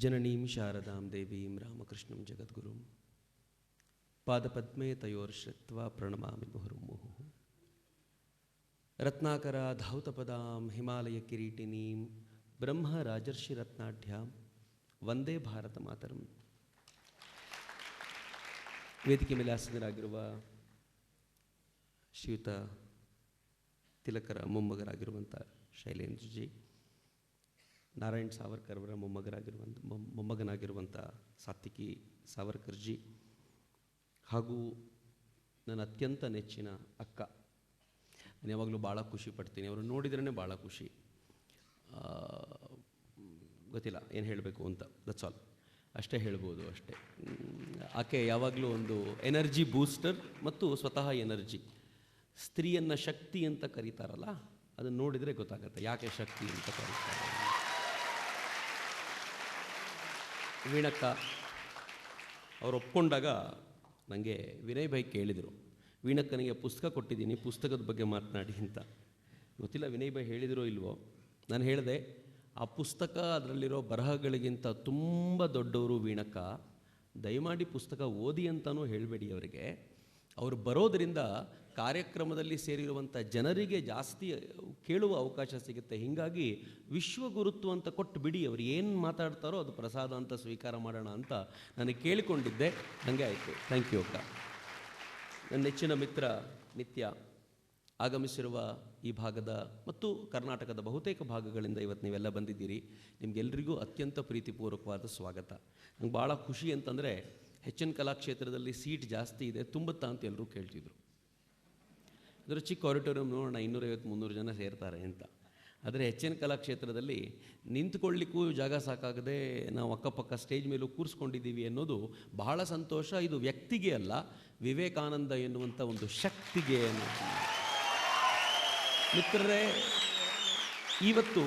ಜನನೀಂ ಶಾರದಾಂ ದೇವೀಂ ರಾಮಕೃಷ್ಣಂ ಜಗದ್ಗುರುಂ ಪಾದಪದ್ಮೇ ತಯೋರ್ಶ್ರಿತ್ವಾ ಪ್ರಣಮಾಮಿ ಮುಹುರ್ಮುಹುಃ. ರತ್ನಾಕರ ಧೌತಪದಾಂ ಹಿಮಾಲಯ ಕಿರೀಟಿನೀಂ ಬ್ರಹ್ಮ ರಾಜರ್ಷಿ ರತ್ನಾಢ್ಯಾಂ ವಂದೇ ಭಾರತ ಮಾತರಂ. ವೇದಿಕೆ ಮೇಲೆ ಆಸೀನರಾಗಿರುವ ಶ್ರೀಯುತ ತಿಲಕರ ಮೊಮ್ಮಗರಾಗಿರುವಂಥ ಶೈಲೇಂದ್ರಜಿ, ನಾರಾಯಣ್ ಸಾವರ್ಕರ್ ಅವರ ಮೊಮ್ಮಗನಾಗಿರುವಂಥ ಸಾತ್ವಿಕಿ ಸಾವರ್ಕರ್ಜಿ, ಹಾಗೂ ನನ್ನ ಅತ್ಯಂತ ನೆಚ್ಚಿನ ಅಕ್ಕ. ನಾನು ಯಾವಾಗಲೂ ಭಾಳ ಖುಷಿ ಪಡ್ತೀನಿ, ಅವ್ರನ್ನ ನೋಡಿದ್ರೇ ಭಾಳ ಖುಷಿ. ಗೊತ್ತಿಲ್ಲ ಏನು ಹೇಳಬೇಕು ಅಂತ, ದಟ್ಸ್ ಆಲ್, ಅಷ್ಟೇ ಹೇಳ್ಬೋದು ಅಷ್ಟೇ. ಆಕೆ ಯಾವಾಗಲೂ ಒಂದು ಎನರ್ಜಿ ಬೂಸ್ಟರ್ ಮತ್ತು ಸ್ವತಃ ಎನರ್ಜಿ. ಸ್ತ್ರೀಯನ್ನು ಶಕ್ತಿ ಅಂತ ಕರೀತಾರಲ್ಲ, ಅದನ್ನು ನೋಡಿದರೆ ಗೊತ್ತಾಗುತ್ತೆ ಯಾಕೆ ಶಕ್ತಿ ಅಂತ ಕರೀತಾರೆ. ವೀಣಕ್ಕ ಅವ್ರು ಒಪ್ಕೊಂಡಾಗ ನನಗೆ ವಿನಯ್ ಭಾಯ್ ಕೇಳಿದರು, ವೀಣಕ್ಕನಿಗೆ ಪುಸ್ತಕ ಕೊಟ್ಟಿದ್ದೀನಿ, ಪುಸ್ತಕದ ಬಗ್ಗೆ ಮಾತನಾಡಿ ಅಂತ. ಗೊತ್ತಿಲ್ಲ ವಿನಯ್ ಭಾಯ್ ಹೇಳಿದರೋ ಇಲ್ವೋ. ನಾನು ಹೇಳಿದೆ, ಆ ಪುಸ್ತಕ ಅದರಲ್ಲಿರೋ ಬರಹಗಳಿಗಿಂತ ತುಂಬ ದೊಡ್ಡವರು ವೀಣಕ್ಕ, ದಯಮಾಡಿ ಪುಸ್ತಕ ಓದಿ ಅಂತಲೂ ಹೇಳಬೇಡಿ ಅವರಿಗೆ. ಅವರು ಬರೋದರಿಂದ ಕಾರ್ಯಕ್ರಮದಲ್ಲಿ ಸೇರಿರುವಂಥ ಜನರಿಗೆ ಜಾಸ್ತಿ ಕೇಳುವ ಅವಕಾಶ ಸಿಗುತ್ತೆ. ಹೀಗಾಗಿ ವಿಶ್ವಗುರುತ್ವ ಅಂತ ಕೊಟ್ಟು ಬಿಡಿ, ಅವರು ಏನು ಮಾತಾಡ್ತಾರೋ ಅದು ಪ್ರಸಾದ ಅಂತ ಸ್ವೀಕಾರ ಮಾಡೋಣ ಅಂತ ನನಗೆ ಕೇಳಿಕೊಂಡಿದ್ದೆ. ಹಾಗೆ ಆಯಿತು. ಥ್ಯಾಂಕ್ ಯು ಅಕ್ಕ. ನನ್ನ ನೆಚ್ಚಿನ ಮಿತ್ರ ನಿತ್ಯ ಆಗಮಿಸಿರುವ ಈ ಭಾಗದ ಮತ್ತು ಕರ್ನಾಟಕದ ಬಹುತೇಕ ಭಾಗಗಳಿಂದ ಇವತ್ತು ನೀವೆಲ್ಲ ಬಂದಿದ್ದೀರಿ. ನಿಮಗೆಲ್ಲರಿಗೂ ಅತ್ಯಂತ ಪ್ರೀತಿಪೂರ್ವಕವಾದ ಸ್ವಾಗತ. ನಂಗೆ ಭಾಳ ಖುಷಿ ಅಂತಂದರೆ, ಹೆಚ್ಚಿನ ಕಲಾಕ್ಷೇತ್ರದಲ್ಲಿ ಸೀಟ್ ಜಾಸ್ತಿ ಇದೆ, ತುಂಬುತ್ತಾ ಅಂತ ಎಲ್ಲರೂ ಕೇಳ್ತಿದ್ರು. ಅದರ ಚಿಕ್ಕ ಆಡಿಟೋರಿಯಂ ನೋಡೋಣ 250-300 ಜನ ಸೇರ್ತಾರೆ ಅಂತ. ಆದರೆ ಹೆಚ್ಚಿನ ಕಲಾಕ್ಷೇತ್ರದಲ್ಲಿ ನಿಂತ್ಕೊಳ್ಳಿಕ್ಕೂ ಜಾಗ ಸಾಕಾಗದೆ ನಾವು ಅಕ್ಕಪಕ್ಕ ಸ್ಟೇಜ್ ಮೇಲೂ ಕೂರಿಸ್ಕೊಂಡಿದ್ದೀವಿ ಅನ್ನೋದು ಬಹಳ ಸಂತೋಷ. ಇದು ವ್ಯಕ್ತಿಗೆ ಅಲ್ಲ, ವಿವೇಕಾನಂದ ಎನ್ನುವಂಥ ಒಂದು ಶಕ್ತಿಗೆ ಅನ್ನೋದು. ಮಿತ್ರರೇ, ಇವತ್ತು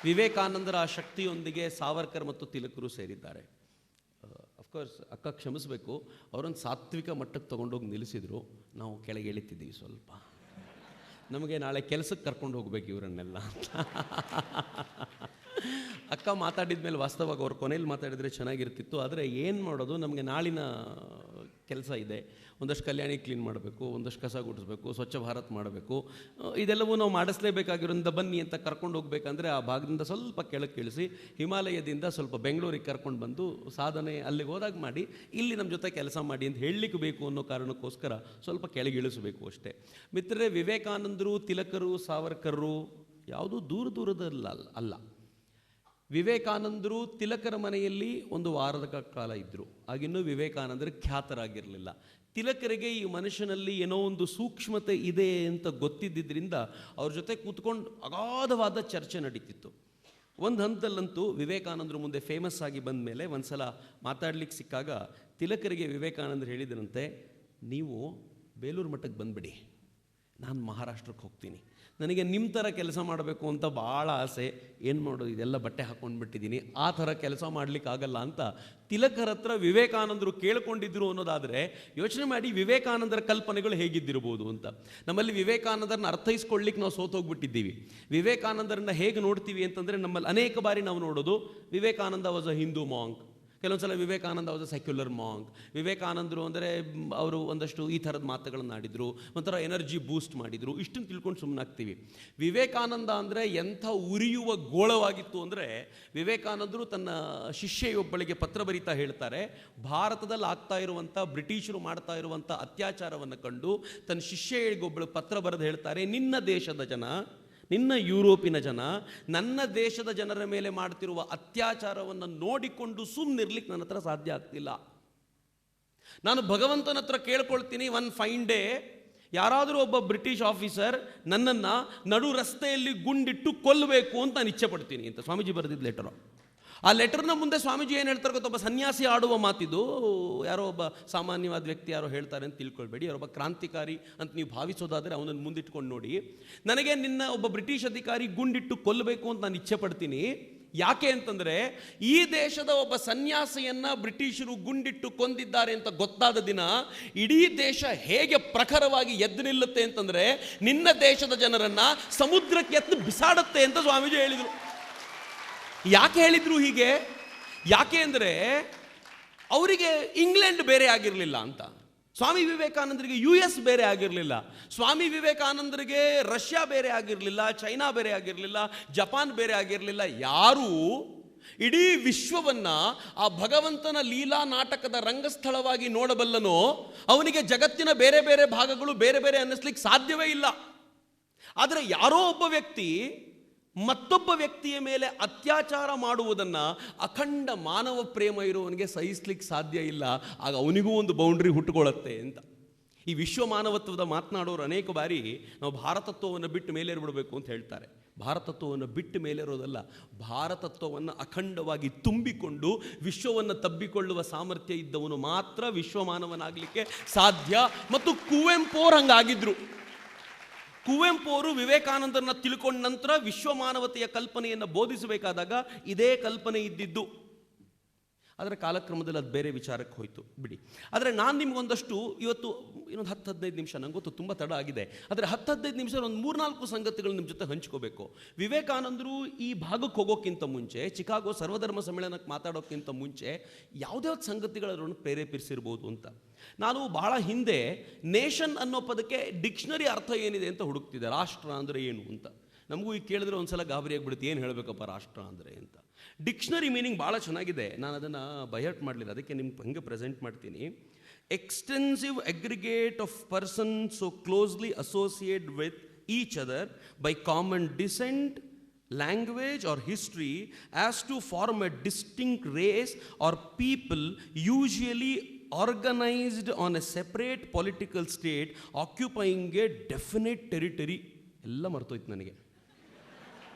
ವಿವೇಕಾನಂದರ ಆ ಶಕ್ತಿಯೊಂದಿಗೆ ಸಾವರ್ಕರ್ ಮತ್ತು ತಿಲಕರು ಸೇರಿದ್ದಾರೆ. ಅಫ್ಕೋರ್ಸ್ ಅಕ್ಕ ಕ್ಷಮಿಸಬೇಕು, ಅವರೊಂದು ಸಾತ್ವಿಕ ಮಟ್ಟಕ್ಕೆ ತೊಗೊಂಡೋಗಿ ನಿಲ್ಲಿಸಿದ್ರು, ನಾವು ಕೆಳಗೆ ಇಳಿತಿದ್ದೀವಿ ಸ್ವಲ್ಪ. ನಮಗೆ ನಾಳೆ ಕೆಲಸಕ್ಕೆ ಕರ್ಕೊಂಡು ಹೋಗ್ಬೇಕು ಇವರನ್ನೆಲ್ಲ ಅಂತ. ಅಕ್ಕ ಮಾತಾಡಿದ ಮೇಲೆ ವಾಸ್ತವವಾಗಿ ಅವ್ರು ಕೊನೆಯಲ್ಲಿ ಮಾತಾಡಿದರೆ ಚೆನ್ನಾಗಿರ್ತಿತ್ತು. ಆದರೆ ಏನು ಮಾಡೋದು, ನಮಗೆ ನಾಳಿನ ಕೆಲಸ ಇದೆ. ಒಂದಷ್ಟು ಕಲ್ಯಾಣಿ ಕ್ಲೀನ್ ಮಾಡಬೇಕು, ಒಂದಷ್ಟು ಕಸ ಗುಡಿಸ್ಬೇಕು, ಸ್ವಚ್ಛ ಭಾರತ್ ಮಾಡಬೇಕು. ಇದೆಲ್ಲವೂ ನಾವು ಮಾಡಿಸ್ಲೇಬೇಕಾಗಿರೋದ್ರಿಂದ ಬನ್ನಿ ಅಂತ ಕರ್ಕೊಂಡು ಹೋಗ್ಬೇಕಂದ್ರೆ ಆ ಭಾಗದಿಂದ ಸ್ವಲ್ಪ ಕೆಳಗೆ ಇಳಿಸಿ, ಹಿಮಾಲಯದಿಂದ ಸ್ವಲ್ಪ ಬೆಂಗಳೂರಿಗೆ ಕರ್ಕೊಂಡು ಬಂದು ಸಾಧನೆ ಅಲ್ಲಿಗೆ ಹೋದಾಗ ಮಾಡಿ, ಇಲ್ಲಿ ನಮ್ಮ ಜೊತೆ ಕೆಲಸ ಮಾಡಿ ಅಂತ ಹೇಳಲಿಕ್ಕೆ ಬೇಕು ಅನ್ನೋ ಕಾರಣಕ್ಕೋಸ್ಕರ ಸ್ವಲ್ಪ ಕೆಳಗೆ ಇಳಿಸಬೇಕು ಅಷ್ಟೇ. ಮಿತ್ರರೇ, ವಿವೇಕಾನಂದರು, ತಿಲಕರು, ಸಾವರ್ಕರ್ರು ಯಾವುದೂ ದೂರದಲ್ಲ ಅಲ್ಲ. ವಿವೇಕಾನಂದರು ತಿಲಕರ ಮನೆಯಲ್ಲಿ ಒಂದು ವಾರದ ಕಾಲ ಇದ್ದರು. ಆಗಿನ್ನೂ ವಿವೇಕಾನಂದರು ಖ್ಯಾತರಾಗಿರಲಿಲ್ಲ. ತಿಲಕರಿಗೆ ಈ ಮನುಷ್ಯನಲ್ಲಿ ಏನೋ ಒಂದು ಸೂಕ್ಷ್ಮತೆ ಇದೆ ಅಂತ ಗೊತ್ತಿದ್ದರಿಂದ ಅವ್ರ ಜೊತೆ ಕೂತ್ಕೊಂಡು ಅಗಾಧವಾದ ಚರ್ಚೆ ನಡೀತಿತ್ತು. ಒಂದು ಹಂತದಲ್ಲಂತೂ ವಿವೇಕಾನಂದರು ಮುಂದೆ ಫೇಮಸ್ ಆಗಿ ಬಂದ ಮೇಲೆ ಒಂದು ಸಲ ಮಾತಾಡ್ಲಿಕ್ಕೆ ಸಿಕ್ಕಾಗ ತಿಲಕರಿಗೆ ವಿವೇಕಾನಂದರು ಹೇಳಿದ್ರಂತೆ, ನೀವು ಬೇಲೂರು ಮಠಕ್ಕೆ ಬಂದುಬಿಡಿ, ನಾನು ಮಹಾರಾಷ್ಟ್ರಕ್ಕೆ ಹೋಗ್ತೀನಿ, ನನಗೆ ನಿಮ್ಮ ಥರ ಕೆಲಸ ಮಾಡಬೇಕು ಅಂತ ಭಾಳ ಆಸೆ. ಏನು ಮಾಡೋದು, ಇದೆಲ್ಲ ಬಟ್ಟೆ ಹಾಕ್ಕೊಂಡ್ಬಿಟ್ಟಿದ್ದೀನಿ, ಆ ಥರ ಕೆಲಸ ಮಾಡಲಿಕ್ಕಾಗಲ್ಲ ಅಂತ ತಿಲಕರ ಹತ್ರ ವಿವೇಕಾನಂದರು ಕೇಳ್ಕೊಂಡಿದ್ರು ಅನ್ನೋದಾದರೆ ಯೋಚನೆ ಮಾಡಿ ವಿವೇಕಾನಂದರ ಕಲ್ಪನೆಗಳು ಹೇಗಿದ್ದಿರ್ಬೋದು ಅಂತ. ನಮ್ಮಲ್ಲಿ ವಿವೇಕಾನಂದರನ್ನ ಅರ್ಥೈಸ್ಕೊಳ್ಳಿಕ್ಕೆ ನಾವು ಸೋತೋಗ್ಬಿಟ್ಟಿದ್ದೀವಿ. ವಿವೇಕಾನಂದರನ್ನ ಹೇಗೆ ನೋಡ್ತೀವಿ ಅಂತಂದರೆ, ನಮ್ಮಲ್ಲಿ ಅನೇಕ ಬಾರಿ ನಾವು ನೋಡೋದು Vivekananda was a Hindu monk, ಕೆಲವೊಂದು ಸಲ Vivekananda was a secular monk. ವಿವೇಕಾನಂದರು ಅಂದರೆ ಅವರು ಒಂದಷ್ಟು ಈ ಥರದ ಮಾತುಗಳನ್ನು ಆಡಿದರು, ಒಂಥರ ಎನರ್ಜಿ ಬೂಸ್ಟ್ ಮಾಡಿದರು, ಇಷ್ಟನ್ನು ತಿಳ್ಕೊಂಡು ಸುಮ್ಮನಾಗ್ತೀವಿ. ವಿವೇಕಾನಂದ ಅಂದರೆ ಎಂಥ ಉರಿಯುವ ಗೋಳವಾಗಿತ್ತು ಅಂದರೆ, ವಿವೇಕಾನಂದರು ತನ್ನ ಶಿಷ್ಯೆಯೊಬ್ಬಳಿಗೆ ಪತ್ರ ಬರೀತಾ ಹೇಳ್ತಾರೆ, ಭಾರತದಲ್ಲಿ ಆಗ್ತಾ ಇರುವಂಥ ಬ್ರಿಟಿಷರು ಮಾಡ್ತಾ ಇರುವಂಥ ಅತ್ಯಾಚಾರವನ್ನು ಕಂಡು ತನ್ನ ಶಿಷ್ಯೆಗೊಬ್ಬಳು ಪತ್ರ ಬರೆದು ಹೇಳ್ತಾರೆ, ನಿನ್ನ ದೇಶದ ಜನ, ನಿನ್ನ ಯುರೋಪಿನ ಜನ ನನ್ನ ದೇಶದ ಜನರ ಮೇಲೆ ಮಾಡ್ತಿರುವ ಅತ್ಯಾಚಾರವನ್ನು ನೋಡಿಕೊಂಡು ಸುಮ್ಮನಿರ್ಲಿಕ್ಕೆ ನನ್ನ ಹತ್ರ ಸಾಧ್ಯ ಆಗ್ತಿಲ್ಲ. ನಾನು ಭಗವಂತನ ಹತ್ರ ಕೇಳ್ಕೊಳ್ತೀನಿ, ಒನ್ ಫೈನ್ ಡೇ ಯಾರಾದರೂ ಒಬ್ಬ ಬ್ರಿಟಿಷ್ ಆಫೀಸರ್ ನನ್ನನ್ನು ನಡು ರಸ್ತೆಯಲ್ಲಿ ಗುಂಡಿಟ್ಟು ಕೊಲ್ಲಬೇಕು ಅಂತ ನಾನು ಇಚ್ಛೆ ಪಡ್ತೀನಿ ಅಂತ ಸ್ವಾಮೀಜಿ ಬರೆದಿದ್ದ ಲೆಟರು. ಆ ಲೆಟರ್ನ ಮುಂದೆ ಸ್ವಾಮೀಜಿ ಏನು ಹೇಳ್ತಾರೆ ಗೊತ್ತ, ಒಬ್ಬ ಸನ್ಯಾಸಿ ಆಡುವ ಮಾತಿದು, ಯಾರೋ ಒಬ್ಬ ಸಾಮಾನ್ಯವಾದ ವ್ಯಕ್ತಿ ಯಾರೋ ಹೇಳ್ತಾರೆ ಅಂತ ತಿಳ್ಕೊಳ್ಬೇಡಿ, ಅವರೊಬ್ಬ ಕ್ರಾಂತಿಕಾರಿ ಅಂತ ನೀವು ಭಾವಿಸೋದಾದರೆ ಅವನನ್ನು ಮುಂದಿಟ್ಕೊಂಡು ನೋಡಿ. ನನಗೆ ನಿನ್ನ ಒಬ್ಬ ಬ್ರಿಟಿಷ್ ಅಧಿಕಾರಿ ಗುಂಡಿಟ್ಟು ಕೊಲ್ಲಬೇಕು ಅಂತ ನಾನು ಇಚ್ಛೆ ಪಡ್ತೀನಿ. ಯಾಕೆ ಅಂತಂದರೆ, ಈ ದೇಶದ ಒಬ್ಬ ಸನ್ಯಾಸಿಯನ್ನು ಬ್ರಿಟಿಷರು ಗುಂಡಿಟ್ಟು ಕೊಂದಿದ್ದಾರೆ ಅಂತ ಗೊತ್ತಾದ ದಿನ ಇಡೀ ದೇಶ ಹೇಗೆ ಪ್ರಖರವಾಗಿ ಎದ್ದು ನಿಲ್ಲುತ್ತೆ ಅಂತಂದರೆ, ನಿನ್ನ ದೇಶದ ಜನರನ್ನು ಸಮುದ್ರಕ್ಕೆ ಎತ್ತು ಬಿಸಾಡುತ್ತೆ ಅಂತ ಸ್ವಾಮೀಜಿ ಹೇಳಿದರು. ಯಾಕೆ ಹೇಳಿದ್ರು ಹೀಗೆ? ಯಾಕೆ ಅಂದರೆ ಅವರಿಗೆ ಇಂಗ್ಲೆಂಡ್ ಬೇರೆ ಆಗಿರಲಿಲ್ಲ ಅಂತ. ಸ್ವಾಮಿ ವಿವೇಕಾನಂದರಿಗೆ US ಬೇರೆ ಆಗಿರಲಿಲ್ಲ, ಸ್ವಾಮಿ ವಿವೇಕಾನಂದರಿಗೆ ರಷ್ಯಾ ಬೇರೆ ಆಗಿರಲಿಲ್ಲ, ಚೈನಾ ಬೇರೆ ಆಗಿರಲಿಲ್ಲ, ಜಪಾನ್ ಬೇರೆ ಆಗಿರಲಿಲ್ಲ. ಯಾರೂ ಇಡೀ ವಿಶ್ವವನ್ನ ಆ ಭಗವಂತನ ಲೀಲಾ ನಾಟಕದ ರಂಗಸ್ಥಳವಾಗಿ ನೋಡಬಲ್ಲನೋ ಅವನಿಗೆ ಜಗತ್ತಿನ ಬೇರೆ ಬೇರೆ ಭಾಗಗಳು ಬೇರೆ ಬೇರೆ ಅನ್ನಿಸ್ಲಿಕ್ಕೆ ಸಾಧ್ಯವೇ ಇಲ್ಲ. ಆದರೆ ಯಾರೋ ಒಬ್ಬ ವ್ಯಕ್ತಿ ಮತ್ತೊಬ್ಬ ವ್ಯಕ್ತಿಯ ಮೇಲೆ ಅತ್ಯಾಚಾರ ಮಾಡುವುದನ್ನು ಅಖಂಡ ಮಾನವ ಪ್ರೇಮ ಇರುವವನಿಗೆ ಸಹಿಸ್ಲಿಕ್ಕೆ ಸಾಧ್ಯ ಇಲ್ಲ. ಆಗ ಅವನಿಗೂ ಒಂದು ಬೌಂಡ್ರಿ ಹುಟ್ಟುಕೊಳ್ಳುತ್ತೆ ಅಂತ. ಈ ವಿಶ್ವ ಮಾನವತ್ವದ ಮಾತನಾಡೋರು ಅನೇಕ ಬಾರಿ ನಾವು ಭಾರತತ್ವವನ್ನು ಬಿಟ್ಟು ಮೇಲೇರ್ಬಿಡಬೇಕು ಅಂತ ಹೇಳ್ತಾರೆ. ಭಾರತತ್ವವನ್ನು ಬಿಟ್ಟು ಮೇಲೇರೋದಲ್ಲ, ಭಾರತತ್ವವನ್ನು ಅಖಂಡವಾಗಿ ತುಂಬಿಕೊಂಡು ವಿಶ್ವವನ್ನು ತಬ್ಬಿಕೊಳ್ಳುವ ಸಾಮರ್ಥ್ಯ ಇದ್ದವನು ಮಾತ್ರ ವಿಶ್ವಮಾನವನಾಗಲಿಕ್ಕೆ ಸಾಧ್ಯ. ಮತ್ತು ಕುವೆಂಪು ಅವರು ಹಂಗಾಗಿದ್ರು. ಕುವೆಂಪು ಅವರು ವಿವೇಕಾನಂದರನ್ನ ತಿಳ್ಕೊಂಡ ನಂತರ ವಿಶ್ವಮಾನವತೆಯ ಕಲ್ಪನೆಯನ್ನು ಬೋಧಿಸಬೇಕಾದಾಗ ಇದೇ ಕಲ್ಪನೆ ಇದ್ದಿದ್ದು. ಆದರೆ ಕಾಲಕ್ರಮದಲ್ಲಿ ಅದು ಬೇರೆ ವಿಚಾರಕ್ಕೆ ಹೋಯಿತು ಬಿಡಿ. ಆದರೆ ನಾನು ನಿಮಗೊಂದಷ್ಟು ಇವತ್ತು ಇನ್ನೊಂದು 10-15 ನಿಮಿಷ, ನಂಗೆ ಗೊತ್ತು ತುಂಬ ತಡ ಆಗಿದೆ, ಆದರೆ 10-15 ನಿಮಿಷ ಒಂದು 3-4 ಸಂಗತಿಗಳು ನಿಮ್ಮ ಜೊತೆ ಹಂಚ್ಕೋಬೇಕು. ವಿವೇಕಾನಂದರು ಈ ಭಾಗಕ್ಕೆ ಹೋಗೋಕ್ಕಿಂತ ಮುಂಚೆ, ಚಿಕಾಗೋ ಸರ್ವಧರ್ಮ ಸಮ್ಮೇಳನಕ್ಕೆ ಮಾತಾಡೋಕ್ಕಿಂತ ಮುಂಚೆ ಯಾವುದ್ಯಾವ್ದು ಸಂಗತಿಗಳನ್ನು ಪ್ರೇರೇಪಿಸಿರ್ಬೋದು ಅಂತ. ನಾನು ಬಹಳ ಹಿಂದೆ ನೇಷನ್ ಅನ್ನೋ ಪದಕ್ಕೆ ಡಿಕ್ಷನರಿ ಅರ್ಥ ಏನಿದೆ ಅಂತ ಹುಡುಕ್ತಿದ್ದೆ. ರಾಷ್ಟ್ರ ಅಂದರೆ ಏನು ಅಂತ. ನಮಗೂ ಈಗ ಕೇಳಿದ್ರೆ ಒಂದ್ಸಲ ಗಾಬರಿ ಆಗಿಬಿಡುತ್ತೆ, ಏನು ಹೇಳಬೇಕಪ್ಪ ರಾಷ್ಟ್ರ ಅಂದರೆ ಅಂತ. ಡಿಕ್ಷನರಿ ಮೀನಿಂಗ್ ಭಾಳ ಚೆನ್ನಾಗಿದೆ, ನಾನು ಅದನ್ನು ಬೈಹರ್ಟ್ ಮಾಡಲಿಲ್ಲ, ಅದಕ್ಕೆ ನಿಮ್ಗೆ ಹಂಗೆ ಪ್ರೆಸೆಂಟ್ ಮಾಡ್ತೀನಿ. Extensive aggregate of persons so closely associate with each other by common descent, language or history as to form a distinct race or people usually organized on a separate political state occupying a definite territory. ಎಲ್ಲ ಮರ್ತೋಯ್ತು ನನಗೆ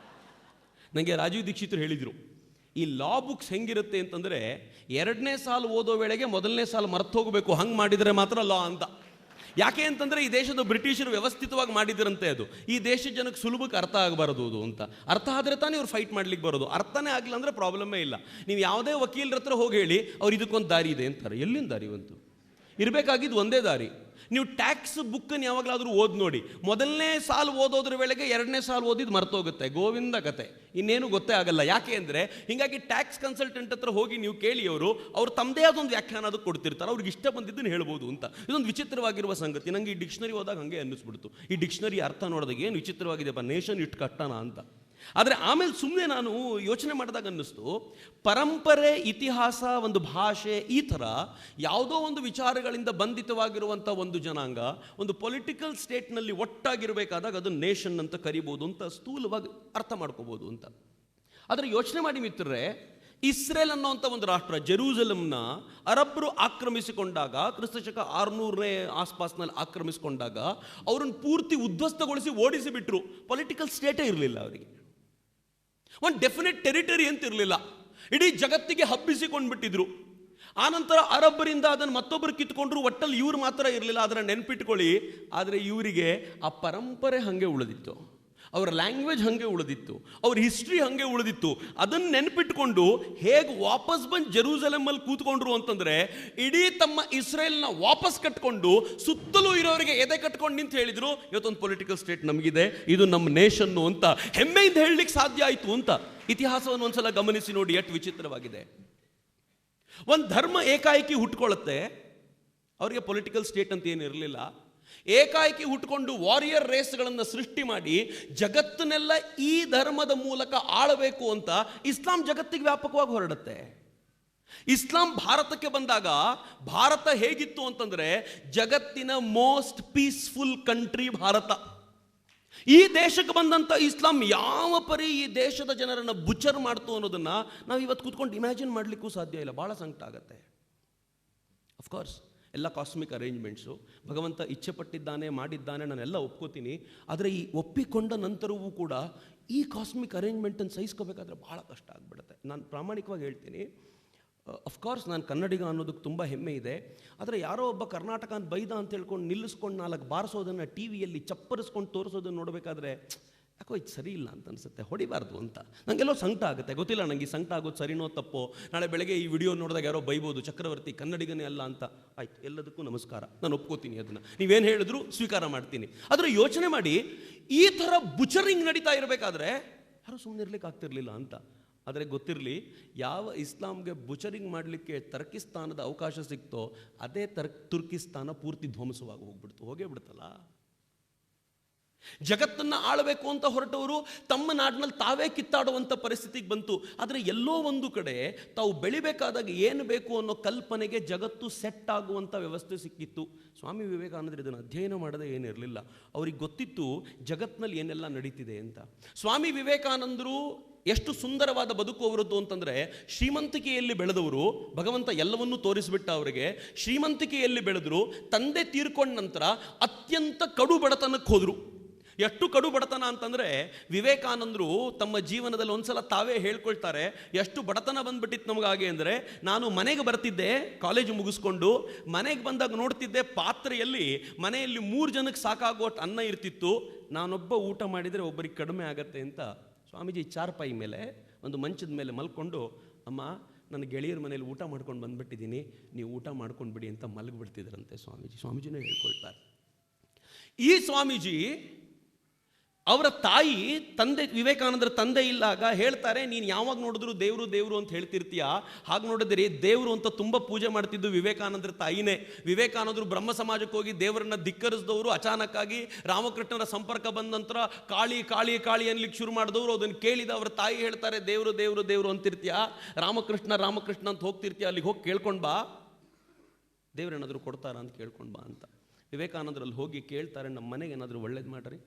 ರಾಜೀವ್ ದೀಕ್ಷಿತರು ಹೇಳಿದರು, ಈ ಲಾ books ಹೆಂಗಿರುತ್ತೆ ಅಂತಂದರೆ 2ನೇ ಸಾಲು ಓದೋ ವೇಳೆಗೆ 1ನೇ ಸಾಲು ಮರ್ತು ಹೋಗಬೇಕು, ಹಂಗೆ ಮಾಡಿದರೆ ಮಾತ್ರ ಲಾ ಅಂತ. ಯಾಕೆ ಅಂತಂದರೆ ಈ ದೇಶದ ಬ್ರಿಟಿಷರು ವ್ಯವಸ್ಥಿತವಾಗಿ ಮಾಡಿದ್ರಂತೆ. ಅದು ಈ ದೇಶದ ಜನಕ್ಕೆ ಸುಲಭಕ್ಕೆ ಅರ್ಥ ಆಗಬಾರದು ಅದು ಅಂತ. ಅರ್ಥ ಆದರೆ ತಾನೇ ಇವ್ರು ಫೈಟ್ ಮಾಡ್ಲಿಕ್ಕೆ ಬರೋದು. ಅರ್ಥನೇ ಆಗಲಿಲ್ಲ ಅಂದರೆ ಪ್ರಾಬ್ಲಮ್ಮೇ ಇಲ್ಲ. ನೀವು ಯಾವುದೇ ವಕೀಲರ ಹತ್ರ ಹೋಗಿ ಹೇಳಿ ಅವ್ರು ಇದಕ್ಕೊಂದು ದಾರಿ ಇದೆ ಅಂತಾರೆ. ಎಲ್ಲಿಂದ ದಾರಿ ಬಂತು? ಇರಬೇಕಾಗಿದ್ದು ಒಂದೇ ದಾರಿ. ನೀವು ಟ್ಯಾಕ್ಸ್ ಬುಕ್ಕನ್ನು ಯಾವಾಗಲಾದರೂ ಓದಿ ನೋಡಿ, 1ನೇ ಸಾಲು ಓದೋದ್ರ ವೇಳೆಗೆ 2ನೇ ಸಾಲು ಓದಿದ್ದು ಮರ್ತೋಗುತ್ತೆ, ಗೋವಿಂದ ಕತೆ, ಇನ್ನೇನು ಗೊತ್ತೇ ಆಗಲ್ಲ. ಯಾಕೆ ಅಂದರೆ ಹೀಗಾಗಿ ಟ್ಯಾಕ್ಸ್ ಕನ್ಸಲ್ಟೆಂಟ್ ಹತ್ರ ಹೋಗಿ ನೀವು ಕೇಳಿ, ಅವ್ರು ತಮ್ಮದೇ ಆದೊಂದು ವ್ಯಾಖ್ಯಾನ ಅದಕ್ಕೆ ಕೊಡ್ತಿರ್ತಾರೆ, ಅವ್ರಿಗೆ ಇಷ್ಟ ಬಂದಿದ್ದನ್ನು ಹೇಳ್ಬೋದು ಅಂತ. ಇದೊಂದು ವಿಚಿತ್ರವಾಗಿರುವ ಸಂಗತಿ. ನನಗೆ ಈ ಡಿಕ್ಷನರಿ ಓದಾಗ ಹಾಗೆ ಅನ್ನಿಸ್ಬಿಡ್ತು, ಈ ಡಿಕ್ಷನರಿ ಅರ್ಥ ನೋಡಿದಾಗ ಏನು ವಿಚಿತ್ರವಾಗಿದೆಪ್ಪ, ನೇಷನ್ ಇಟ್ಟು ಕಟ್ಟಣ ಅಂತ. ಆದರೆ ಆಮೇಲೆ ಸುಮ್ಮನೆ ನಾನು ಯೋಚನೆ ಮಾಡಿದಾಗ ಅನ್ನಿಸ್ತು, ಪರಂಪರೆ, ಇತಿಹಾಸ, ಒಂದು ಭಾಷೆ, ಈ ಥರ ಯಾವುದೋ ಒಂದು ವಿಚಾರಗಳಿಂದ ಬಂಧಿತವಾಗಿರುವಂಥ ಒಂದು ಜನಾಂಗ ಒಂದು ಪೊಲಿಟಿಕಲ್ ಸ್ಟೇಟ್ನಲ್ಲಿ ಒಟ್ಟಾಗಿರಬೇಕಾದಾಗ ಅದು ನೇಷನ್ ಅಂತ ಕರಿಬೋದು ಅಂತ ಸ್ಥೂಲವಾಗಿ ಅರ್ಥ ಮಾಡ್ಕೋಬೋದು ಅಂತ. ಆದರೆ ಯೋಚನೆ ಮಾಡಿ ಮಿತ್ರರೇ, ಇಸ್ರೇಲ್ ಅನ್ನೋಂಥ ಒಂದು ರಾಷ್ಟ್ರ, ಜೆರೂಸಲಂನ ಅರಬ್ಬರು ಆಕ್ರಮಿಸಿಕೊಂಡಾಗ, ಕ್ರಿಸ್ತಶಕ 600ನೇ ಆಸ್ಪಾಸ್ನಲ್ಲಿ ಆಕ್ರಮಿಸಿಕೊಂಡಾಗ ಅವರನ್ನು ಪೂರ್ತಿ ಉದ್ಧ್ವಸ್ತಗೊಳಿಸಿ ಓಡಿಸಿಬಿಟ್ರು. ಪೊಲಿಟಿಕಲ್ ಸ್ಟೇಟೇ ಇರಲಿಲ್ಲ ಅವರಿಗೆ, ಒಂದು ಡೆಫಿನೆಟ್ ಟೆರಿಟರಿ ಅಂತ ಇರಲಿಲ್ಲ. ಇಡೀ ಜಗತ್ತಿಗೆ ಹಬ್ಬಿಸಿಕೊಂಡ್ಬಿಟ್ಟಿದ್ರು. ಆನಂತರ ಅರಬ್ಬರಿಂದ ಅದನ್ನು ಮತ್ತೊಬ್ಬರು ಕಿತ್ಕೊಂಡ್ರು. ಒಟ್ಟಲ್ಲಿ ಇವ್ರು ಮಾತ್ರ ಇರಲಿಲ್ಲ, ಅದರ ನೆನ್ಪಿಟ್ಕೊಳ್ಳಿ. ಆದರೆ ಇವರಿಗೆ ಆ ಪರಂಪರೆ ಹಾಗೆ ಉಳಿದಿತ್ತು, ಅವರ ಲ್ಯಾಂಗ್ವೇಜ್ ಹಾಗೆ ಉಳಿದಿತ್ತು, ಅವ್ರ ಹಿಸ್ಟ್ರಿ ಹಾಗೆ ಉಳಿದಿತ್ತು. ಅದನ್ನು ನೆನಪಿಟ್ಕೊಂಡು ಹೇಗೆ ವಾಪಸ್ ಬಂದು ಜೆರೂಸಲಮಲ್ಲಿ ಕೂತ್ಕೊಂಡ್ರು ಅಂತಂದರೆ, ಇಡೀ ತಮ್ಮ ಇಸ್ರೇಲ್ನ ವಾಪಸ್ ಕಟ್ಕೊಂಡು ಸುತ್ತಲೂ ಇರೋರಿಗೆ ಎದೆ ಕಟ್ಕೊಂಡು ನಿಂತು ಹೇಳಿದ್ರು, ಇವತ್ತೊಂದು ಪೊಲಿಟಿಕಲ್ ಸ್ಟೇಟ್ ನಮಗಿದೆ, ಇದು ನಮ್ಮ ನೇಷನ್ನು ಅಂತ ಹೆಮ್ಮೆಯಿಂದ ಹೇಳಲಿಕ್ಕೆ ಸಾಧ್ಯ ಆಯಿತು ಅಂತ. ಇತಿಹಾಸವನ್ನು ಒಂದ್ಸಲ ಗಮನಿಸಿ ನೋಡಿ, ಎಷ್ಟು ವಿಚಿತ್ರವಾಗಿದೆ. ಒಂದು ಧರ್ಮ ಏಕಾಏಕಿ ಹುಟ್ಕೊಳ್ಳುತ್ತೆ, ಅವರಿಗೆ ಪೊಲಿಟಿಕಲ್ ಸ್ಟೇಟ್ ಅಂತ ಏನಿರಲಿಲ್ಲ. ಏಕಾಏಕಿ ಹುಟ್ಟುಕೊಂಡು ವಾರಿಯರ್ ರೇಸ್ಗಳನ್ನು ಸೃಷ್ಟಿ ಮಾಡಿ ಜಗತ್ತನ್ನೆಲ್ಲ ಈ ಧರ್ಮದ ಮೂಲಕ ಆಳಬೇಕು ಅಂತ ಇಸ್ಲಾಂ ಜಗತ್ತಿಗೆ ವ್ಯಾಪಕವಾಗಿ ಹೊರಡುತ್ತೆ. ಇಸ್ಲಾಂ ಭಾರತಕ್ಕೆ ಬಂದಾಗ ಭಾರತ ಹೇಗಿತ್ತು ಅಂತಂದ್ರೆ ಜಗತ್ತಿನ ಮೋಸ್ಟ್ ಪೀಸ್ಫುಲ್ ಕಂಟ್ರಿ ಭಾರತ. ಈ ದೇಶಕ್ಕೆ ಬಂದಂಥ ಇಸ್ಲಾಂ ಯಾವ ಪರಿ ಈ ದೇಶದ ಜನರನ್ನು ಬುಚರ್ ಮಾಡ್ತು ಅನ್ನೋದನ್ನ ನಾವು ಇವತ್ತು ಕೂತ್ಕೊಂಡು ಇಮ್ಯಾಜಿನ್ ಮಾಡಲಿಕ್ಕೂ ಸಾಧ್ಯ ಇಲ್ಲ. ಭಾಳ ಸಂಕಟ ಆಗುತ್ತೆ. ಅಫ್ಕೋರ್ಸ್ ಎಲ್ಲ ಕಾಸ್ಮಿಕ್ ಅರೇಂಜ್ಮೆಂಟ್ಸು ಭಗವಂತ ಇಚ್ಛೆ ಪಟ್ಟಿದ್ದಾನೆ, ಮಾಡಿದ್ದಾನೆ, ನಾನೆಲ್ಲ ಒಪ್ಕೋತೀನಿ. ಆದರೆ ಈ ಒಪ್ಪಿಕೊಂಡ ನಂತರವೂ ಕೂಡ ಈ ಕಾಸ್ಮಿಕ್ ಅರೇಂಜ್ಮೆಂಟನ್ನು ಸಹಿಸ್ಕೋಬೇಕಾದ್ರೆ ಭಾಳ ಕಷ್ಟ ಆಗಿಬಿಡುತ್ತೆ. ನಾನು ಪ್ರಾಮಾಣಿಕವಾಗಿ ಹೇಳ್ತೀನಿ, ಅಫ್ಕೋರ್ಸ್ ನಾನು ಕನ್ನಡಿಗ ಅನ್ನೋದಕ್ಕೆ ತುಂಬ ಹೆಮ್ಮೆ ಇದೆ. ಆದರೆ ಯಾರೋ ಒಬ್ಬ ಕರ್ನಾಟಕ ಅಂತ ಬೈದ ಅಂತ ಹೇಳ್ಕೊಂಡು ನಿಲ್ಲಿಸ್ಕೊಂಡು 4 ಬಾರಿಸೋದನ್ನು ಟಿ ವಿಯಲ್ಲಿ ಚಪ್ಪರಿಸ್ಕೊಂಡು ತೋರಿಸೋದನ್ನು ನೋಡಬೇಕಾದ್ರೆ ಯಾಕೋ ಇದು ಸರಿ ಇಲ್ಲ ಅಂತ ಅನಿಸುತ್ತೆ, ಹೊಡಿಬಾರ್ದು ಅಂತ ನನಗೆಲ್ಲೋ ಸಂಕಟ ಆಗುತ್ತೆ. ಗೊತ್ತಿಲ್ಲ ನನಗೆ ಈ ಸಂಕಟ ಆಗೋದು ಸರಿನೋ ತಪ್ಪೋ. ನಾಳೆ ಬೆಳಗ್ಗೆ ಈ ವಿಡಿಯೋ ನೋಡಿದಾಗ ಯಾರೋ ಬೈಬೋದು, ಚಕ್ರವರ್ತಿ ಕನ್ನಡಿಗನೇ ಅಲ್ಲ ಅಂತ. ಆಯ್ತು, ಎಲ್ಲದಕ್ಕೂ ನಮಸ್ಕಾರ, ನಾನು ಒಪ್ಕೋತೀನಿ, ಅದನ್ನು ನೀವೇನು ಹೇಳಿದ್ರು ಸ್ವೀಕಾರ ಮಾಡ್ತೀನಿ. ಆದರೆ ಯೋಚನೆ ಮಾಡಿ, ಈ ಥರ ಬುಚರಿಂಗ್ ನಡೀತಾ ಇರಬೇಕಾದ್ರೆ ಯಾರೂ ಸುಮ್ಮನೆ ಇರ್ಲಿಕ್ಕೆ ಆಗ್ತಿರ್ಲಿಲ್ಲ ಅಂತ. ಆದರೆ ಗೊತ್ತಿರಲಿ, ಯಾವ ಇಸ್ಲಾಂಗೆ ಬುಚರಿಂಗ್ ಮಾಡಲಿಕ್ಕೆ ತರ್ಕಿಸ್ತಾನದ ಅವಕಾಶ ಸಿಕ್ತೋ ಅದೇ ತುರ್ಕಿಸ್ತಾನ ಪೂರ್ತಿ ಧ್ವಂಸವಾಗಿ ಹೋಗೇ ಬಿಡ್ತಲ್ಲ. ಜಗತ್ತನ್ನು ಆಳಬೇಕು ಅಂತ ಹೊರಟವರು ತಮ್ಮ ನಾಡಿನಲ್ಲಿ ತಾವೇ ಕಿತ್ತಾಡುವಂಥ ಪರಿಸ್ಥಿತಿಗೆ ಬಂತು. ಆದರೆ ಎಲ್ಲೋ ಒಂದು ಕಡೆ ತಾವು ಬೆಳಿಬೇಕಾದಾಗ ಏನು ಬೇಕು ಅನ್ನೋ ಕಲ್ಪನೆಗೆ ಜಗತ್ತು ಸೆಟ್ ಆಗುವಂಥ ವ್ಯವಸ್ಥೆ ಸಿಕ್ಕಿತ್ತು. ಸ್ವಾಮಿ ವಿವೇಕಾನಂದರು ಇದನ್ನು ಅಧ್ಯಯನ ಮಾಡದೆ ಏನಿರಲಿಲ್ಲ. ಅವ್ರಿಗೆ ಗೊತ್ತಿತ್ತು ಜಗತ್ತಿನಲ್ಲಿ ಏನೆಲ್ಲ ನಡೀತಿದೆ ಅಂತ. ಸ್ವಾಮಿ ವಿವೇಕಾನಂದರು ಎಷ್ಟು ಸುಂದರವಾದ ಬದುಕು ಅವರದ್ದು ಅಂತಂದರೆ, ಶ್ರೀಮಂತಿಕೆಯಲ್ಲಿ ಬೆಳೆದವರು, ಭಗವಂತ ಎಲ್ಲವನ್ನೂ ತೋರಿಸಿಬಿಟ್ಟ ಅವರಿಗೆ. ಶ್ರೀಮಂತಿಕೆಯಲ್ಲಿ ಬೆಳೆದರು, ತಂದೆ ತೀರ್ಕೊಂಡ ನಂತರ ಅತ್ಯಂತ ಕಡು ಬಡತನಕ್ಕೆ ಹೋದರು. ಎಷ್ಟು ಕಡು ಬಡತನ ಅಂತಂದರೆ, ವಿವೇಕಾನಂದರು ತಮ್ಮ ಜೀವನದಲ್ಲಿ ಒಂದ್ಸಲ ತಾವೇ ಹೇಳ್ಕೊಳ್ತಾರೆ, ಎಷ್ಟು ಬಡತನ ಬಂದ್ಬಿಟ್ಟಿತ್ತು ನಮಗಾಗೆ ಅಂದರೆ, ನಾನು ಮನೆಗೆ ಬರ್ತಿದ್ದೆ ಕಾಲೇಜು ಮುಗಿಸ್ಕೊಂಡು, ಮನೆಗೆ ಬಂದಾಗ ನೋಡ್ತಿದ್ದೆ ಪಾತ್ರೆಯಲ್ಲಿ ಮನೆಯಲ್ಲಿ 3 ಜನಕ್ಕೆ ಸಾಕಾಗುವಷ್ಟು ಅನ್ನ ಇರ್ತಿತ್ತು. ನಾನೊಬ್ಬ ಊಟ ಮಾಡಿದರೆ ಒಬ್ಬರಿಗೆ ಕಡಿಮೆ ಆಗತ್ತೆ ಅಂತ ಸ್ವಾಮೀಜಿ ಚಾರ್ಪಾಯಿ ಮೇಲೆ ಒಂದು ಮಂಚದ ಮೇಲೆ ಮಲ್ಕೊಂಡು, ಅಮ್ಮ ನನ್ನ ಗೆಳೆಯರ ಮನೇಲಿ ಊಟ ಮಾಡ್ಕೊಂಡು ಬಂದ್ಬಿಟ್ಟಿದ್ದೀನಿ, ನೀವು ಊಟ ಮಾಡ್ಕೊಂಡು ಬಿಡಿ ಅಂತ ಮಲಗಿಬಿಡ್ತಿದ್ರಂತೆ ಸ್ವಾಮೀಜಿನೇ ಹೇಳ್ಕೊಳ್ತಾರೆ. ಈ ಸ್ವಾಮೀಜಿ ಅವರ ತಾಯಿ ತಂದೆ, ವಿವೇಕಾನಂದರ ತಂದೆ ಇಲ್ಲಾಗ ಹೇಳ್ತಾರೆ, ನೀನು ಯಾವಾಗ ನೋಡಿದ್ರು ದೇವರು ದೇವರು ಅಂತ ಹೇಳ್ತಿರ್ತೀಯ. ಹಾಗೆ ನೋಡಿದ್ರೆ ದೇವರು ಅಂತ ತುಂಬ ಪೂಜೆ ಮಾಡ್ತಿದ್ದು ವಿವೇಕಾನಂದರ ತಾಯಿನೇ. ವಿವೇಕಾನಂದರು ಬ್ರಹ್ಮ ಸಮಾಜಕ್ಕೆ ಹೋಗಿ ದೇವರನ್ನ ಧಿಕ್ಕರಿಸಿದವರು. ಅಚಾನಕ್ಕಾಗಿ ರಾಮಕೃಷ್ಣರ ಸಂಪರ್ಕ ಬಂದ ನಂತರ ಕಾಳಿ ಕಾಳಿ ಕಾಳಿ ಅನ್ಲಿಕ್ಕೆ ಶುರು ಮಾಡಿದವರು. ಅದನ್ನು ಕೇಳಿದ ಅವರ ತಾಯಿ ಹೇಳ್ತಾರೆ, ದೇವರು ದೇವರು ದೇವರು ಅಂತಿರ್ತೀಯ, ರಾಮಕೃಷ್ಣ ರಾಮಕೃಷ್ಣ ಅಂತ ಹೋಗ್ತಿರ್ತೀಯ, ಅಲ್ಲಿಗೆ ಹೋಗಿ ಕೇಳ್ಕೊಂಡು ಬಾ, ದೇವ್ರೇನಾದರೂ ಕೊಡ್ತಾರ ಅಂತ ಕೇಳ್ಕೊಂಡು ಬಾ ಅಂತ. ವಿವೇಕಾನಂದರಲ್ಲಿ ಹೋಗಿ ಕೇಳ್ತಾರೆ, ನಮ್ಮ ಮನೆಗೆ ಏನಾದರೂ ಒಳ್ಳೇದು ಮಾಡ್ರಿ.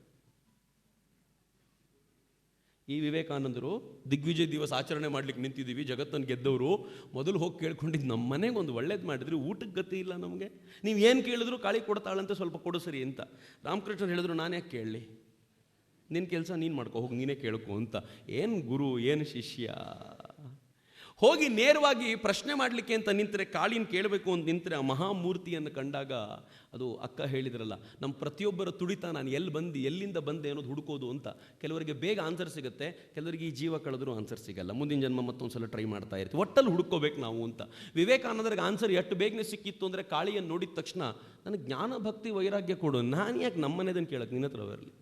ಈ ವಿವೇಕಾನಂದರು ದಿಗ್ವಿಜಯ ದಿವಸ ಆಚರಣೆ ಮಾಡ್ಲಿಕ್ಕೆ ನಿಂತಿದ್ದೀವಿ, ಜಗತ್ತನ್ನು ಗೆದ್ದವರು. ಮೊದಲು ಹೋಗಿ ಕೇಳ್ಕೊಂಡಿದ್ದು, ನಮ್ಮ ಮನೆಗೆ ಒಂದು ಒಳ್ಳೇದು ಮಾಡಿದ್ರಿ, ಊಟಕ್ಕೆ ಗತಿ ಇಲ್ಲ ನಮಗೆ, ನೀವು ಏನು ಕೇಳಿದ್ರು ಕಾಳಿ ಕೊಡ್ತಾಳಂತೆ, ಸ್ವಲ್ಪ ಕೊಡು ಸರಿ ಅಂತ. ರಾಮಕೃಷ್ಣರು ಹೇಳಿದ್ರು, ನಾನು ಯಾಕೆ ಕೇಳಲಿ, ನಿನ್ನ ಕೆಲಸ ನೀನು ಮಾಡ್ಕೊ, ಹೋಗಿ ನೀನೇ ಕೇಳ್ಕೊ ಅಂತ. ಏನು ಗುರು, ಏನು ಶಿಷ್ಯ. ಹೋಗಿ ನೇರವಾಗಿ ಪ್ರಶ್ನೆ ಮಾಡಲಿಕ್ಕೆ ಅಂತ ನಿಂತರೆ, ಕಾಳಿನ ಕೇಳಬೇಕು ಅಂತ ನಿಂತರೆ, ಆ ಮಹಾಮೂರ್ತಿಯನ್ನು ಕಂಡಾಗ ಅದು ಅಕ್ಕ ಹೇಳಿದ್ರಲ್ಲ, ನಮ್ಮ ಪ್ರತಿಯೊಬ್ಬರ ತುಡಿತ ನಾನು ಎಲ್ಲಿಂದ ಬಂದೆ ಅನ್ನೋದು ಹುಡುಕೋದು ಅಂತ. ಕೆಲವರಿಗೆ ಬೇಗ ಆನ್ಸರ್ ಸಿಗುತ್ತೆ, ಕೆಲವರಿಗೆ ಈ ಜೀವ ಕಳೆದ್ರೂ ಆನ್ಸರ್ ಸಿಗಲ್ಲ, ಮುಂದಿನ ಜನ್ಮ ಮತ್ತೊಂದು ಸಲ ಟ್ರೈ ಮಾಡ್ತಾ ಇರ್ತೀವಿ, ಒಟ್ಟಲ್ಲಿ ಹುಡುಕೋಬೇಕು ನಾವು ಅಂತ. ವಿವೇಕಾನಂದರಿಗೆ ಆನ್ಸರ್ ಎಷ್ಟು ಬೇಗನೆ ಸಿಕ್ಕಿತ್ತು ಅಂದರೆ, ಕಾಳಿಯನ್ನು ನೋಡಿದ ತಕ್ಷಣ ನನಗೆ ಜ್ಞಾನ ಭಕ್ತಿ ವೈರಾಗ್ಯ ಕೊಡು, ನಾನು ಯಾಕೆ ನಮ್ಮನೇದನ್ನು ಕೇಳಕ್ಕೆ ನಿನ್ನ ಹತ್ರ ಬರಲಿ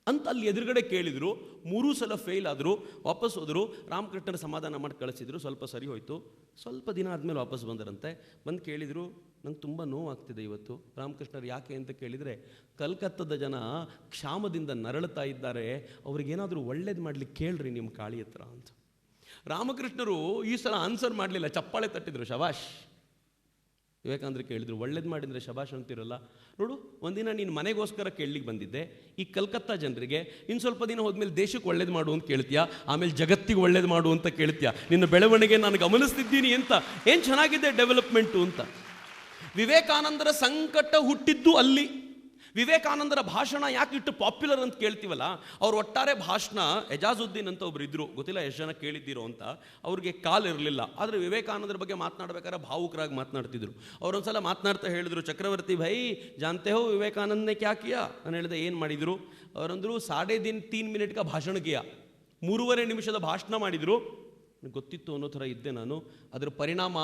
ಅಂತ ಅಲ್ಲಿ ಎದುರುಗಡೆ ಕೇಳಿದರು. 3 ಸಲ ಫೇಲ್ ಆದರು, ವಾಪಸ್ ಹೋದರು. ರಾಮಕೃಷ್ಣರ ಸಮಾಧಾನ ಮಾಡಿ ಕಳಿಸಿದ್ರು, ಸ್ವಲ್ಪ ಸರಿ ಹೋಯಿತು. ಸ್ವಲ್ಪ ದಿನ ಆದಮೇಲೆ ವಾಪಸ್ ಬಂದರಂತೆ. ಬಂದು ಕೇಳಿದರು, ನಂಗೆ ತುಂಬ ನೋವಾಗ್ತಿದೆ ಇವತ್ತು. ರಾಮಕೃಷ್ಣರು ಯಾಕೆ ಅಂತ ಕೇಳಿದರೆ, ಕಲ್ಕತ್ತದ ಜನ ಕ್ಷಾಮದಿಂದ ನರಳುತ್ತಾ ಇದ್ದಾರೆ, ಅವ್ರಿಗೇನಾದರೂ ಒಳ್ಳೇದು ಮಾಡಲಿಕ್ಕೆ ಕೇಳ್ರಿ ನಿಮ್ಮ ಕಾಳಿ ಹತ್ರ ಅಂತ. ರಾಮಕೃಷ್ಣರು ಈ ಸಲ ಆನ್ಸರ್ ಮಾಡಲಿಲ್ಲ, ಚಪ್ಪಾಳೆ ತಟ್ಟಿದ್ರು, ಶಬಾಷ್. ವಿವೇಕಾನಂದರು ಕೇಳಿದ್ರು, ಒಳ್ಳೇದು ಮಾಡಿದರೆ ಶಬಾಷ್ ಅಂತಿರಲ್ಲ, ನೋಡು ಒಂದಿನ ನೀನು ಮನೆಗೋಸ್ಕರ ಕೇಳಲಿಕ್ಕೆ ಬಂದಿದ್ದೆ, ಈ ಕಲ್ಕತ್ತಾ ಜನರಿಗೆ ಇನ್ನು ಸ್ವಲ್ಪ ದಿನ ಹೋದ್ಮೇಲೆ ದೇಶಕ್ಕೆ ಒಳ್ಳೇದು ಮಾಡು ಅಂತ ಕೇಳ್ತೀಯಾ, ಆಮೇಲೆ ಜಗತ್ತಿಗೆ ಒಳ್ಳೇದು ಮಾಡು ಅಂತ ಕೇಳ್ತೀಯಾ, ನಿನ್ನ ಬೆಳವಣಿಗೆ ನಾನು ಗಮನಿಸ್ತಿದ್ದೀನಿ ಅಂತ. ಏನು ಚೆನ್ನಾಗಿದೆ ಡೆವಲಪ್ಮೆಂಟು ಅಂತ. ವಿವೇಕಾನಂದರ ಸಂಕಟ ಹುಟ್ಟಿದ್ದು ಅಲ್ಲಿ. ವಿವೇಕಾನಂದರ ಭಾಷಣ ಯಾಕೆ ಇಟ್ಟು ಪಾಪ್ಯುಲರ್ ಅಂತ ಕೇಳ್ತೀವಲ್ಲ, ಅವ್ರ ಒಟ್ಟಾರೆ ಭಾಷಣ, ಎಜಾಜುದ್ದೀನ್ ಅಂತ ಒಬ್ರು ಇದ್ರು, ಗೊತ್ತಿಲ್ಲ ಎಷ್ಟು ಜನ ಕೇಳಿದ್ದೀರೋ ಅಂತ. ಅವ್ರಿಗೆ ಕಾಲಿರಲಿಲ್ಲ, ಆದರೆ ವಿವೇಕಾನಂದರ ಬಗ್ಗೆ ಮಾತನಾಡ್ಬೇಕಾದ್ರೆ ಭಾವುಕರಾಗಿ ಮಾತನಾಡ್ತಿದ್ರು. ಅವರೊಂದ್ಸಲ ಮಾತನಾಡ್ತಾ ಹೇಳಿದ್ರು, ಚಕ್ರವರ್ತಿ ಭೈ ಜಾನ್ತೆ ಹೋ ವಿವೇಕಾನಂದನೇ ಕ್ಯಾ ಕಿಯಾ. ನಾನು ಹೇಳಿದೆ, ಏನು ಮಾಡಿದರು? ಅವರಂದರು 3.5 ಮಿನಿಟ್ ಕಾ ಭಾಷಣ ಕಿಯಾ, 3.5 ನಿಮಿಷದ ಭಾಷಣ ಮಾಡಿದರು. ಗೊತ್ತಿತ್ತು ಅನ್ನೋ ಥರ ಇದ್ದೆ ನಾನು. ಅದರ ಪರಿಣಾಮ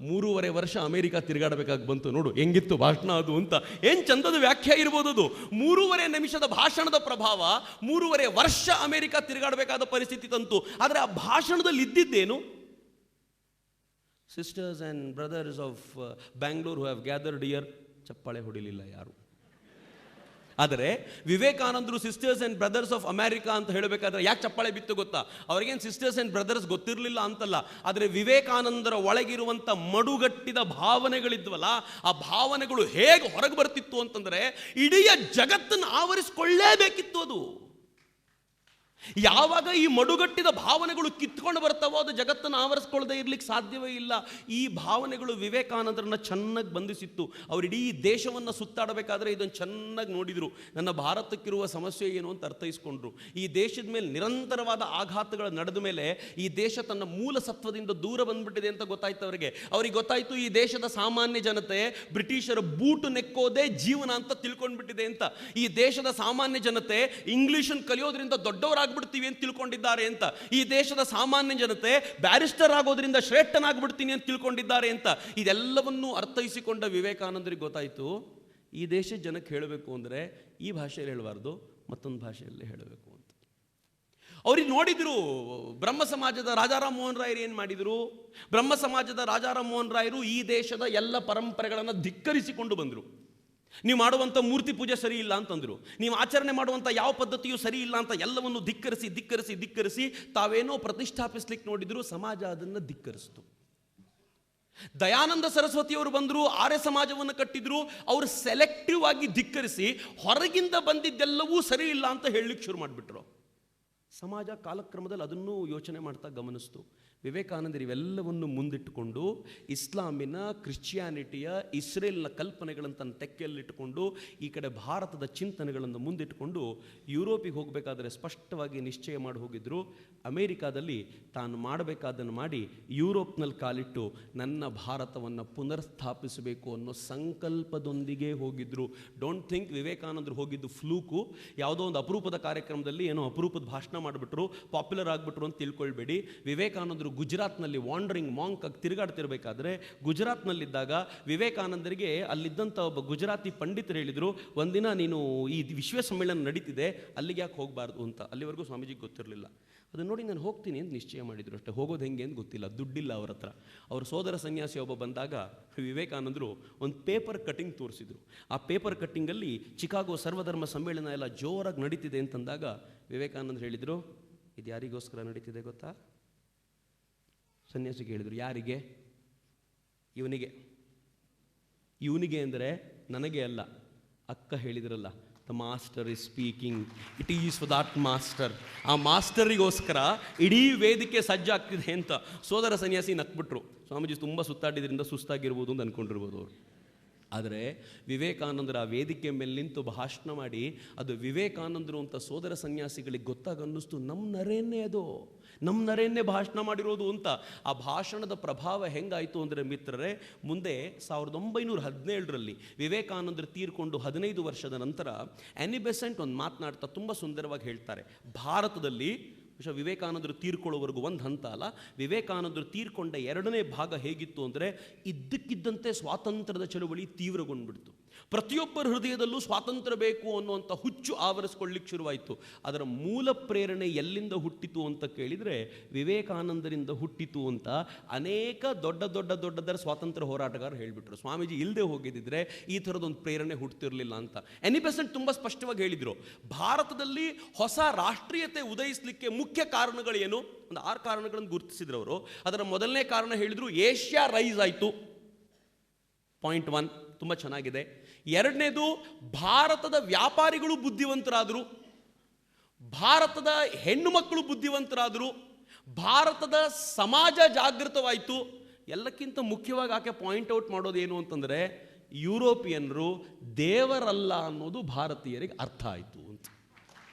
3.5 ವರ್ಷ ಅಮೆರಿಕ ತಿರುಗಾಡಬೇಕಾಗಿ ಬಂತು. ನೋಡು ಹೆಂಗಿತ್ತು ಭಾಷಣ ಅದು ಅಂತ. ಏನು ಚಂದದ ವ್ಯಾಖ್ಯೆ ಇರ್ಬೋದು ಅದು. 3.5 ನಿಮಿಷದ ಭಾಷಣದ ಪ್ರಭಾವ 3.5 ವರ್ಷ ಅಮೆರಿಕ ತಿರುಗಾಡಬೇಕಾದ ಪರಿಸ್ಥಿತಿ ತಂತು. ಆದರೆ ಆ ಭಾಷಣದಲ್ಲಿ ಇದ್ದಿದ್ದೇನು? Sisters and brothers of Bangalore who have gathered here. ಚಪ್ಪಾಳೆ ಹೊಡಿಲಿಲ್ಲ ಯಾರು. ಆದರೆ ವಿವೇಕಾನಂದರು sisters and brothers of America ಅಂತ ಹೇಳಬೇಕಾದ್ರೆ ಯಾಕೆ ಚಪ್ಪಾಳೆ ಬಿತ್ತು ಗೊತ್ತಾ? ಅವ್ರಿಗೇನು ಸಿಸ್ಟರ್ಸ್ ಆ್ಯಂಡ್ ಬ್ರದರ್ಸ್ ಗೊತ್ತಿರಲಿಲ್ಲ ಅಂತಲ್ಲ, ಆದರೆ ವಿವೇಕಾನಂದರ ಒಳಗಿರುವಂಥ ಮಡುಗಟ್ಟಿದ ಭಾವನೆಗಳಿದ್ವಲ್ಲ, ಆ ಭಾವನೆಗಳು ಹೇಗೆ ಹೊರಗೆ ಬರ್ತಿತ್ತು ಅಂತಂದರೆ, ಇಡೀ ಜಗತ್ತನ್ನು ಆವರಿಸಿಕೊಳ್ಳೇಬೇಕಿತ್ತು ಅದು. ಯಾವಾಗ ಈ ಮಡುಗಟ್ಟಿದ ಭಾವನೆಗಳು ಕಿತ್ಕೊಂಡು ಬರ್ತಾವೋ, ಅದು ಜಗತ್ತನ್ನು ಆವರಿಸ್ಕೊಳ್ಳದೆ ಇರ್ಲಿಕ್ಕೆ ಸಾಧ್ಯವೇ ಇಲ್ಲ. ಈ ಭಾವನೆಗಳು ವಿವೇಕಾನಂದರನ್ನ ಚೆನ್ನಾಗಿ ಬಂಧಿಸಿತ್ತು. ಅವರು ಇಡೀ ದೇಶವನ್ನು ಸುತ್ತಾಡಬೇಕಾದ್ರೆ ಇದನ್ನು ಚೆನ್ನಾಗಿ ನೋಡಿದರು. ನನ್ನ ಭಾರತಕ್ಕಿರುವ ಸಮಸ್ಯೆ ಏನು ಅಂತ ಅರ್ಥೈಸ್ಕೊಂಡ್ರು. ಈ ದೇಶದ ಮೇಲೆ ನಿರಂತರವಾದ ಆಘಾತಗಳು ನಡೆದ ಮೇಲೆ ಈ ದೇಶ ತನ್ನ ಮೂಲ ಸತ್ವದಿಂದ ದೂರ ಬಂದ್ಬಿಟ್ಟಿದೆ ಅಂತ ಗೊತ್ತಾಯ್ತು ಅವರಿಗೆ. ಅವ್ರಿಗೆ ಗೊತ್ತಾಯ್ತು, ಈ ದೇಶದ ಸಾಮಾನ್ಯ ಜನತೆ ಬ್ರಿಟಿಷರ ಬೂಟು ನೆಕ್ಕೋದೇ ಜೀವನ ಅಂತ ತಿಳ್ಕೊಂಡ್ಬಿಟ್ಟಿದೆ ಅಂತ. ಈ ದೇಶದ ಸಾಮಾನ್ಯ ಜನತೆ ಇಂಗ್ಲಿಷನ್ನು ಕಲಿಯೋದ್ರಿಂದ ದೊಡ್ಡವರಾಗಿ ಬಿಡ್ತೀವಿ ಅಂತ ತಿಳ್ಕೊಂಡಿದ್ದಾರೆ ಅಂತ. ಈ ದೇಶದ ಸಾಮಾನ್ಯ ಜನತೆ ಬ್ಯಾರಿಸ್ಟರ್ ಆಗೋದ್ರಿಂದ ಶ್ರೇಷ್ಠನಾಗ್ಬಿಡ್ತೀನಿ ಅಂತ ತಿಳ್ಕೊಂಡಿದ್ದಾರೆ ಅಂತ. ಇದೆಲ್ಲವನ್ನೂ ಅರ್ಥೈಸಿಕೊಂಡ ವಿವೇಕಾನಂದರಿಗೆ ಗೊತ್ತಾಯಿತು, ಈ ದೇಶದ ಜನಕ್ಕೆ ಹೇಳಬೇಕು ಅಂದರೆ ಈ ಭಾಷೆಯಲ್ಲಿ ಹೇಳಬಾರ್ದು, ಮತ್ತೊಂದು ಭಾಷೆಯಲ್ಲಿ ಹೇಳಬೇಕು ಅಂತ. ಅವ್ರಿಗೆ ನೋಡಿದ್ರು ಬ್ರಹ್ಮ ಸಮಾಜದ ರಾಜಾರಾಮ್ ಮೋಹನ್ ರಾಯರು ಏನು ಮಾಡಿದರು. ಬ್ರಹ್ಮ ಸಮಾಜದ ರಾಜಾರಾಮ್ ಮೋಹನ್ ರಾಯರು ಈ ದೇಶದ ಎಲ್ಲ ಪರಂಪರೆಗಳನ್ನು ಧಿಕ್ಕರಿಸಿಕೊಂಡು ಬಂದರು. ನೀವು ಮಾಡುವಂಥ ಮೂರ್ತಿ ಪೂಜೆ ಸರಿ ಇಲ್ಲ ಅಂತಂದರು. ನೀವು ಆಚರಣೆ ಮಾಡುವಂಥ ಯಾವ ಪದ್ಧತಿಯೂ ಸರಿ ಇಲ್ಲ ಅಂತ ಎಲ್ಲವನ್ನು ಧಿಕ್ಕರಿಸಿ ಧಿಕ್ಕರಿಸಿ ಧಿಕ್ಕರಿಸಿ ತಾವೇನೋ ಪ್ರತಿಷ್ಠಾಪಿಸ್ಲಿಕ್ಕೆ ನೋಡಿದ್ರು, ಸಮಾಜ ಅದನ್ನು ಧಿಕ್ಕರಿಸಿತು. ದಯಾನಂದ ಸರಸ್ವತಿಯವರು ಬಂದರು, ಆರ್ಯ ಸಮಾಜವನ್ನು ಕಟ್ಟಿದ್ರು. ಅವರು ಸೆಲೆಕ್ಟಿವ್ ಆಗಿ ಧಿಕ್ಕರಿಸಿ ಹೊರಗಿಂದ ಬಂದಿದ್ದೆಲ್ಲವೂ ಸರಿ ಇಲ್ಲ ಅಂತ ಹೇಳಲಿಕ್ಕೆ ಶುರು ಮಾಡಿಬಿಟ್ರು. ಸಮಾಜ ಕಾಲಕ್ರಮದಲ್ಲಿ ಅದನ್ನು ಯೋಚನೆ ಮಾಡ್ತಾ ಗಮನಿಸ್ತು. ವಿವೇಕಾನಂದರು ಇವೆಲ್ಲವನ್ನು ಮುಂದಿಟ್ಟುಕೊಂಡು ಇಸ್ಲಾಮಿನ, ಕ್ರಿಶ್ಚಿಯಾನಿಟಿಯ, ಇಸ್ರೇಲ್ನ ಕಲ್ಪನೆಗಳನ್ನು ತನ್ನ ತೆಕ್ಕೆಯಲ್ಲಿಟ್ಟುಕೊಂಡು ಈ ಕಡೆ ಭಾರತದ ಚಿಂತನೆಗಳನ್ನು ಮುಂದಿಟ್ಟುಕೊಂಡು ಯುರೋಪಿಗೆ ಹೋಗಬೇಕಾದ್ರೆ ಸ್ಪಷ್ಟವಾಗಿ ನಿಶ್ಚಯ ಮಾಡಿ ಹೋಗಿದ್ರು. ಅಮೇರಿಕಾದಲ್ಲಿ ತಾನು ಮಾಡಬೇಕಾದನ್ನು ಮಾಡಿ ಯುರೋಪ್ನಲ್ಲಿ ಕಾಲಿಟ್ಟು ನನ್ನ ಭಾರತವನ್ನು ಪುನರ್ಸ್ಥಾಪಿಸಬೇಕು ಅನ್ನೋ ಸಂಕಲ್ಪದೊಂದಿಗೆ ಹೋಗಿದ್ರು. ಡೋಂಟ್ ಥಿಂಕ್ ವಿವೇಕಾನಂದರು ಹೋಗಿದ್ದು ಫ್ಲೂಕು, ಯಾವುದೋ ಒಂದು ಅಪರೂಪದ ಕಾರ್ಯಕ್ರಮದಲ್ಲಿ ಏನೋ ಅಪರೂಪದ ಭಾಷಣ ಮಾಡಿಬಿಟ್ರು, ಪಾಪ್ಯುಲರ್ ಆಗಿಬಿಟ್ರು ಅಂತ ತಿಳ್ಕೊಳ್ಬೇಡಿ. ವಿವೇಕಾನಂದರು ಗುಜರಾತ್ನಲ್ಲಿ ವಾಂಡರಿಂಗ್ ಮಾಂಕ್ ಆಗಿ ತಿರುಗಾಡ್ತಿರ್ಬೇಕಾದ್ರೆ ಗುಜರಾತ್ನಲ್ಲಿದ್ದಾಗ ವಿವೇಕಾನಂದರಿಗೆ ಅಲ್ಲಿದ್ದಂಥ ಒಬ್ಬ ಗುಜರಾತಿ ಪಂಡಿತರು ಹೇಳಿದರು, ಒಂದಿನ ನೀನು ಈ ವಿಶ್ವ ಸಮ್ಮೇಳನ ನಡೀತಿದೆ, ಅಲ್ಲಿಗೆ ಯಾಕೆ ಹೋಗಬಾರ್ದು ಅಂತ. ಅಲ್ಲಿವರೆಗೂ ಸ್ವಾಮೀಜಿಗೆ ಗೊತ್ತಿರಲಿಲ್ಲ. ಅದನ್ನು ನೋಡಿ ನಾನು ಹೋಗ್ತೀನಿ ಅಂತ ನಿಶ್ಚಯ ಮಾಡಿದರು ಅಷ್ಟೇ. ಹೋಗೋದು ಹೆಂಗೆ ಅಂತ ಗೊತ್ತಿಲ್ಲ, ದುಡ್ಡಿಲ್ಲ ಅವ್ರ ಹತ್ರ. ಅವ್ರ ಸೋದರ ಸನ್ಯಾಸಿ ಒಬ್ಬ ಬಂದಾಗ ವಿವೇಕಾನಂದರು ಒಂದು ಪೇಪರ್ ಕಟ್ಟಿಂಗ್ ತೋರಿಸಿದರು. ಆ ಪೇಪರ್ ಕಟ್ಟಿಂಗಲ್ಲಿ ಚಿಕಾಗೋ ಸರ್ವಧರ್ಮ ಸಮ್ಮೇಳನ ಎಲ್ಲ ಜೋರಾಗಿ ನಡೀತಿದೆ ಅಂತಂದಾಗ ವಿವೇಕಾನಂದರು ಹೇಳಿದರು, ಇದು ಯಾರಿಗೋಸ್ಕರ ನಡೀತಿದೆ ಗೊತ್ತಾ? ಸನ್ಯಾಸಿಗೆ ಹೇಳಿದರು, ಯಾರಿಗೆ? ಇವನಿಗೆ ಅಂದರೆ ನನಗೆ ಅಲ್ಲ. ಅಕ್ಕ ಹೇಳಿದ್ರಲ್ಲ, the master is speaking, it is for that master. ಆ ಮಾಸ್ಟರಿಗೋಸ್ಕರ ಇಡೀ ವೇದಿಕೆ ಸಜ್ಜಾಗ್ತಿದೆ ಅಂತ ಸೋದರ ಸನ್ಯಾಸಿ ನಕ್ಬಿಟ್ರು. ಸ್ವಾಮೀಜಿ ತುಂಬ ಸುತ್ತಾಡಿದ್ರಿಂದ ಸುಸ್ತಾಗಿರ್ಬೋದು ಅಂತ ಅಂದ್ಕೊಂಡಿರ್ಬೋದು ಅವರು. ಆದರೆ ವಿವೇಕಾನಂದರ ಆ ವೇದಿಕೆ ಮೇಲೆ ನಿಂತು ಭಾಷಣ ಮಾಡಿ ಅದು ವಿವೇಕಾನಂದರು ಅಂತ ಸೋದರ ಸನ್ಯಾಸಿಗಳಿಗೆ ಗೊತ್ತಾಗನ್ನಿಸ್ತು, ನಮ್ಮ ನರೇನ್ನೇ ಭಾಷಣ ಮಾಡಿರೋದು ಅಂತ. ಆ ಭಾಷಣದ ಪ್ರಭಾವ ಹೆಂಗಾಯಿತು ಅಂದರೆ ಮಿತ್ರರೇ, ಮುಂದೆ 1917ರಲ್ಲಿ ವಿವೇಕಾನಂದರು ತೀರ್ಕೊಂಡು 15 ವರ್ಷದ ನಂತರ ಆನಿ ಬೆಸೆಂಟ್ ಒಂದು ಮಾತನಾಡ್ತಾ ತುಂಬ ಸುಂದರವಾಗಿ ಹೇಳ್ತಾರೆ. ಭಾರತದಲ್ಲಿ ವಿವೇಕಾನಂದರು ತೀರ್ಕೊಳ್ಳೋವರೆಗೂ ಒಂದು ಹಂತ ಅಲ್ಲ, ವಿವೇಕಾನಂದರು ತೀರ್ಕೊಂಡ 2ನೇ ಭಾಗ ಹೇಗಿತ್ತು ಅಂದರೆ ಇದ್ದಕ್ಕಿದ್ದಂತೆ ಸ್ವಾತಂತ್ರ್ಯದ ಚಳುವಳಿ ತೀವ್ರಗೊಂಡ್ಬಿಡ್ತು. ಪ್ರತಿಯೊಬ್ಬರ ಹೃದಯದಲ್ಲೂ ಸ್ವಾತಂತ್ರ್ಯ ಬೇಕು ಅನ್ನುವಂಥ ಹುಚ್ಚು ಆವರಿಸ್ಕೊಳ್ಳಿಕ್ಕೆ ಶುರುವಾಯಿತು. ಅದರ ಮೂಲ ಪ್ರೇರಣೆ ಎಲ್ಲಿಂದ ಹುಟ್ಟಿತು ಅಂತ ಕೇಳಿದರೆ ವಿವೇಕಾನಂದರಿಂದ ಹುಟ್ಟಿತು ಅಂತ ಅನೇಕ ದೊಡ್ಡದರ ಸ್ವಾತಂತ್ರ್ಯ ಹೋರಾಟಗಾರರು ಹೇಳಿಬಿಟ್ರು. ಸ್ವಾಮೀಜಿ ಇಲ್ಲದೆ ಹೋಗಿದ್ದಿದ್ರೆ ಈ ಥರದೊಂದು ಪ್ರೇರಣೆ ಹುಟ್ಟುತ್ತಿರಲಿಲ್ಲ ಅಂತ. ಆನಿ ಬೆಸೆಂಟ್ ತುಂಬ ಸ್ಪಷ್ಟವಾಗಿ ಹೇಳಿದರು, ಭಾರತದಲ್ಲಿ ಹೊಸ ರಾಷ್ಟ್ರೀಯತೆ ಉದಯಿಸಲಿಕ್ಕೆ ಮುಖ್ಯ ಕಾರಣಗಳೇನು? ಒಂದು 6 ಕಾರಣಗಳನ್ನು ಗುರುತಿಸಿದ್ರು ಅವರು. ಅದರ ಮೊದಲನೇ ಕಾರಣ ಹೇಳಿದರು, ಏಷ್ಯಾ ರೈಸ್ ಆಯಿತು. ಪಾಯಿಂಟ್ 1 ತುಂಬ ಚೆನ್ನಾಗಿದೆ. 2ನೇದು, ಭಾರತದ ವ್ಯಾಪಾರಿಗಳು ಬುದ್ಧಿವಂತರಾದರು, ಭಾರತದ ಹೆಣ್ಣು ಮಕ್ಕಳು ಬುದ್ಧಿವಂತರಾದರು, ಭಾರತದ ಸಮಾಜ ಜಾಗೃತವಾಯಿತು. ಎಲ್ಲಕ್ಕಿಂತ ಮುಖ್ಯವಾಗಿ ಆಕೆ ಪಾಯಿಂಟ್ ಔಟ್ ಮಾಡೋದೇನು ಅಂತಂದರೆ, ಯುರೋಪಿಯನ್ರು ದೇವರಲ್ಲ ಅನ್ನೋದು ಭಾರತೀಯರಿಗೆ ಅರ್ಥ ಆಯಿತು ಅಂತ.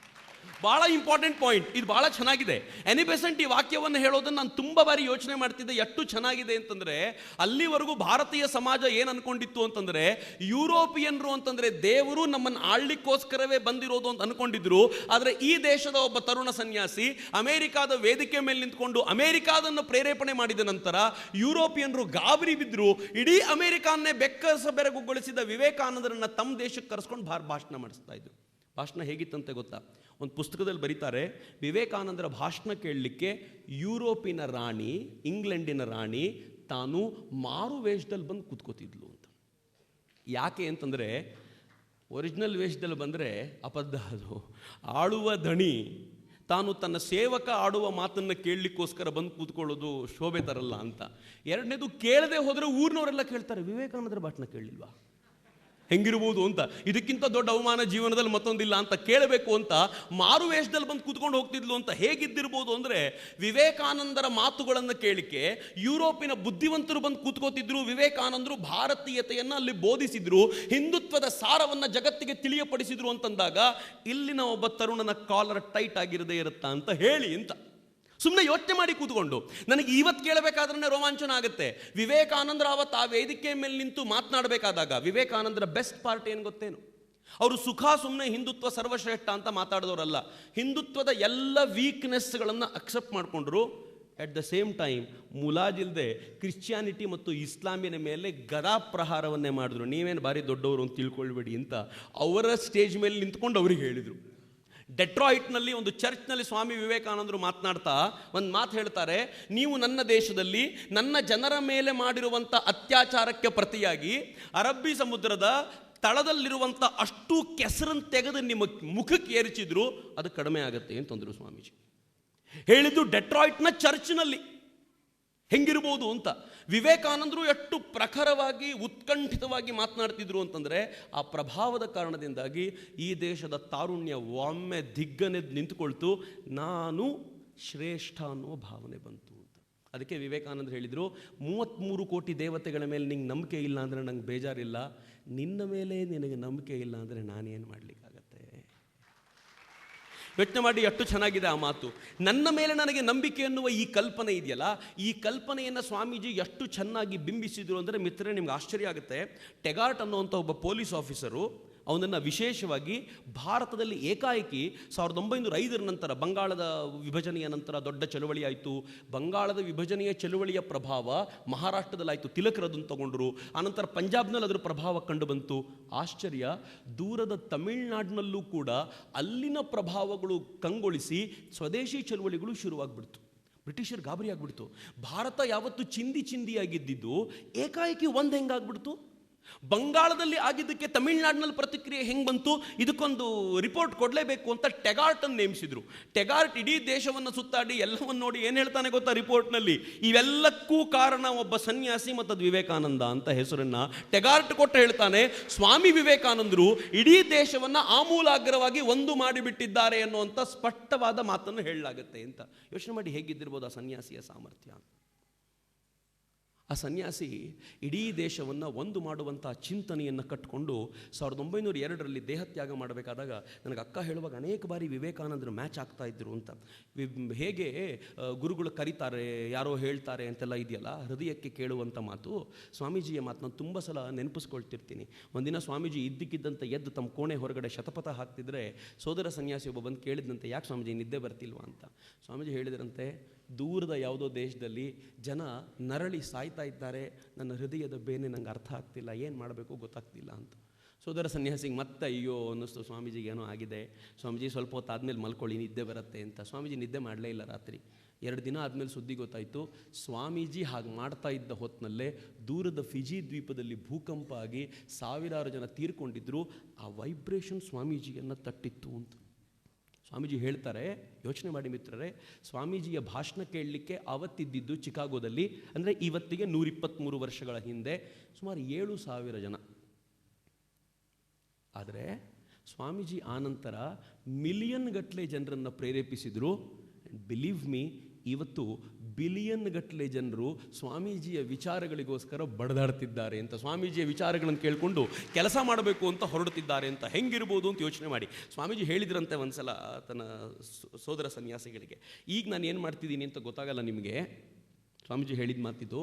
ಭಾಳ ಇಂಪಾರ್ಟೆಂಟ್ ಪಾಯಿಂಟ್ ಇದು, ಭಾಳ ಚೆನ್ನಾಗಿದೆ. ಆನಿ ಬೆಸೆಂಟ್ ಈ ವಾಕ್ಯವನ್ನು ಹೇಳೋದನ್ನು ನಾನು ತುಂಬ ಬಾರಿ ಯೋಚನೆ ಮಾಡ್ತಿದ್ದೆ, ಎಷ್ಟು ಚೆನ್ನಾಗಿದೆ ಅಂತಂದರೆ, ಅಲ್ಲಿವರೆಗೂ ಭಾರತೀಯ ಸಮಾಜ ಏನು ಅನ್ಕೊಂಡಿತ್ತು ಅಂತಂದರೆ, ಯುರೋಪಿಯನ್ರು ಅಂತಂದರೆ ದೇವರು ನಮ್ಮನ್ನು ಆಳ್ಲಿಕ್ಕೋಸ್ಕರವೇ ಬಂದಿರೋದು ಅಂತ ಅನ್ಕೊಂಡಿದ್ರು. ಆದರೆ ಈ ದೇಶದ ಒಬ್ಬ ತರುಣ ಸನ್ಯಾಸಿ ಅಮೆರಿಕಾದ ವೇದಿಕೆ ಮೇಲೆ ನಿಂತ್ಕೊಂಡು ಅಮೆರಿಕಾದನ್ನು ಪ್ರೇರೇಪಣೆ ಮಾಡಿದ ನಂತರ ಯುರೋಪಿಯನ್ರು ಗಾಬರಿ ಬಿದ್ದರು. ಇಡೀ ಅಮೆರಿಕಾನ್ನೇ ಬೆಕ್ಕಸ ಬೆರಗುಗೊಳಿಸಿದ ವಿವೇಕಾನಂದರನ್ನ ತಮ್ಮ ದೇಶಕ್ಕೆ ಕರೆಸ್ಕೊಂಡು ಭಾಷಣ ಮಾಡಿಸ್ತಾ ಇದ್ರು. ಭಾಷಣ ಹೇಗಿತ್ತಂತೆ ಗೊತ್ತಾ? ಒಂದು ಪುಸ್ತಕದಲ್ಲಿ ಬರೀತಾರೆ, ವಿವೇಕಾನಂದರ ಭಾಷಣ ಕೇಳಲಿಕ್ಕೆ ಯುರೋಪಿನ ರಾಣಿ, ಇಂಗ್ಲೆಂಡಿನ ರಾಣಿ ತಾನು ಮಾರು ವೇಷದಲ್ಲಿ ಬಂದು ಕೂತ್ಕೋತಿದ್ಲು ಅಂತ. ಯಾಕೆ ಅಂತಂದರೆ, ಒರಿಜಿನಲ್ ವೇಷದಲ್ಲಿ ಬಂದರೆ ಅಬದ್ಧ ಅದು. ಆಳುವ ದಣಿ ತಾನು ತನ್ನ ಸೇವಕ ಆಡುವ ಮಾತನ್ನು ಕೇಳಲಿಕ್ಕೋಸ್ಕರ ಬಂದು ಕೂತ್ಕೊಳ್ಳೋದು ಶೋಭೆ ತರಲ್ಲ ಅಂತ. 2ನೇದು, ಕೇಳದೆ ಹೋದರೆ ಊರಿನವರೆಲ್ಲ ಕೇಳ್ತಾರೆ, ವಿವೇಕಾನಂದರ ಭಾಷಣ ಕೇಳಲಿಲ್ವಾ, ಹೆಂಗಿರ್ಬೋದು ಅಂತ. ಇದಕ್ಕಿಂತ ದೊಡ್ಡ ಅವಮಾನ ಜೀವನದಲ್ಲಿ ಮತ್ತೊಂದಿಲ್ಲ ಅಂತ ಕೇಳಬೇಕು ಅಂತ ಮಾರು ವೇಷದಲ್ಲಿ ಬಂದು ಕೂತ್ಕೊಂಡು ಹೋಗ್ತಿದ್ಲು ಅಂತ. ಹೇಗಿದ್ದಿರ್ಬೋದು ಅಂದರೆ, ವಿವೇಕಾನಂದರ ಮಾತುಗಳನ್ನು ಕೇಳಿಕೆ ಯುರೋಪಿನ ಬುದ್ಧಿವಂತರು ಬಂದು ಕೂತ್ಕೋತಿದ್ರು. ವಿವೇಕಾನಂದರು ಭಾರತೀಯತೆಯನ್ನು ಅಲ್ಲಿ ಬೋಧಿಸಿದ್ರು, ಹಿಂದುತ್ವದ ಸಾರವನ್ನು ಜಗತ್ತಿಗೆ ತಿಳಿಯಪಡಿಸಿದ್ರು ಅಂತಂದಾಗ ಇಲ್ಲಿನ ಒಬ್ಬ ತರುಣನ ಕಾಲರ್ ಟೈಟ್ ಆಗಿರದೇ ಇರುತ್ತಾ ಅಂತ ಹೇಳಿ ಅಂತ ಸುಮ್ಮನೆ ಯೋಚನೆ ಮಾಡಿ ಕೂತ್ಕೊಂಡು ನನಗೆ ಇವತ್ತು ಕೇಳಬೇಕಾದ್ರೆ ರೋಮಾಂಚನ ಆಗುತ್ತೆ. ವಿವೇಕಾನಂದರ ಅವತ್ತು ಆ ವೇದಿಕೆ ಮೇಲೆ ನಿಂತು ಮಾತನಾಡಬೇಕಾದಾಗ ವಿವೇಕಾನಂದರ ಬೆಸ್ಟ್ ಪಾರ್ಟ್ ಏನು ಗೊತ್ತೇನು? ಅವರು ಸುಮ್ಮನೆ ಹಿಂದುತ್ವ ಸರ್ವಶ್ರೇಷ್ಠ ಅಂತ ಮಾತಾಡಿದವರಲ್ಲ. ಹಿಂದುತ್ವದ ಎಲ್ಲ ವೀಕ್ನೆಸ್ಗಳನ್ನು ಅಕ್ಸೆಪ್ಟ್ ಮಾಡಿಕೊಂಡ್ರು. ಅಟ್ ದ ಸೇಮ್ ಟೈಮ್ ಮುಲಾಜಿಲ್ದೆ ಕ್ರಿಶ್ಚಿಯಾನಿಟಿ ಮತ್ತು ಇಸ್ಲಾಮಿನ ಮೇಲೆ ಗದಾ ಪ್ರಹಾರವನ್ನೇ ಮಾಡಿದ್ರು. ನೀವೇನು ಭಾರಿ ದೊಡ್ಡವರು ಅಂತ ತಿಳ್ಕೊಳ್ಬೇಡಿ ಅಂತ ಅವರ ಸ್ಟೇಜ್ ಮೇಲೆ ನಿಂತ್ಕೊಂಡು ಅವ್ರಿಗೆ ಹೇಳಿದರು. ಡೆಟ್ರಾಯಿಟ್ನಲ್ಲಿ ಒಂದು ಚರ್ಚ್ನಲ್ಲಿ ಸ್ವಾಮಿ ವಿವೇಕಾನಂದರು ಮಾತನಾಡ್ತಾ ಒಂದು ಮಾತು ಹೇಳ್ತಾರೆ, ನೀವು ನನ್ನ ದೇಶದಲ್ಲಿ ನನ್ನ ಜನರ ಮೇಲೆ ಮಾಡಿರುವಂಥ ಅತ್ಯಾಚಾರಕ್ಕೆ ಪ್ರತಿಯಾಗಿ ಅರಬ್ಬಿ ಸಮುದ್ರದ ತಳದಲ್ಲಿರುವಂಥ ಅಷ್ಟು ಕೆಸರನ್ನು ತೆಗೆದು ನಿಮ್ಮ ಮುಖಕ್ಕೆ ಏರಿಸಿದ್ರು ಅದು ಕಡಿಮೆ ಆಗುತ್ತೆ ಅಂತಂದರು ಸ್ವಾಮೀಜಿ. ಹೇಳಿದ್ದು ಡೆಟ್ರಾಯಿಟ್ನ ಚರ್ಚ್ನಲ್ಲಿ. ಹೆಂಗಿರ್ಬೋದು ಅಂತ ವಿವೇಕಾನಂದರು ಎಷ್ಟು ಪ್ರಖರವಾಗಿ ಉತ್ಕಂಠಿತವಾಗಿ ಮಾತನಾಡ್ತಿದ್ರು ಅಂತಂದರೆ ಆ ಪ್ರಭಾವದ ಕಾರಣದಿಂದಾಗಿ ಈ ದೇಶದ ತಾರುಣ್ಯ ಒಮ್ಮೆ ದಿಗ್ಗನೆದ್ದು ನಿಂತುಕೊಳ್ತು, ನಾನು ಶ್ರೇಷ್ಠ ಅನ್ನುವ ಭಾವನೆ ಬಂತು ಅಂತ. ಅದಕ್ಕೆ ವಿವೇಕಾನಂದರು ಹೇಳಿದರು, 33 ಕೋಟಿ ದೇವತೆಗಳ ಮೇಲೆ ನಿಂಗೆ ನಂಬಿಕೆ ಇಲ್ಲ ಅಂದರೆ ನಂಗೆ ಬೇಜಾರಿಲ್ಲ, ನಿನ್ನ ಮೇಲೆ ನಿನಗೆ ನಂಬಿಕೆ ಇಲ್ಲ ಅಂದರೆ ನಾನೇನು ಮಾಡಲಿಕ್ಕಾಗತ್ತೆ. ಯೋಚನೆ ಮಾಡಿ, ಎಷ್ಟು ಚೆನ್ನಾಗಿದೆ ಆ ಮಾತು. ನನ್ನ ಮೇಲೆ ನನಗೆ ನಂಬಿಕೆ ಅನ್ನುವ ಈ ಕಲ್ಪನೆ ಇದೆಯಲ್ಲ, ಈ ಕಲ್ಪನೆಯನ್ನು ಸ್ವಾಮೀಜಿ ಎಷ್ಟು ಚೆನ್ನಾಗಿ ಬಿಂಬಿಸಿದ್ರು ಅಂದರೆ ಮಿತ್ರರೇ ನಿಮ್ಗೆ ಆಶ್ಚರ್ಯ ಆಗುತ್ತೆ. ಟೆಗಾರ್ಟ್ ಅನ್ನುವಂಥ ಒಬ್ಬ ಪೊಲೀಸ್ ಆಫೀಸರು ಅವನನ್ನು ವಿಶೇಷವಾಗಿ ಭಾರತದಲ್ಲಿ ಏಕಾಏಕಿ 1905 ನಂತರ ಬಂಗಾಳದ ವಿಭಜನೆಯ ನಂತರ ದೊಡ್ಡ ಚಳುವಳಿ ಆಯಿತು. ಬಂಗಾಳದ ವಿಭಜನೆಯ ಚಳುವಳಿಯ ಪ್ರಭಾವ ಮಹಾರಾಷ್ಟ್ರದಲ್ಲಾಯಿತು, ತಿಲಕರದನ್ನು ತಗೊಂಡ್ರು. ಆನಂತರ ಪಂಜಾಬ್ನಲ್ಲಿ ಅದರ ಪ್ರಭಾವ ಕಂಡು ಬಂತು. ಆಶ್ಚರ್ಯ, ದೂರದ ತಮಿಳುನಾಡಿನಲ್ಲೂ ಕೂಡ ಅಲ್ಲಿನ ಪ್ರಭಾವಗಳು ಕಂಗೊಳಿಸಿ ಸ್ವದೇಶಿ ಚಳುವಳಿಗಳು ಶುರುವಾಗ್ಬಿಡ್ತು. ಬ್ರಿಟಿಷರು ಗಾಬರಿ ಆಗ್ಬಿಡ್ತು. ಭಾರತ ಯಾವತ್ತು ಚಿಂದಿಯಾಗಿದ್ದು ಏಕಾಏಕಿ ಒಂದು ಹೆಂಗಾಗ್ಬಿಡ್ತು. ಬಂಗಾಳದಲ್ಲಿ ಆಗಿದ್ದಕ್ಕೆ ತಮಿಳುನಾಡಿನಲ್ಲಿ ಪ್ರತಿಕ್ರಿಯೆ ಹೆಂಗೆ ಬಂತು, ಇದಕ್ಕೊಂದು ರಿಪೋರ್ಟ್ ಕೊಡಲೇಬೇಕು ಅಂತ ಟೆಗಾರ್ಟನ್ನು ನೇಮಿಸಿದ್ರು. ಟೆಗಾರ್ಟ್ ಇಡೀ ದೇಶವನ್ನು ಸುತ್ತಾಡಿ ಎಲ್ಲವನ್ನು ನೋಡಿ ಏನು ಹೇಳ್ತಾನೆ ಗೊತ್ತಾ ರಿಪೋರ್ಟ್ನಲ್ಲಿ, ಇವೆಲ್ಲಕ್ಕೂ ಕಾರಣ ಒಬ್ಬ ಸನ್ಯಾಸಿ ಮತ್ತು ಅದು ವಿವೇಕಾನಂದ ಅಂತ ಹೆಸರನ್ನು ಟೆಗಾರ್ಟ್ ಕೊಟ್ಟು ಹೇಳ್ತಾನೆ. ಸ್ವಾಮಿ ವಿವೇಕಾನಂದರು ಇಡೀ ದೇಶವನ್ನು ಆಮೂಲಾಗ್ರವಾಗಿ ಒಂದು ಮಾಡಿಬಿಟ್ಟಿದ್ದಾರೆ ಅನ್ನುವಂಥ ಸ್ಪಷ್ಟವಾದ ಮಾತನ್ನು ಹೇಳಲಾಗುತ್ತೆ ಅಂತ. ಯೋಚನೆ ಮಾಡಿ ಹೇಗಿದ್ದಿರ್ಬೋದು ಆ ಸನ್ಯಾಸಿಯ ಸಾಮರ್ಥ್ಯ. ಆ ಸನ್ಯಾಸಿ ಇಡೀ ದೇಶವನ್ನು ಒಂದು ಮಾಡುವಂಥ ಚಿಂತನೆಯನ್ನು ಕಟ್ಟಿಕೊಂಡು 1902ರಲ್ಲಿ ದೇಹತ್ಯಾಗ ಮಾಡಬೇಕಾದಾಗ ನನಗೆ ಅಕ್ಕ ಹೇಳುವಾಗ ಅನೇಕ ಬಾರಿ ವಿವೇಕಾನಂದರು ಮ್ಯಾಚ್ ಆಗ್ತಾ ಇದ್ದರು ಅಂತ. ಹೇಗೆ ಗುರುಗಳು ಕರೀತಾರೆ, ಯಾರೋ ಹೇಳ್ತಾರೆ ಅಂತೆಲ್ಲ ಇದೆಯಲ್ಲ, ಹೃದಯಕ್ಕೆ ಕೇಳುವಂಥ ಮಾತು. ಸ್ವಾಮೀಜಿಯ ಮಾತು ನಾನು ತುಂಬ ಸಲ ನೆನಪಿಸ್ಕೊಳ್ತಿರ್ತೀನಿ. ಒಂದಿನ ಸ್ವಾಮೀಜಿ ಇದ್ದಕ್ಕಿದ್ದಂತೆ ಎದ್ದು ತಮ್ಮ ಕೋಣೆ ಹೊರಗಡೆ ಶತಪಥ ಹಾಕ್ತಿದ್ರೆ ಸೋದರ ಸನ್ಯಾಸಿ ಒಬ್ಬ ಬಂದು ಕೇಳಿದಂತೆ, ಯಾಕೆ ಸ್ವಾಮೀಜಿ ನಿದ್ದೆ ಬರ್ತಿಲ್ವಾ ಅಂತ. ಸ್ವಾಮೀಜಿ ಹೇಳಿದ್ರಂತೆ, ದೂರದ ಯಾವುದೋ ದೇಶದಲ್ಲಿ ಜನ ನರಳಿ ಸಾಯ್ತಾ ಇದ್ದಾರೆ, ನನ್ನ ಹೃದಯದ ಬೇನೆ ನಂಗೆ ಅರ್ಥ ಆಗ್ತಿಲ್ಲ, ಏನು ಮಾಡಬೇಕು ಗೊತ್ತಾಗ್ತಿಲ್ಲ ಅಂತ. ಸೋದರ ಸನ್ಯಾಸಿಗೆ ಮತ್ತೆ ಅಯ್ಯೋ ಅನ್ನಿಸ್ತು, ಸ್ವಾಮೀಜಿಗೆ ಏನೋ ಆಗಿದೆ, ಸ್ವಾಮೀಜಿ ಸ್ವಲ್ಪ ಹೊತ್ತು ಆದಮೇಲೆ ಮಲ್ಕೊಳ್ಳಿ ನಿದ್ದೆ ಬರುತ್ತೆ ಅಂತ. ಸ್ವಾಮೀಜಿ ನಿದ್ದೆ ಮಾಡಲೇ ಇಲ್ಲ ರಾತ್ರಿ. 2 ದಿನ ಆದಮೇಲೆ ಸುದ್ದಿ ಗೊತ್ತಾಯಿತು, ಸ್ವಾಮೀಜಿ ಹಾಗೆ ಮಾಡ್ತಾ ಇದ್ದ ಹೊತ್ತಿನಲ್ಲೇ ದೂರದ ಫಿಜಿ ದ್ವೀಪದಲ್ಲಿ ಭೂಕಂಪ ಆಗಿ ಸಾವಿರಾರು ಜನ ತೀರ್ಕೊಂಡಿದ್ರು. ಆ ವೈಬ್ರೇಷನ್ ಸ್ವಾಮೀಜಿಯನ್ನು ತಟ್ಟಿತ್ತು ಅಂತ ಸ್ವಾಮೀಜಿ ಹೇಳ್ತಾರೆ. ಯೋಚನೆ ಮಾಡಿ ಮಿತ್ರರೇ, ಸ್ವಾಮೀಜಿಯ ಭಾಷಣ ಕೇಳಲಿಕ್ಕೆ ಅವತ್ತಿದ್ದಿದ್ದು ಚಿಕಾಗೋದಲ್ಲಿ, ಅಂದರೆ ಇವತ್ತಿಗೆ 123 ವರ್ಷಗಳ ಹಿಂದೆ ಸುಮಾರು 7,000 ಜನ. ಆದರೆ ಸ್ವಾಮೀಜಿ ಆನಂತರ ಮಿಲಿಯನ್ ಗಟ್ಟಲೆ ಜನರನ್ನು ಪ್ರೇರೇಪಿಸಿದರು. ಬಿಲೀವ್ ಮೀ, ಇವತ್ತು ಬಿಲಿಯನ್ ಗಟ್ಟಲೆ ಜನರು ಸ್ವಾಮೀಜಿಯ ವಿಚಾರಗಳಿಗೋಸ್ಕರ ಬಡದಾಡ್ತಿದ್ದಾರೆ ಅಂತ, ಸ್ವಾಮೀಜಿಯ ವಿಚಾರಗಳನ್ನು ಕೇಳಿಕೊಂಡು ಕೆಲಸ ಮಾಡಬೇಕು ಅಂತ ಹೊರಡುತ್ತಿದ್ದಾರೆ ಅಂತ. ಹೆಂಗಿರ್ಬೋದು ಅಂತ ಯೋಚನೆ ಮಾಡಿ. ಸ್ವಾಮೀಜಿ ಹೇಳಿದ್ರಂತೆ ಒಂದ್ಸಲ ತನ್ನ ಸೋದರ ಸನ್ಯಾಸಿಗಳಿಗೆ, ಈಗ ನಾನು ಏನು ಮಾಡ್ತಿದ್ದೀನಿ ಅಂತ ಗೊತ್ತಾಗಲ್ಲ ನಿಮಗೆ. ಸ್ವಾಮೀಜಿ ಹೇಳಿದ ಮಾತಿದ್ದು,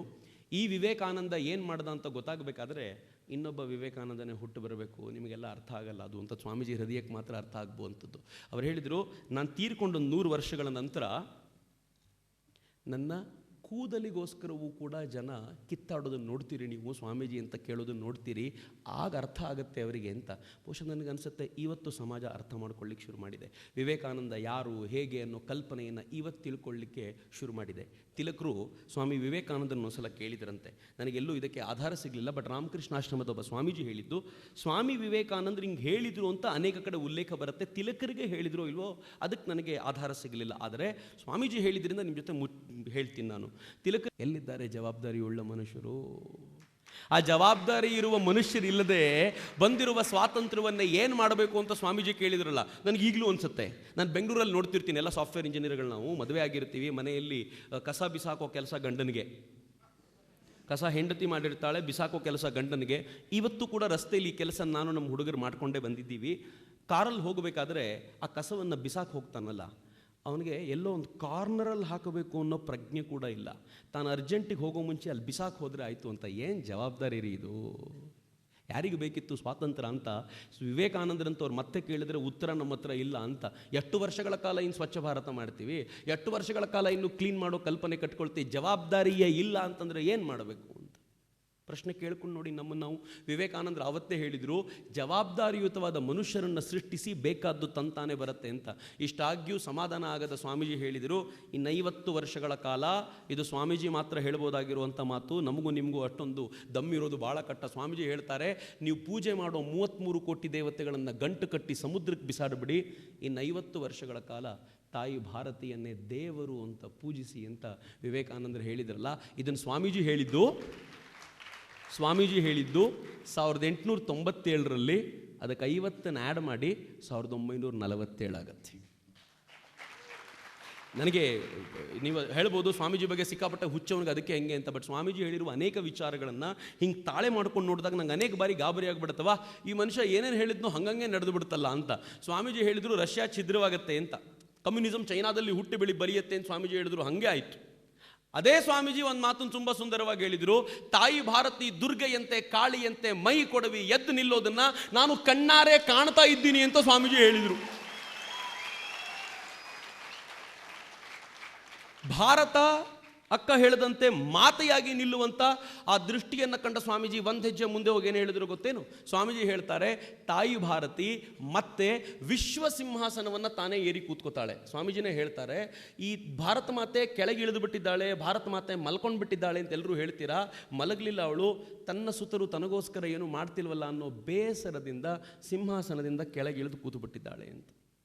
ಈ ವಿವೇಕಾನಂದ ಏನು ಮಾಡ್ದ ಅಂತ ಗೊತ್ತಾಗಬೇಕಾದ್ರೆ ಇನ್ನೊಬ್ಬ ವಿವೇಕಾನಂದನೇ ಹುಟ್ಟು ಬರಬೇಕು, ನಿಮಗೆಲ್ಲ ಅರ್ಥ ಆಗಲ್ಲ ಅದು ಅಂತ. ಸ್ವಾಮೀಜಿ ಹೃದಯಕ್ಕೆ ಮಾತ್ರ ಅರ್ಥ ಆಗ್ಬೋವಂಥದ್ದು. ಅವ್ರು ಹೇಳಿದರು, ನಾನು ತೀರ್ಕೊಂಡು 100 ವರ್ಷಗಳ ನಂತರ ನನ್ನ ಕೂದಲಿಗೋಸ್ಕರವೂ ಕೂಡ ಜನ ಕಿತ್ತಾಡೋದನ್ನು ನೋಡ್ತೀರಿ, ನೀವು ಸ್ವಾಮೀಜಿ ಅಂತ ಕೇಳೋದನ್ನು ನೋಡ್ತೀರಿ, ಆಗ ಅರ್ಥ ಆಗುತ್ತೆ ಅವರಿಗೆ ಅಂತ. ಬಹುಶಃ ನನಗನ್ಸುತ್ತೆ ಇವತ್ತು ಸಮಾಜ ಅರ್ಥ ಮಾಡ್ಕೊಳ್ಳಿಕ್ಕೆ ಶುರು ಮಾಡಿದೆ. ವಿವೇಕಾನಂದ ಯಾರು ಹೇಗೆ ಅನ್ನೋ ಕಲ್ಪನೆಯನ್ನು ಇವತ್ತು ತಿಳ್ಕೊಳ್ಳಿಕ್ಕೆ ಶುರು ಮಾಡಿದೆ. ತಿಲಕರು ಸ್ವಾಮಿ ವಿವೇಕಾನಂದನ ಒಂದ್ಸಲ ಕೇಳಿದ್ರಂತೆ, ನನಗೆಲ್ಲೂ ಇದಕ್ಕೆ ಆಧಾರ ಸಿಗಲಿಲ್ಲ, ಬಟ್ ರಾಮಕೃಷ್ಣಾಶ್ರಮದ ಒಬ್ಬ ಸ್ವಾಮೀಜಿ ಹೇಳಿದ್ದು, ಸ್ವಾಮಿ ವಿವೇಕಾನಂದರು ಹಿಂಗೆ ಹೇಳಿದರು ಅಂತ ಅನೇಕ ಕಡೆ ಉಲ್ಲೇಖ ಬರುತ್ತೆ, ತಿಲಕರಿಗೆ ಹೇಳಿದ್ರು ಇಲ್ವೋ ಅದಕ್ಕೆ ನನಗೆ ಆಧಾರ ಸಿಗಲಿಲ್ಲ. ಆದರೆ ಸ್ವಾಮೀಜಿ ಹೇಳಿದ್ರಿಂದ ನಿಮ್ಮ ಜೊತೆ ಹೇಳ್ತೀನಿ ನಾನು. ತಿಲಕ ಎಲ್ಲಿದ್ದಾರೆ ಜವಾಬ್ದಾರಿಯುಳ್ಳ ಮನುಷ್ಯರು? ಆ ಜವಾಬ್ದಾರಿ ಇರುವ ಮನುಷ್ಯರಿಲ್ಲದೆ ಬಂದಿರುವ ಸ್ವಾತಂತ್ರ್ಯವನ್ನು ಏನು ಮಾಡಬೇಕು ಅಂತ ಸ್ವಾಮೀಜಿ ಕೇಳಿದ್ರಲ್ಲ, ನನಗೆ ಈಗಲೂ ಅನಿಸುತ್ತೆ. ನಾನು ಬೆಂಗಳೂರಲ್ಲಿ ನೋಡ್ತಿರ್ತೀನಿ, ಎಲ್ಲ ಸಾಫ್ಟ್ವೇರ್ ಇಂಜಿನಿಯರ್ಗಳು, ನಾವು ಮದುವೆ ಆಗಿರ್ತೀವಿ, ಮನೆಯಲ್ಲಿ ಕಸ ಬಿಸಾಕೋ ಕೆಲಸ ಗಂಡನಿಗೆ, ಕಸ ಹೆಂಡತಿ ಮಾಡಿರ್ತಾಳೆ, ಬಿಸಾಕೋ ಕೆಲಸ ಗಂಡನಿಗೆ. ಇವತ್ತು ಕೂಡ ರಸ್ತೆಯಲ್ಲಿ ಈ ಕೆಲಸ ನಾನು ನಮ್ಮ ಹುಡುಗರು ಮಾಡ್ಕೊಂಡೇ ಬಂದಿದ್ದೀವಿ. ಕಾರಲ್ಲಿ ಹೋಗಬೇಕಾದ್ರೆ ಆ ಕಸವನ್ನು ಬಿಸಾಕಿ ಹೋಗ್ತಾನಲ್ಲ, ಅವನಿಗೆ ಎಲ್ಲೋ ಒಂದು ಕಾರ್ನರಲ್ಲಿ ಹಾಕಬೇಕು ಅನ್ನೋ ಪ್ರಜ್ಞೆ ಕೂಡ ಇಲ್ಲ. ತಾನು ಅರ್ಜೆಂಟಿಗೆ ಹೋಗೋ ಮುಂಚೆ ಅಲ್ಲಿ ಬಿಸಾಕಿ ಹೋದರೆ ಆಯಿತು ಅಂತ. ಏನು ಜವಾಬ್ದಾರಿ ರೀ ಇದು? ಯಾರಿಗೆ ಬೇಕಿತ್ತು ಸ್ವಾತಂತ್ರ್ಯ ಅಂತ? ವಿವೇಕಾನಂದರಂತವ್ರು ಮತ್ತೆ ಕೇಳಿದ್ರೆ ಉತ್ತರ ನಮ್ಮ ಹತ್ರ ಇಲ್ಲ ಅಂತ. ಎಷ್ಟು ವರ್ಷಗಳ ಕಾಲ ಇನ್ನು ಸ್ವಚ್ಛ ಭಾರತ ಮಾಡ್ತೀವಿ, ಎಷ್ಟು ವರ್ಷಗಳ ಕಾಲ ಇನ್ನು ಕ್ಲೀನ್ ಮಾಡೋ ಕಲ್ಪನೆ ಕಟ್ಕೊಳ್ತೀವಿ, ಜವಾಬ್ದಾರಿಯೇ ಇಲ್ಲ ಅಂತಂದರೆ ಏನು ಮಾಡಬೇಕು ಅಂತ. ಪ್ರಶ್ನೆ ಕೇಳ್ಕೊಂಡು ನೋಡಿ ನಮ್ಮನ್ನು ನಾವು. ವಿವೇಕಾನಂದರು ಅವತ್ತೇ ಹೇಳಿದರು, ಜವಾಬ್ದಾರಿಯುತವಾದ ಮನುಷ್ಯರನ್ನು ಸೃಷ್ಟಿಸಿ ಬೇಕಾದ್ದು ತಂತಾನೆ ಬರುತ್ತೆ ಅಂತ. ಇಷ್ಟಾಗ್ಯೂ ಸಮಾಧಾನ ಆಗದ ಸ್ವಾಮೀಜಿ ಹೇಳಿದರು, ಇನ್ನು 50 ವರ್ಷಗಳ ಕಾಲ ಇದು ಸ್ವಾಮೀಜಿ ಮಾತ್ರ ಹೇಳ್ಬೋದಾಗಿರುವಂಥ ಮಾತು, ನಮಗೂ ನಿಮಗೂ ಅಷ್ಟೊಂದು ದಮ್ಮಿರೋದು ಭಾಳ ಕಷ್ಟ. ಸ್ವಾಮೀಜಿ ಹೇಳ್ತಾರೆ, ನೀವು ಪೂಜೆ ಮಾಡೋ 33 ಕೋಟಿ ದೇವತೆಗಳನ್ನು ಗಂಟು ಕಟ್ಟಿ ಸಮುದ್ರಕ್ಕೆ ಬಿಸಾಡಿಬಿಡಿ, ಇನ್ನು 50 ವರ್ಷಗಳ ಕಾಲ ತಾಯಿ ಭಾರತೀಯನ್ನೇ ದೇವರು ಅಂತ ಪೂಜಿಸಿ ಅಂತ ವಿವೇಕಾನಂದರು ಹೇಳಿದ್ರಲ್ಲ. ಇದನ್ನು ಸ್ವಾಮೀಜಿ ಹೇಳಿದ್ದು 1897ರಲ್ಲಿ, ಅದಕ್ಕೆ 50 ಆ್ಯಡ್ ಮಾಡಿ 1947 ಆಗತ್ತೆ. ನನಗೆ ನೀವು ಹೇಳ್ಬೋದು ಸ್ವಾಮೀಜಿ ಬಗ್ಗೆ ಸಿಕ್ಕಾಪಟ್ಟೆ ಹುಚ್ಚವನಿಗೆ ಅದಕ್ಕೆ ಹೆಂಗೆ ಅಂತ, ಬಟ್ ಸ್ವಾಮೀಜಿ ಹೇಳಿರುವ ಅನೇಕ ವಿಚಾರಗಳನ್ನು ಹಿಂಗೆ ತಾಳೆ ಮಾಡ್ಕೊಂಡು ನೋಡಿದಾಗ ನಂಗೆ ಅನೇಕ ಬಾರಿ ಗಾಬರಿ ಆಗಿಬಿಡ್ತವ, ಈ ಮನುಷ್ಯ ಏನೇನು ಹೇಳಿದ್ನೋ ಹಂಗಂಗೆ ನಡೆದು ಬಿಡ್ತಲ್ಲ ಅಂತ. ಸ್ವಾಮೀಜಿ ಹೇಳಿದ್ರು ರಷ್ಯಾ ಛಿದ್ರವಾಗತ್ತೆ ಅಂತ, ಕಮ್ಯುನಿಸಮ್ ಚೈನಾದಲ್ಲಿ ಹುಟ್ಟಿ ಬೆಳಿ ಬರಿಯತ್ತೆ ಅಂತ ಸ್ವಾಮೀಜಿ ಹೇಳಿದ್ರು, ಹಾಗೆ ಆಯಿತು. ಅದೇ ಸ್ವಾಮೀಜಿ ಒಂದು ಮಾತನ್ನು ತುಂಬ ಸುಂದರವಾಗಿ ಹೇಳಿದರು, ತಾಯಿ ಭಾರತಿ ದುರ್ಗೆಯಂತೆ ಕಾಳಿಯಂತೆ ಮೈ ಕೊಡವಿ ಎದ್ದು ನಿಲ್ಲೋದನ್ನ ನಾನು ಕಣ್ಣಾರೆ ಕಾಣ್ತಾ ಇದ್ದೀನಿ ಅಂತ ಸ್ವಾಮೀಜಿ ಹೇಳಿದರು. ಭಾರತ ಅಕ್ಕ ಹೇಳದಂತೆ ಮಾತೆಯಾಗಿ ನಿಲ್ಲುವಂಥ ಆ ದೃಷ್ಟಿಯನ್ನು ಕಂಡ ಸ್ವಾಮೀಜಿ ಒಂದು ಹೆಜ್ಜೆ ಮುಂದೆ ಹೋಗಿ ಏನು ಹೇಳಿದ್ರು ಗೊತ್ತೇನು? ಸ್ವಾಮೀಜಿ ಹೇಳ್ತಾರೆ, ತಾಯಿ ಭಾರತಿ ಮತ್ತೆ ವಿಶ್ವ ಸಿಂಹಾಸನವನ್ನು ತಾನೇ ಏರಿ ಕೂತ್ಕೋತಾಳೆ. ಸ್ವಾಮೀಜಿನೇ ಹೇಳ್ತಾರೆ, ಈ ಭಾರತ ಮಾತೆ ಕೆಳಗೆ ಇಳಿದು ಬಿಟ್ಟಿದ್ದಾಳೆ, ಭಾರತ ಮಾತೆ ಮಲ್ಕೊಂಡು ಬಿಟ್ಟಿದ್ದಾಳೆ ಅಂತ ಎಲ್ಲರೂ ಹೇಳ್ತೀರಾ, ಮಲಗಲಿಲ್ಲ ಅವಳು, ತನ್ನ ಸುತ್ತಲೂ ತನಗೋಸ್ಕರ ಏನು ಮಾಡ್ತಿಲ್ವಲ್ಲ ಅನ್ನೋ ಬೇಸರದಿಂದ ಸಿಂಹಾಸನದಿಂದ ಕೆಳಗೆ ಇಳಿದು ಕೂತು ಬಿಟ್ಟಿದ್ದಾಳೆ ಅಂತ.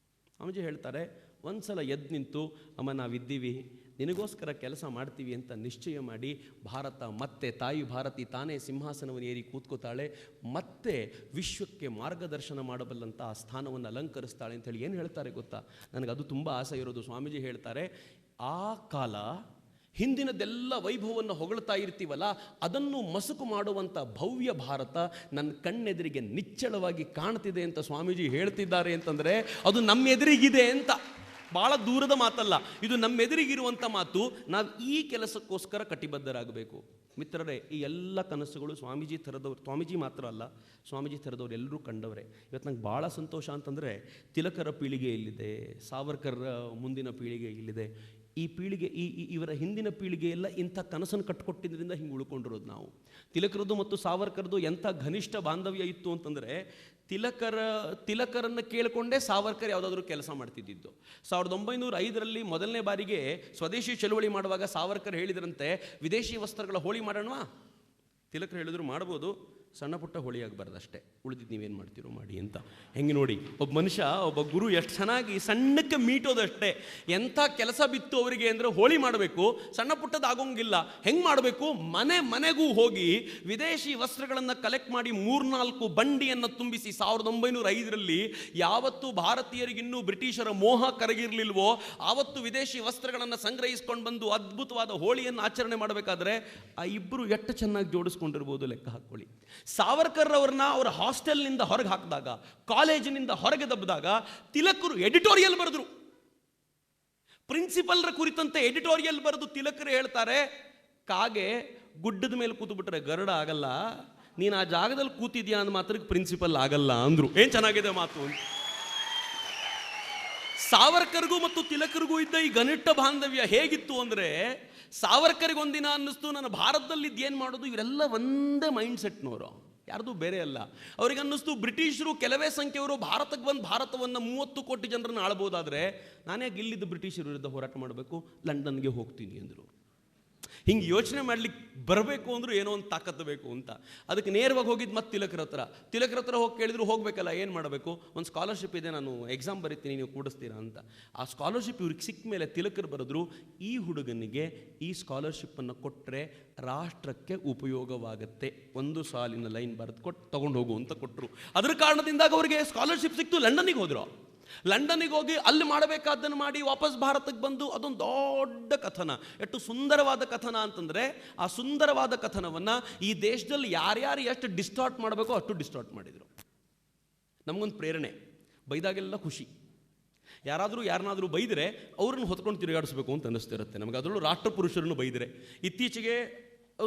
ಸ್ವಾಮೀಜಿ ಹೇಳ್ತಾರೆ, ಒಂದ್ಸಲ ಎದ್ದು ನಿಂತು, ಅಮ್ಮ ನಾವಿದ್ದೀವಿ, ನಿನಗೋಸ್ಕರ ಕೆಲಸ ಮಾಡ್ತೀವಿ ಅಂತ ನಿಶ್ಚಯ ಮಾಡಿ ಭಾರತ ಮತ್ತೆ ತಾಯಿ ಭಾರತಿ ತಾನೇ ಸಿಂಹಾಸನವನ್ನು ಏರಿ ಕೂತ್ಕೋತಾಳೆ, ಮತ್ತೆ ವಿಶ್ವಕ್ಕೆ ಮಾರ್ಗದರ್ಶನ ಮಾಡಬಲ್ಲಂಥ ಆ ಸ್ಥಾನವನ್ನು ಅಲಂಕರಿಸ್ತಾಳೆ ಅಂತೇಳಿ ಏನು ಹೇಳ್ತಾರೆ ಗೊತ್ತಾ? ನನಗದು ತುಂಬ ಆಸೆ ಇರೋದು. ಸ್ವಾಮೀಜಿ ಹೇಳ್ತಾರೆ, ಆ ಕಾಲ ಹಿಂದಿನದೆಲ್ಲ ವೈಭವವನ್ನು ಹೊಗಳ್ತಾ ಇರ್ತೀವಲ್ಲ, ಅದನ್ನು ಮಸುಕು ಮಾಡುವಂಥ ಭವ್ಯ ಭಾರತ ನನ್ನ ಕಣ್ಣೆದುರಿಗೆ ನಿಚ್ಚಳವಾಗಿ ಕಾಣ್ತಿದೆ ಅಂತ ಸ್ವಾಮೀಜಿ ಹೇಳ್ತಿದ್ದಾರೆ ಅಂತಂದರೆ ಅದು ನಮ್ಮೆದುರಿಗಿದೆ ಅಂತ. ಭಾಳ ದೂರದ ಮಾತಲ್ಲ, ಇದು ನಮ್ಮೆದುರಿಗಿರುವಂಥ ಮಾತು. ನಾವು ಈ ಕೆಲಸಕ್ಕೋಸ್ಕರ ಕಟಿಬದ್ಧರಾಗಬೇಕು. ಮಿತ್ರರೇ, ಈ ಎಲ್ಲ ಕನಸುಗಳು ಸ್ವಾಮೀಜಿ ಮಾತ್ರ ಅಲ್ಲ, ಸ್ವಾಮೀಜಿ ಥರದವ್ರು ಎಲ್ಲರೂ ಕಂಡವರೇ. ಇವತ್ತು ನಂಗೆ ಭಾಳ ಸಂತೋಷ ಅಂತಂದರೆ, ತಿಲಕರ ಪೀಳಿಗೆ ಇಲ್ಲಿದೆ, ಸಾವರ್ಕರ್ ಮುಂದಿನ ಪೀಳಿಗೆ ಇಲ್ಲಿದೆ. ಈ ಪೀಳಿಗೆ ಇವರ ಹಿಂದಿನ ಪೀಳಿಗೆ ಎಲ್ಲ ಇಂಥ ಕನಸನ್ನು ಕಟ್ಟಿಕೊಟ್ಟಿದ್ದರಿಂದ ಹಿಂಗೆ ಉಳ್ಕೊಂಡಿರೋದು ನಾವು. ತಿಲಕರದ್ದು ಮತ್ತು ಸಾವರ್ಕರ್ದು ಎಂಥ ಘನಿಷ್ಠ ಬಾಂಧವ್ಯ ಇತ್ತು ಅಂತಂದರೆ, ತಿಲಕರನ್ನು ಕೇಳಿಕೊಂಡೇ ಸಾವರ್ಕರ್ ಯಾವುದಾದ್ರೂ ಕೆಲಸ ಮಾಡ್ತಿದ್ದಿದ್ದು. 1905ರಲ್ಲಿ ಮೊದಲನೇ ಬಾರಿಗೆ ಸ್ವದೇಶಿ ಚಳುವಳಿ ಮಾಡುವಾಗ ಸಾವರ್ಕರ್ ಹೇಳಿದ್ರಂತೆ, ವಿದೇಶಿ ವಸ್ತ್ರಗಳ ಹೋಳಿ ಮಾಡೋಣವಾ? ತಿಲಕರು ಹೇಳಿದ್ರು, ಮಾಡ್ಬೋದು, ಸಣ್ಣ ಪುಟ್ಟ ಹೋಳಿ ಆಗಬಾರ್ದು ಅಷ್ಟೇ, ಉಳಿದಿದ್ದು ನೀವೇನು ಮಾಡ್ತೀರೋ ಮಾಡಿ ಅಂತ. ಹೆಂಗೆ ನೋಡಿ, ಒಬ್ಬ ಮನುಷ್ಯ, ಒಬ್ಬ ಗುರು ಎಷ್ಟು ಚೆನ್ನಾಗಿ ಸಣ್ಣಕ್ಕೆ ಮೀಟೋದಷ್ಟೇ. ಎಂಥ ಕೆಲಸ ಬಿತ್ತು ಅವರಿಗೆ ಅಂದರೆ, ಹೋಳಿ ಮಾಡಬೇಕು, ಸಣ್ಣ ಪುಟ್ಟದ್ದು ಆಗೋಂಗಿಲ್ಲ. ಹೆಂಗೆ ಮಾಡಬೇಕು? ಮನೆಗೂ ಹೋಗಿ ವಿದೇಶಿ ವಸ್ತ್ರಗಳನ್ನು ಕಲೆಕ್ಟ್ ಮಾಡಿ 3-4 ಬಂಡಿಯನ್ನು ತುಂಬಿಸಿ 1905ರಲ್ಲಿ ಯಾವತ್ತು ಭಾರತೀಯರಿಗಿನ್ನೂ ಬ್ರಿಟಿಷರ ಮೋಹ ಕರಗಿರಲಿಲ್ವೋ ಆವತ್ತು ವಿದೇಶಿ ವಸ್ತ್ರಗಳನ್ನು ಸಂಗ್ರಹಿಸ್ಕೊಂಡು ಬಂದು ಅದ್ಭುತವಾದ ಹೋಳಿಯನ್ನು ಆಚರಣೆ ಮಾಡಬೇಕಾದ್ರೆ ಆ ಇಬ್ಬರು ಎಷ್ಟು ಚೆನ್ನಾಗಿ ಜೋಡಿಸ್ಕೊಂಡಿರ್ಬೋದು ಲೆಕ್ಕ ಹಾಕ್ಕೊಳ್ಳಿ. ಸಾವರ್ಕರ್ ಅವ್ರನ್ನ ಅವರ ಹಾಸ್ಟೆಲ್ನಿಂದ ಹೊರಗೆ ಹಾಕಿದಾಗ, ಕಾಲೇಜಿನಿಂದ ಹೊರಗೆ ದಬ್ಬಿದಾಗ ತಿಲಕರು ಎಡಿಟೋರಿಯಲ್ ಬರೆದ್ರು. ಪ್ರಿನ್ಸಿಪಲ್ರ ಕುರಿತಂತೆ ಎಡಿಟೋರಿಯಲ್ ಬರೆದು ತಿಲಕರು ಹೇಳ್ತಾರೆ, ಕಾಗೆ ಗುಡ್ಡದ ಮೇಲೆ ಕೂತು ಬಿಟ್ರೆ ಗರುಡ ಆಗಲ್ಲ, ನೀನು ಆ ಜಾಗದಲ್ಲಿ ಕೂತಿದ್ಯಾ ಅಂದ ಮಾತ್ರಕ್ಕೆ ಪ್ರಿನ್ಸಿಪಲ್ ಆಗಲ್ಲ ಅಂದ್ರು. ಏನ್ ಚೆನ್ನಾಗಿದೆ ಮಾತು ಅಂತ. ಸಾವರ್ಕರ್ಗೂ ಮತ್ತು ತಿಲಕರಿಗೂ ಇದ್ದ ಈ ಘನಿಷ್ಠ ಬಾಂಧವ್ಯ ಹೇಗಿತ್ತು ಅಂದರೆ, ಸಾವರ್ಕರ್ಗೆ ಒಂದಿನ ಅನ್ನಿಸ್ತು, ನಾನು ಭಾರತದಲ್ಲಿ ಇದೇನು ಮಾಡೋದು, ಇವರೆಲ್ಲ ಒಂದೇ ಮೈಂಡ್ ಸೆಟ್ನವರು, ಯಾರ್ದು ಬೇರೆ ಅಲ್ಲ. ಅವ್ರಿಗೆ ಅನ್ನಿಸ್ತು, ಬ್ರಿಟಿಷರು ಕೆಲವೇ ಸಂಖ್ಯೆಯವರು ಭಾರತಕ್ಕೆ ಬಂದು ಭಾರತವನ್ನು 30 ಕೋಟಿ ಜನರನ್ನು ಆಳ್ಬೋದಾದರೆ ನಾನೇ ಇಲ್ಲಿದ್ದು ಬ್ರಿಟಿಷರ ವಿರುದ್ಧ ಹೋರಾಟ ಮಾಡಬೇಕು, ಲಂಡನ್ಗೆ ಹೋಗ್ತೀನಿ ಅಂದರು. ಹಿಂಗೆ ಯೋಚನೆ ಮಾಡ್ಲಿಕ್ಕೆ ಬರಬೇಕು ಅಂದರೂ ಏನೋ ಒಂದು ತಾಕತ್ತು ಬೇಕು ಅಂತ. ಅದಕ್ಕೆ ನೇರವಾಗಿ ಹೋಗಿದ್ದು ಮತ್ತೆ ತಿಲಕರ ಹತ್ರ ಹೋಗಿ ಕೇಳಿದ್ರು, ಹೋಗಬೇಕಲ್ಲ, ಏನು ಮಾಡಬೇಕು? ಒಂದು ಸ್ಕಾಲರ್ಶಿಪ್ ಇದೆ, ನಾನು ಎಕ್ಸಾಮ್ ಬರೀತೀನಿ, ನೀವು ಕೂಡಿಸ್ತೀರಾ ಅಂತ. ಆ ಸ್ಕಾಲರ್ಶಿಪ್ ಇವ್ರಿಗೆ ಸಿಕ್ಕ ಮೇಲೆ ತಿಲಕರು ಬರೆದ್ರು, ಈ ಹುಡುಗನಿಗೆ ಈ ಸ್ಕಾಲರ್ಶಿಪ್ಪನ್ನು ಕೊಟ್ಟರೆ ರಾಷ್ಟ್ರಕ್ಕೆ ಉಪಯೋಗವಾಗುತ್ತೆ, ಒಂದು ಸಾಲಿನ ಲೈನ್ ಬರೆದು ಕೊಟ್ಟು ತಗೊಂಡು ಹೋಗು ಅಂತ ಕೊಟ್ಟರು. ಅದರ ಕಾರಣದಿಂದಾಗ ಅವರಿಗೆ ಸ್ಕಾಲರ್ಶಿಪ್ ಸಿಕ್ತು. ಲಂಡನ್ನಿಗೆ ಹೋದರು. ಲಂಡನ್ನಿಗೆ ಹೋಗಿ ಅಲ್ಲಿ ಮಾಡಬೇಕಾದ್ದನ್ನು ಮಾಡಿ ವಾಪಸ್ ಭಾರತಕ್ಕೆ ಬಂದು ಅದೊಂದು ದೊಡ್ಡ ಕಥನ. ಎಷ್ಟು ಸುಂದರವಾದ ಕಥನ ಅಂತಂದರೆ, ಆ ಸುಂದರವಾದ ಕಥನವನ್ನು ಈ ದೇಶದಲ್ಲಿ ಯಾರ್ಯಾರು ಎಷ್ಟು ಡಿಸ್ಟಾರ್ಟ್ ಮಾಡಬೇಕೋ ಅಷ್ಟು ಡಿಸ್ಟಾರ್ಟ್ ಮಾಡಿದರು. ನಮಗೊಂದು ಪ್ರೇರಣೆ, ಬೈದಾಗೆಲ್ಲ ಖುಷಿ. ಯಾರನ್ನಾದರೂ ಬೈದರೆ ಅವ್ರನ್ನ ಹೊತ್ಕೊಂಡು ತಿರುಗಾಡಿಸ್ಬೇಕು ಅಂತ ಅನ್ನಿಸ್ತಿರುತ್ತೆ ನಮಗೆ. ಅದರಲ್ಲೂ ರಾಷ್ಟ್ರ ಪುರುಷರನ್ನು ಬೈದರೆ. ಇತ್ತೀಚೆಗೆ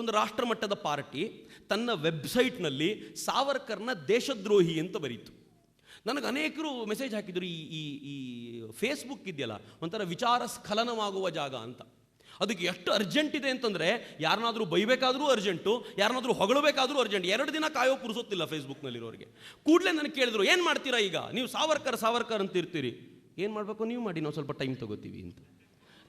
ಒಂದು ರಾಷ್ಟ್ರ ಮಟ್ಟದ ಪಾರ್ಟಿ ತನ್ನ ವೆಬ್ಸೈಟ್ನಲ್ಲಿ ಸಾವರ್ಕರ್ನ ದೇಶದ್ರೋಹಿ ಅಂತ ಬರೀತು. ನನಗೆ ಅನೇಕರು ಮೆಸೇಜ್ ಹಾಕಿದ್ರು, ಈ ಫೇಸ್ಬುಕ್ ಇದೆಯಲ್ಲ ಒಂಥರ ವಿಚಾರ ಸ್ಖಲನವಾಗುವ ಜಾಗ ಅಂತ. ಅದಕ್ಕೆ ಎಷ್ಟು ಅರ್ಜೆಂಟ್ ಇದೆ ಅಂತಂದರೆ ಯಾರನ್ನಾದರೂ ಬೈಬೇಕಾದ್ರೂ ಅರ್ಜೆಂಟು, ಯಾರನ್ನಾದರೂ ಹೊಗಳಬೇಕಾದ್ರೂ ಅರ್ಜೆಂಟ್. 2 ದಿನ ಕಾಯೋ ಪುರುಸೊತ್ತಿಲ್ಲ ಫೇಸ್ಬುಕ್ನಲ್ಲಿರೋರಿಗೆ. ಕೂಡಲೇ ನನಗೆ ಕೇಳಿದ್ರು, ಏನು ಮಾಡ್ತೀರಾ ಈಗ ನೀವು? ಸಾವರ್ಕರ್ ಅಂತ ಇರ್ತೀರಿ, ಏನು ಮಾಡಬೇಕು ನೀವು ಮಾಡಿ, ನಾವು ಸ್ವಲ್ಪ ಟೈಮ್ ತೊಗೋತೀವಿ ಅಂತ.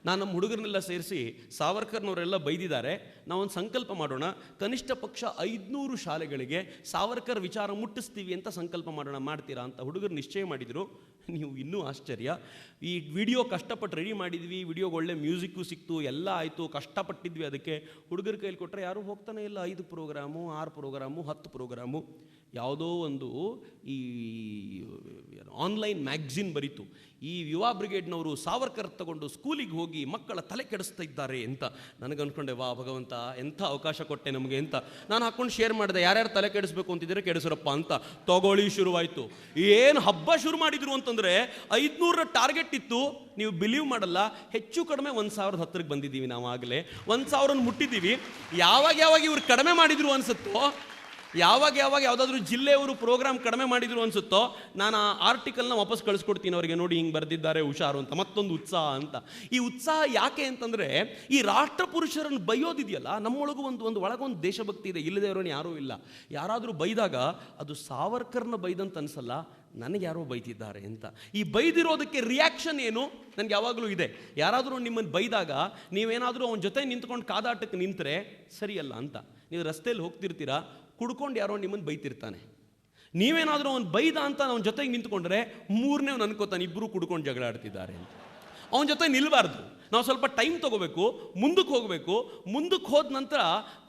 ನಾನು ನಮ್ಮ ಹುಡುಗರನ್ನೆಲ್ಲ ಸೇರಿಸಿ ಸಾವರ್ಕರ್ನವರೆಲ್ಲ ಬೈದಿದ್ದಾರೆ, ನಾವೊಂದು ಸಂಕಲ್ಪ ಮಾಡೋಣ, ಕನಿಷ್ಠ ಪಕ್ಷ 500 ಶಾಲೆಗಳಿಗೆ ಸಾವರ್ಕರ್ ವಿಚಾರ ಮುಟ್ಟಿಸ್ತೀವಿ ಅಂತ ಸಂಕಲ್ಪ ಮಾಡೋಣ, ಮಾಡ್ತೀರಾ ಅಂತ ಹುಡುಗರು ನಿಶ್ಚಯ ಮಾಡಿದರು. ನೀವು ಇನ್ನೂ ಆಶ್ಚರ್ಯ, ಈ ವಿಡಿಯೋ ಕಷ್ಟಪಟ್ಟು ರೆಡಿ ಮಾಡಿದ್ವಿ, ವಿಡಿಯೋಗೆ ಒಳ್ಳೆ ಮ್ಯೂಸಿಕ್ಕು ಸಿಕ್ತು, ಎಲ್ಲ ಆಯಿತು, ಕಷ್ಟಪಟ್ಟಿದ್ವಿ. ಅದಕ್ಕೆ ಹುಡುಗರ ಕೈಲಿ ಕೊಟ್ಟರೆ ಯಾರೂ ಹೋಗ್ತಾನೆ ಇಲ್ಲ. 5 ಪ್ರೋಗ್ರಾಮು, 6 ಪ್ರೋಗ್ರಾಮು, 10 ಪ್ರೋಗ್ರಾಮು. ಯಾವುದೋ ಒಂದು ಈ ಆನ್ಲೈನ್ ಮ್ಯಾಗ್ಝಿನ್ ಬರೀತು, ಈ ಯುವಾ ಬ್ರಿಗೇಡ್ನವರು ಸಾವರ್ಕರ್ ತಗೊಂಡು ಸ್ಕೂಲಿಗೆ ಹೋಗಿ ಮಕ್ಕಳ ತಲೆ ಕೆಡಿಸ್ತಾ ಇದ್ದಾರೆ ಅಂತ. ನನಗೆ ಅಂದ್ಕೊಂಡೆ, ವಾ ಭಗವಂತ ಎಂಥ ಅವಕಾಶ ಕೊಟ್ಟೆ ನಮಗೆ ಅಂತ. ನಾನು ಹಾಕ್ಕೊಂಡು ಶೇರ್ ಮಾಡಿದೆ, ಯಾರ್ಯಾರು ತಲೆ ಕೆಡಿಸ್ಬೇಕು ಅಂತಿದ್ರೆ ಕೆಡಿಸ್ರಪ್ಪ ಅಂತ. ತಗೊಳ್ಳಿ, ಶುರುವಾಯಿತು. ಏನು ಹಬ್ಬ ಶುರು ಮಾಡಿದ್ರು ಅಂತಂದರೆ 500 ಟಾರ್ಗೆಟ್ ಇತ್ತು. ನೀವು ಬಿಲೀವ್ ಮಾಡಲ್ಲ, ಹೆಚ್ಚು ಕಡಿಮೆ 1000 ಹತ್ತಿರಕ್ಕೆ ಬಂದಿದ್ದೀವಿ ನಾವು. ಆಗಲೇ 1000 ಮುಟ್ಟಿದ್ದೀವಿ. ಯಾವಾಗ ಇವ್ರು ಕಡಿಮೆ ಮಾಡಿದ್ರು ಅನ್ಸುತ್ತೋ, ಯಾವಾಗ ಯಾವುದಾದ್ರೂ ಜಿಲ್ಲೆಯವರು ಪ್ರೋಗ್ರಾಮ್ ಕಡಿಮೆ ಮಾಡಿದ್ರು ಅನ್ಸುತ್ತೋ, ನಾನು ಆ ಆರ್ಟಿಕಲ್ನ ವಾಪಸ್ ಕಳಿಸ್ಕೊಡ್ತೀನಿ ಅವರಿಗೆ, ನೋಡಿ ಹಿಂಗೆ ಬರೆದಿದ್ದಾರೆ ಹುಷಾರು ಅಂತ. ಮತ್ತೊಂದು ಉತ್ಸಾಹ ಅಂತ. ಈ ಉತ್ಸಾಹ ಯಾಕೆ ಅಂತಂದರೆ, ಈ ರಾಷ್ಟ್ರ ಪುರುಷರನ್ನು ಬೈಯೋದಿದೆಯಲ್ಲ, ನಮ್ಮೊಳಗೂ ಒಂದು ಒಳಗೊಂದು ದೇಶಭಕ್ತಿ ಇದೆ, ಇಲ್ಲದೆ ಇರೋನು ಯಾರೂ ಇಲ್ಲ. ಯಾರಾದರೂ ಬೈದಾಗ ಅದು ಸಾವರ್ಕರ್ನ ಬೈದಂತ ಅನ್ಸಲ್ಲ, ನನಗೆ ಯಾರೋ ಬೈತಿದ್ದಾರೆ ಅಂತ. ಈ ಬೈದಿರೋದಕ್ಕೆ ರಿಯಾಕ್ಷನ್ ಏನು ನನಗೆ ಯಾವಾಗಲೂ ಇದೆ. ಯಾರಾದರೂ ನಿಮ್ಮನ್ನು ಬೈದಾಗ ನೀವೇನಾದರೂ ಅವನ ಜೊತೆ ನಿಂತ್ಕೊಂಡು ಕಾದಾಟಕ್ಕೆ ನಿಂತರೆ ಸರಿಯಲ್ಲ ಅಂತ. ನೀವು ರಸ್ತೆಯಲ್ಲಿ ಹೋಗ್ತಿರ್ತೀರಾ, ಕುಡ್ಕೊಂಡು ಯಾರೋ ನಿಮ್ಮನ್ನು ಬೈತಿರ್ತಾನೆ, ನೀವೇನಾದರೂ ಅವ್ನು ಬೈದ ಅಂತ ಅವನ ಜೊತೆಗೆ ನಿಂತ್ಕೊಂಡ್ರೆ 3ನೇ ಅನ್ಕೋತಾನೆ ಇಬ್ಬರು ಕುಡ್ಕೊಂಡು ಜಗಳ ಆಡ್ತಿದ್ದಾರೆ ಅಂತ. ಅವನ ಜೊತೆ ನಿಲ್ಲಬಾರ್ದು, ನಾವು ಸ್ವಲ್ಪ ಟೈಮ್ ತೊಗೋಬೇಕು, ಮುಂದಕ್ಕೆ ಹೋಗಬೇಕು. ಮುಂದಕ್ಕೆ ಹೋದ ನಂತರ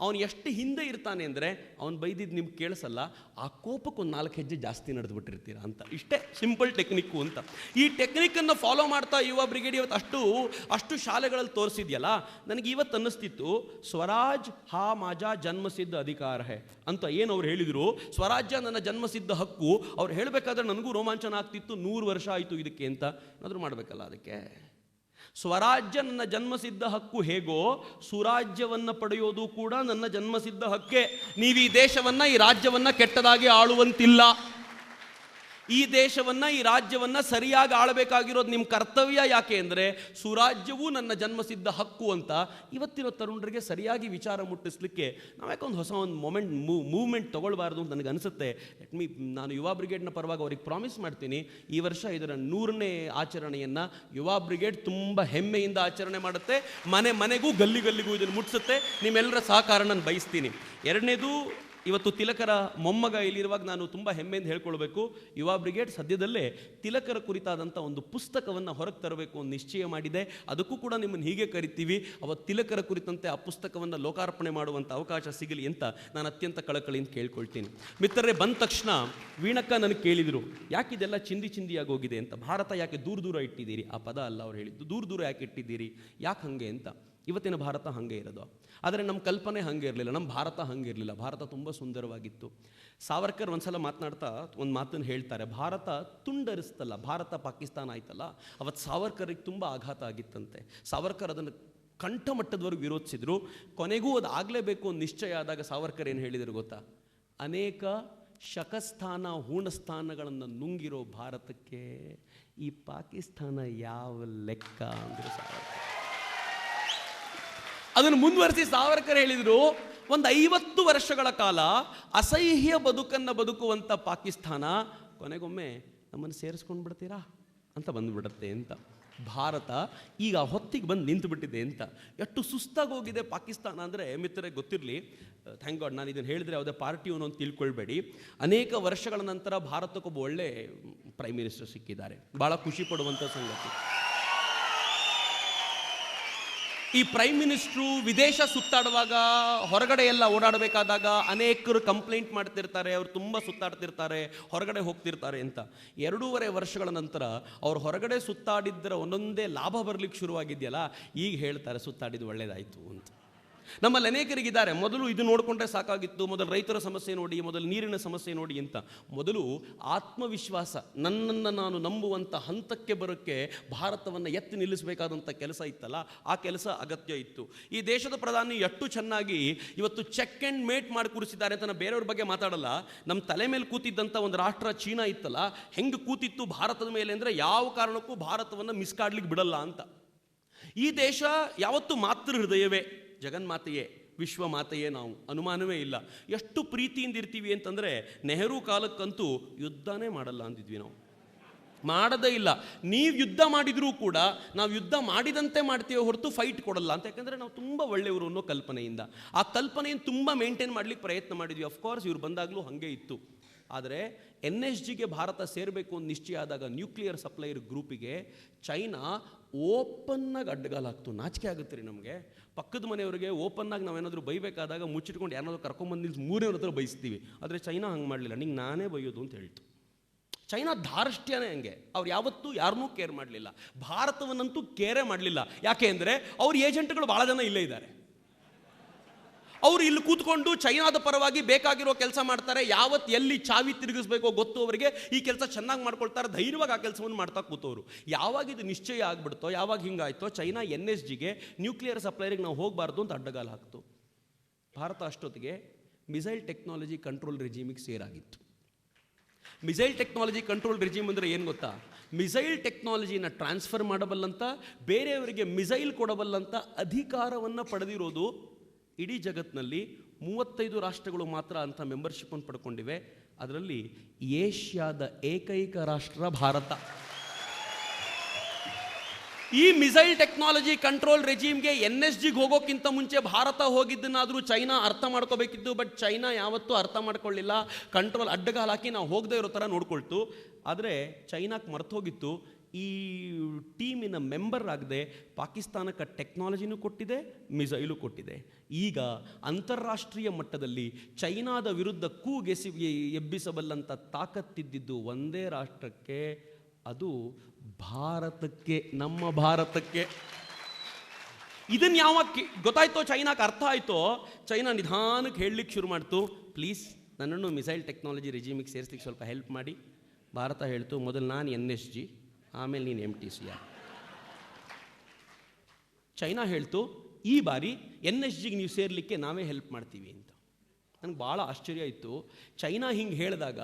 ಅವನು ಎಷ್ಟು ಹಿಂದೆ ಇರ್ತಾನೆ ಅಂದರೆ, ಅವ್ನು ಬೈದಿದ್ದು ನಿಮ್ಗೆ ಕೇಳಿಸಲ್ಲ, ಆ ಕೋಪಕ್ಕೆ ಒಂದು 4 ಹೆಜ್ಜೆ ಜಾಸ್ತಿ ನಡೆದು ಬಿಟ್ಟಿರ್ತೀರ ಅಂತ. ಇಷ್ಟೇ ಸಿಂಪಲ್ ಟೆಕ್ನಿಕ್ಕು ಅಂತ. ಈ ಟೆಕ್ನಿಕ್ಕನ್ನು ಫಾಲೋ ಮಾಡ್ತಾ ಯುವ ಬ್ರಿಗೇಡ್ ಇವತ್ತು ಅಷ್ಟು ಶಾಲೆಗಳಲ್ಲಿ ತೋರಿಸಿದ್ಯಲ್ಲ, ನನಗೆ ಇವತ್ತು ಅನ್ನಿಸ್ತಿತ್ತು, ಸ್ವರಾಜ್ ಹಾ ಮಾಜಾ ಜನ್ಮಸಿದ್ಧ ಅಧಿಕಾರ ಹೇ ಅಂತ ಏನು ಅವ್ರು ಹೇಳಿದರು. ಸ್ವರಾಜ್ಯ ನನ್ನ ಜನ್ಮಸಿದ್ಧ ಹಕ್ಕು. ಅವ್ರು ಹೇಳಬೇಕಾದ್ರೆ ನನಗೂ ರೋಮಾಂಚನ ಆಗ್ತಿತ್ತು. 100 ವರ್ಷ ಆಯಿತು ಇದಕ್ಕೆ ಅಂತ. ಏನಾದರೂ ಮಾಡಬೇಕಲ್ಲ ಅದಕ್ಕೆ. ಸ್ವರಾಜ್ಯ ನನ್ನ ಜನ್ಮಸಿದ್ಧ ಹಕ್ಕು ಹೇಗೋ, ಸುರಾಜ್ಯವನ್ನು ಪಡೆಯೋದು ಕೂಡ ನನ್ನ ಜನ್ಮಸಿದ್ಧ ಹಕ್ಕೆ. ನೀವು ಈ ದೇಶವನ್ನು, ಈ ರಾಜ್ಯವನ್ನು ಕೆಟ್ಟದಾಗಿ ಆಳುವಂತಿಲ್ಲ. ಈ ದೇಶವನ್ನು, ಈ ರಾಜ್ಯವನ್ನು ಸರಿಯಾಗಿ ಆಳಬೇಕಾಗಿರೋದು ನಿಮ್ಮ ಕರ್ತವ್ಯ. ಯಾಕೆ ಅಂದರೆ ಸುರಾಜ್ಯವೂ ನನ್ನ ಜನ್ಮಸಿದ್ಧ ಹಕ್ಕು ಅಂತ ಇವತ್ತಿನ ತರುಣರಿಗೆ ಸರಿಯಾಗಿ ವಿಚಾರ ಮುಟ್ಟಿಸ್ಲಿಕ್ಕೆ ನಾವ್ಯಾಕೊಂದು ಹೊಸ ಮೂವ್ಮೆಂಟ್ ತೊಗೊಳ್ಬಾರ್ದು ಅಂತ ನನಗೆ ಅನಿಸುತ್ತೆ. ನಾನು ಯುವ ಬ್ರಿಗೇಡ್ನ ಪರವಾಗಿ ಅವ್ರಿಗೆ ಪ್ರಾಮಿಸ್ ಮಾಡ್ತೀನಿ, ಈ ವರ್ಷ ಇದರ 100ನೇ ಆಚರಣೆಯನ್ನು ಯುವ ಬ್ರಿಗೇಡ್ ತುಂಬ ಹೆಮ್ಮೆಯಿಂದ ಆಚರಣೆ ಮಾಡುತ್ತೆ. ಮನೆಗೂ ಗಲ್ಲಿಗೂ ಇದನ್ನು ಮುಟ್ಟಿಸುತ್ತೆ. ನಿಮ್ಮೆಲ್ಲರ ಸಹಕಾರ ನಾನು ಬಯಸ್ತೀನಿ. 2ನೇದು, ಇವತ್ತು ತಿಲಕರ ಮೊಮ್ಮಗ ಇಲ್ಲಿರುವಾಗ ನಾನು ತುಂಬ ಹೆಮ್ಮೆಯಿಂದ ಹೇಳ್ಕೊಳ್ಬೇಕು, ಯುವ ಬ್ರಿಗೇಡ್ ಸದ್ಯದಲ್ಲೇ ತಿಲಕರ ಕುರಿತಾದಂಥ ಒಂದು ಪುಸ್ತಕವನ್ನು ಹೊರಗೆ ತರಬೇಕು ಅಂತ ನಿಶ್ಚಯ ಮಾಡಿದೆ. ಅದಕ್ಕೂ ಕೂಡ ನಿಮ್ಮನ್ನು ಹೀಗೆ ಕರಿತೀವಿ. ಅವತ್ತು ತಿಲಕರ ಕುರಿತಂತೆ ಆ ಪುಸ್ತಕವನ್ನು ಲೋಕಾರ್ಪಣೆ ಮಾಡುವಂಥ ಅವಕಾಶ ಸಿಗಲಿ ಅಂತ ನಾನು ಅತ್ಯಂತ ಕಳಕಳಿಯಿಂದ ಕೇಳ್ಕೊಳ್ತೀನಿ. ಮಿತ್ರರೇ, ಬಂದ ತಕ್ಷಣ ವೀಣಕ್ಕ ನನಗೆ ಕೇಳಿದರು, ಯಾಕಿದೆಲ್ಲ ಚಿಂದಿಯಾಗಿ ಹೋಗಿದೆ ಅಂತ. ಭಾರತ ಯಾಕೆ ದೂರ ಇಟ್ಟಿದ್ದೀರಿ? ಆ ಪದ ಅಲ್ಲ ಅವ್ರು ಹೇಳಿದ್ದು, ದೂರ ಯಾಕೆ ಇಟ್ಟಿದ್ದೀರಿ, ಯಾಕೆ ಹಾಗೆ ಅಂತ. ಇವತ್ತಿನ ಭಾರತ ಹಾಗೆ ಇರೋದು, ಆದರೆ ನಮ್ಮ ಕಲ್ಪನೆ ಹಾಗೆ ಇರಲಿಲ್ಲ, ನಮ್ಮ ಭಾರತ ಹಾಗೆ ಇರಲಿಲ್ಲ. ಭಾರತ ತುಂಬ ಸುಂದರವಾಗಿತ್ತು. ಸಾವರ್ಕರ್ ಒಂದ್ಸಲ ಮಾತನಾಡ್ತಾ ಒಂದು ಮಾತನ್ನು ಹೇಳ್ತಾರೆ, ಭಾರತ ತುಂಡರಿಸ್ತಲ್ಲ, ಭಾರತ ಪಾಕಿಸ್ತಾನ ಆಯ್ತಲ್ಲ, ಅವತ್ತು ಸಾವರ್ಕರಿಗೆ ತುಂಬ ಆಘಾತ ಆಗಿತ್ತಂತೆ. ಸಾವರ್ಕರ್ ಅದನ್ನು ಕಂಠಮಟ್ಟದವರೆಗೂ ವಿರೋಧಿಸಿದ್ರು. ಕೊನೆಗೂ ಅದು ಆಗಲೇಬೇಕು ಅಂತ ನಿಶ್ಚಯ ಆದಾಗ ಸಾವರ್ಕರ್ ಏನು ಹೇಳಿದರು ಗೊತ್ತಾ? ಅನೇಕ ಶಕಸ್ಥಾನ ಹೂಣಸ್ಥಾನಗಳನ್ನು ನುಂಗಿರೋ ಭಾರತಕ್ಕೆ ಈ ಪಾಕಿಸ್ತಾನ ಯಾವ ಲೆಕ್ಕ ಅಂದರು ಸಾವರ್ಕರ್. ಅದನ್ನು ಮುಂದುವರಿಸಿ ಸಾವರ್ಕರ್ ಹೇಳಿದರು, ಒಂದು 50 ವರ್ಷಗಳ ಕಾಲ ಅಸಹ್ಯ ಬದುಕನ್ನು ಬದುಕುವಂಥ ಪಾಕಿಸ್ತಾನ ಕೊನೆಗೊಮ್ಮೆ ನಮ್ಮನ್ನು ಸೇರಿಸ್ಕೊಂಡು ಬಿಡ್ತೀರಾ ಅಂತ ಬಂದುಬಿಡುತ್ತೆ ಅಂತ. ಭಾರತ ಈಗ ಹೊತ್ತಿಗೆ ಬಂದು ನಿಂತು ಬಿಟ್ಟಿದೆ ಅಂತ. ಎಷ್ಟು ಸುಸ್ತಾಗಿ ಹೋಗಿದೆ ಪಾಕಿಸ್ತಾನ ಅಂದರೆ ಮಿತ್ರರಿಗೆ ಗೊತ್ತಿರಲಿ. ಥ್ಯಾಂಕ್ ಗಾಡ್, ನಾನು ಇದನ್ನು ಹೇಳಿದರೆ ಯಾವುದೇ ಪಾರ್ಟಿಯವನು ಅಂತ ತಿಳ್ಕೊಳ್ಬೇಡಿ. ಅನೇಕ ವರ್ಷಗಳ ನಂತರ ಭಾರತಕ್ಕೊಬ್ಬ ಒಳ್ಳೆ ಪ್ರೈಮ್ ಮಿನಿಸ್ಟರ್ ಸಿಕ್ಕಿದ್ದಾರೆ. ಭಾಳ ಖುಷಿ ಪಡುವಂಥ ಸಂಗತಿ. ಈ ಪ್ರೈಮ್ ಮಿನಿಸ್ಟ್ರು ವಿದೇಶ ಸುತ್ತಾಡುವಾಗ, ಹೊರಗಡೆ ಎಲ್ಲ ಓಡಾಡಬೇಕಾದಾಗ ಅನೇಕರು ಕಂಪ್ಲೇಂಟ್ ಮಾಡ್ತಿರ್ತಾರೆ, ಅವರು ತುಂಬ ಸುತ್ತಾಡ್ತಿರ್ತಾರೆ, ಹೊರಗಡೆ ಹೋಗ್ತಿರ್ತಾರೆ ಅಂತ. 2.5 ವರ್ಷಗಳ ನಂತರ ಅವ್ರು ಹೊರಗಡೆ ಸುತ್ತಾಡಿದ್ದರ ಒಂದೊಂದೇ ಲಾಭ ಬರಲಿಕ್ಕೆ ಶುರುವಾಗಿದೆಯಲ್ಲ, ಈಗ ಹೇಳ್ತಾರೆ ಸುತ್ತಾಡಿದ್ದು ಒಳ್ಳೇದಾಯಿತು ಅಂತ. ನಮ್ಮಲ್ಲಿ ಅನೇಕರಿಗಿದ್ದಾರೆ, ಮೊದಲು ಇದು ನೋಡಿಕೊಂಡ್ರೆ ಸಾಕಾಗಿತ್ತು, ಮೊದಲು ರೈತರ ಸಮಸ್ಯೆ ನೋಡಿ, ಮೊದಲು ನೀರಿನ ಸಮಸ್ಯೆ ನೋಡಿ ಅಂತ. ಮೊದಲು ಆತ್ಮವಿಶ್ವಾಸ, ನನ್ನನ್ನು ನಾನು ನಂಬುವಂಥ ಹಂತಕ್ಕೆ ಬರೋಕ್ಕೆ ಭಾರತವನ್ನು ಎತ್ತಿ ನಿಲ್ಲಿಸಬೇಕಾದಂಥ ಕೆಲಸ ಇತ್ತಲ್ಲ, ಆ ಕೆಲಸ ಅಗತ್ಯ ಇತ್ತು. ಈ ದೇಶದ ಪ್ರಧಾನಿ ಎಷ್ಟು ಚೆನ್ನಾಗಿ ಇವತ್ತು ಚೆಕ್ ಆ್ಯಂಡ್ ಮೇಟ್ ಮಾಡಿ ಕೂರಿಸಿದ್ದಾರೆ ಅಂತ ನಾನು ಬೇರೆಯವ್ರ ಬಗ್ಗೆ ಮಾತಾಡಲ್ಲ. ನಮ್ಮ ತಲೆ ಮೇಲೆ ಕೂತಿದ್ದಂಥ ಒಂದು ರಾಷ್ಟ್ರ ಚೀನಾ ಇತ್ತಲ್ಲ, ಹೆಂಗೆ ಕೂತಿತ್ತು ಭಾರತದ ಮೇಲೆ ಅಂದರೆ ಯಾವ ಕಾರಣಕ್ಕೂ ಭಾರತವನ್ನು ಮಿಸ್ಕಾಡ್ಲಿಕ್ಕೆ ಬಿಡಲ್ಲ ಅಂತ. ಈ ದೇಶ ಯಾವತ್ತೂ ಮಾತೃ ಹೃದಯವೇ, ಜಗನ್ಮಾತೆಯೇ, ವಿಶ್ವಮಾತೆಯೇ, ನಾವು ಅನುಮಾನವೇ ಇಲ್ಲ. ಎಷ್ಟು ಪ್ರೀತಿಯಿಂದ ಇರ್ತೀವಿ ಅಂತಂದರೆ, ನೆಹರು ಕಾಲಕ್ಕಂತೂ ಯುದ್ಧನೇ ಮಾಡಲ್ಲ ಅಂತಿದ್ವಿ ನಾವು, ಮಾಡದೇ ಇಲ್ಲ. ನೀವು ಯುದ್ಧ ಮಾಡಿದರೂ ಕೂಡ ನಾವು ಯುದ್ಧ ಮಾಡಿದಂತೆ ಮಾಡ್ತೀವಿ ಹೊರತು ಫೈಟ್ ಕೊಡಲ್ಲ ಅಂತ. ಯಾಕಂದರೆ ನಾವು ತುಂಬ ಒಳ್ಳೆಯವರು ಅನ್ನೋ ಕಲ್ಪನೆಯಿಂದ, ಆ ಕಲ್ಪನೆಯನ್ನು ತುಂಬ ಮೇಂಟೈನ್ ಮಾಡಲಿಕ್ಕೆ ಪ್ರಯತ್ನ ಮಾಡಿದ್ವಿ. ಅಫ್ಕೋರ್ಸ್ ಇವ್ರು ಬಂದಾಗಲೂ ಹಾಗೆ ಇತ್ತು. ಆದರೆ NSGಗೆ ಭಾರತ ಸೇರಬೇಕು ಅಂತ ನಿಶ್ಚಯ ಆದಾಗ, ನ್ಯೂಕ್ಲಿಯರ್ ಸಪ್ಲೈಯರ್ ಗ್ರೂಪಿಗೆ ಚೈನಾ ಓಪನ್ನಾಗಿ ಅಡ್ಡಗಾಲಾಗ್ತು. ನಾಚಿಕೆ ಆಗುತ್ತೆ ರೀ ನಮಗೆ. ಪಕ್ಕದ ಮನೆಯವರಿಗೆ ಓಪನ್ನಾಗಿ ನಾವೇನಾದರೂ ಬೈಬೇಕಾದಾಗ ಮುಚ್ಚಿಟ್ಕೊಂಡು ಯಾರಾದರೂ ಕರ್ಕೊಂಬಂದು ನಿಲ್ಸಿ ಮೂರನೇವ್ರ ಹತ್ರ ಬೈಸ್ತೀವಿ. ಆದರೆ ಚೈನಾ ಹಂಗೆ ಮಾಡಲಿಲ್ಲ, ನಿಂಗೆ ನಾನೇ ಬೈಯೋದು ಅಂತ ಹೇಳ್ತು. ಚೈನಾ ಧಾರ್ಷ್ಟ್ಯನೇ ಹಂಗೆ. ಅವ್ರು ಯಾವತ್ತೂ ಯಾರನ್ನೂ ಕೇರ್ ಮಾಡಲಿಲ್ಲ, ಭಾರತವನ್ನಂತೂ ಕೇರೇ ಮಾಡಲಿಲ್ಲ. ಯಾಕೆ ಅಂದರೆ ಅವ್ರ ಏಜೆಂಟ್ಗಳು ಭಾಳ ಜನ ಇಲ್ಲೇ ಇದ್ದಾರೆ. ಅವರು ಇಲ್ಲಿ ಕೂತ್ಕೊಂಡು ಚೈನಾದ ಪರವಾಗಿ ಬೇಕಾಗಿರೋ ಕೆಲಸ ಮಾಡ್ತಾರೆ. ಯಾವತ್ತು ಎಲ್ಲಿ ಚಾವಿ ತಿರುಗಿಸ್ಬೇಕೋ ಗೊತ್ತು ಅವರಿಗೆ. ಈ ಕೆಲಸ ಚೆನ್ನಾಗಿ ಮಾಡ್ಕೊಳ್ತಾರೆ, ಧೈರ್ಯವಾಗಿ ಆ ಕೆಲಸವನ್ನು ಮಾಡ್ತಾ ಕೂತವರು. ಯಾವಾಗ ಇದು ನಿಶ್ಚಯ ಆಗ್ಬಿಡ್ತೋ, ಯಾವಾಗ ಹಿಂಗಾಯ್ತೋ, ಚೈನಾ NSGಗೆ ನ್ಯೂಕ್ಲಿಯರ್ ಸಪ್ಲೈರಿಗೆ ನಾವು ಹೋಗಬಾರ್ದು ಅಂತ ಅಡ್ಡಗಾಲ ಹಾಕ್ತು. ಭಾರತ ಅಷ್ಟೊತ್ತಿಗೆ ಮಿಸೈಲ್ ಟೆಕ್ನಾಲಜಿ ಕಂಟ್ರೋಲ್ ರೆಜಿಮಿಗೆ ಸೇರಾಗಿತ್ತು. ಮಿಸೈಲ್ ಟೆಕ್ನಾಲಜಿ ಕಂಟ್ರೋಲ್ ರೆಜಿಮ್ ಅಂದರೆ ಏನು ಗೊತ್ತಾ? ಮಿಸೈಲ್ ಟೆಕ್ನಾಲಜಿನ ಟ್ರಾನ್ಸ್ಫರ್ ಮಾಡಬಲ್ಲಂತ, ಬೇರೆಯವರಿಗೆ ಮಿಸೈಲ್ ಕೊಡಬಲ್ಲಂತ ಅಧಿಕಾರವನ್ನು ಪಡೆದಿರೋದು ಇಡೀ ಜಗತ್ತಿನಲ್ಲಿ 35 ರಾಷ್ಟ್ರಗಳು ಮಾತ್ರ ಅಂತ ಮೆಂಬರ್ಶಿಪ್ಪನ್ನು ಪಡ್ಕೊಂಡಿವೆ. ಅದರಲ್ಲಿ ಏಷ್ಯಾದ ಏಕೈಕ ರಾಷ್ಟ್ರ ಭಾರತ. ಈ ಮಿಸೈಲ್ ಟೆಕ್ನಾಲಜಿ ಕಂಟ್ರೋಲ್ ರೆಜಿಮ್ಗೆ NSGಗೆ ಹೋಗೋಕ್ಕಿಂತ ಮುಂಚೆ ಭಾರತ ಹೋಗಿದ್ದನ್ನಾದರೂ ಚೈನಾ ಅರ್ಥ ಮಾಡ್ಕೋಬೇಕಿತ್ತು. ಬಟ್ ಚೈನಾ ಯಾವತ್ತೂ ಅರ್ಥ ಮಾಡ್ಕೊಳ್ಳಿಲ್ಲ. ಕಂಟ್ರೋಲ್ ಅಡ್ಡಗಾಲ ಹಾಕಿ ನಾವು ಹೋಗದೇ ಇರೋ ಥರ ನೋಡ್ಕೊಳ್ತು. ಆದರೆ ಚೈನಾಕ್ಕೆ ಮರ್ತೋಗಿತ್ತು, ಈ ಟೀಮಿನ ಮೆಂಬರ್ ಆಗದೆ ಪಾಕಿಸ್ತಾನಕ್ಕೆ ಟೆಕ್ನಾಲಜಿನೂ ಕೊಟ್ಟಿದೆ, ಮಿಸೈಲು ಕೊಟ್ಟಿದೆ. ಈಗ ಅಂತಾರಾಷ್ಟ್ರೀಯ ಮಟ್ಟದಲ್ಲಿ ಚೈನಾದ ವಿರುದ್ಧ ಎಬ್ಬಿಸಬಲ್ಲಂಥ ತಾಕತ್ತಿದ್ದಿದ್ದು ಒಂದೇ ರಾಷ್ಟ್ರಕ್ಕೆ, ಅದು ಭಾರತಕ್ಕೆ, ನಮ್ಮ ಭಾರತಕ್ಕೆ. ಇದನ್ನು ಯಾವಾಗ ಗೊತ್ತಾಯ್ತೋ, ಚೈನಾಕ್ಕೆ ಅರ್ಥ ಆಯಿತೋ, ಚೈನಾ ನಿಧಾನಕ್ಕೆ ಹೇಳಲಿಕ್ಕೆ ಶುರು ಮಾಡ್ತು, ಪ್ಲೀಸ್ ನನ್ನನ್ನು ಮಿಸೈಲ್ ಟೆಕ್ನಾಲಜಿ ರೆಜಿಮಿಗೆ ಸೇರಿಸ್ಲಿಕ್ಕೆ ಸ್ವಲ್ಪ ಹೆಲ್ಪ್ ಮಾಡಿ. ಭಾರತ ಹೇಳ್ತು, ಮೊದಲು ನಾನು NSG, ಆಮೇಲೆ ನೀನು MTCR. ಚೈನಾ ಹೇಳ್ತು, ಈ ಬಾರಿ NSGಗೆ ನೀವು ಸೇರಲಿಕ್ಕೆ ನಾವೇ ಹೆಲ್ಪ್ ಮಾಡ್ತೀವಿ ಅಂತ. ನನಗೆ ಭಾಳ ಆಶ್ಚರ್ಯ ಇತ್ತು ಚೈನಾ ಹಿಂಗೆ ಹೇಳಿದಾಗ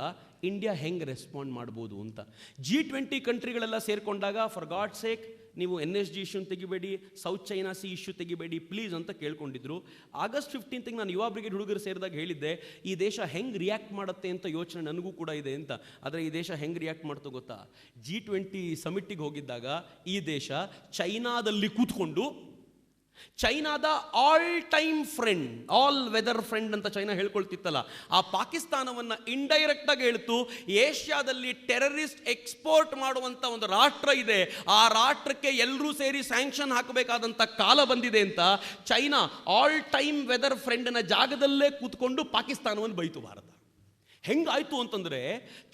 ಇಂಡಿಯಾ ಹೆಂಗೆ ರೆಸ್ಪಾಂಡ್ ಮಾಡ್ಬೋದು ಅಂತ. G20 ಕಂಟ್ರಿಗಳೆಲ್ಲ ಸೇರಿಕೊಂಡಾಗ, ಫಾರ್ ಗಾಡ್ ಸೇಕ್ ನೀವು NSG ಇಶ್ಯೂನ ತೆಗಿಬೇಡಿ, ಸೌತ್ ಚೈನಾ ಸಿ ಇಶ್ಯೂ ತೆಗಿಬೇಡಿ ಪ್ಲೀಸ್ ಅಂತ ಕೇಳ್ಕೊಂಡಿದ್ರು. ಆಗಸ್ಟ್ 15ಗೆ ನಾನು ಯುವ ಬ್ರಿಗೇಡ್ ಹುಡುಗರು ಸೇರಿದಾಗ ಹೇಳಿದ್ದೆ, ಈ ದೇಶ ಹೆಂಗೆ ರಿಯಾಕ್ಟ್ ಮಾಡುತ್ತೆ ಅಂತ ಯೋಚನೆ ನನಗೂ ಕೂಡ ಇದೆ ಅಂತ. ಆದರೆ ಈ ದೇಶ ಹೆಂಗೆ ರಿಯಾಕ್ಟ್ ಮಾಡ್ತೋ ಗೊತ್ತಾ? G20 ಸಮಿಟ್ಟಿಗೆ ಹೋಗಿದ್ದಾಗ ಈ ದೇಶ ಚೈನಾದಲ್ಲಿ ಕೂತ್ಕೊಂಡು, ಚೈನಾದ all time friend, all weather friend ಅಂತ ಚೈನಾ ಹೇಳ್ಕೊಳ್ತಿತ್ತಲ್ಲ, ಆ ಪಾಕಿಸ್ತಾನವನ್ನು ಇಂಡೈರೆಕ್ಟ್ ಆಗಿ ಹೇಳ್ತು, ಏಷ್ಯಾದಲ್ಲಿ ಟೆರರಿಸ್ಟ್ ಎಕ್ಸ್ಪೋರ್ಟ್ ಮಾಡುವಂಥ ಒಂದು ರಾಷ್ಟ್ರ ಇದೆ, ಆ ರಾಷ್ಟ್ರಕ್ಕೆ ಎಲ್ಲರೂ ಸೇರಿ ಸ್ಯಾಂಕ್ಷನ್ ಹಾಕಬೇಕಾದಂಥ ಕಾಲ ಬಂದಿದೆ ಅಂತ ಚೈನಾ ಆಲ್ ಟೈಮ್ ವೆದರ್ ಫ್ರೆಂಡ್ನ ಜಾಗದಲ್ಲೇ ಕೂತ್ಕೊಂಡು ಪಾಕಿಸ್ತಾನವನ್ನು ಬೈತು ಭಾರತ. ಹೆಂಗಾಯ್ತು ಅಂತಂದರೆ,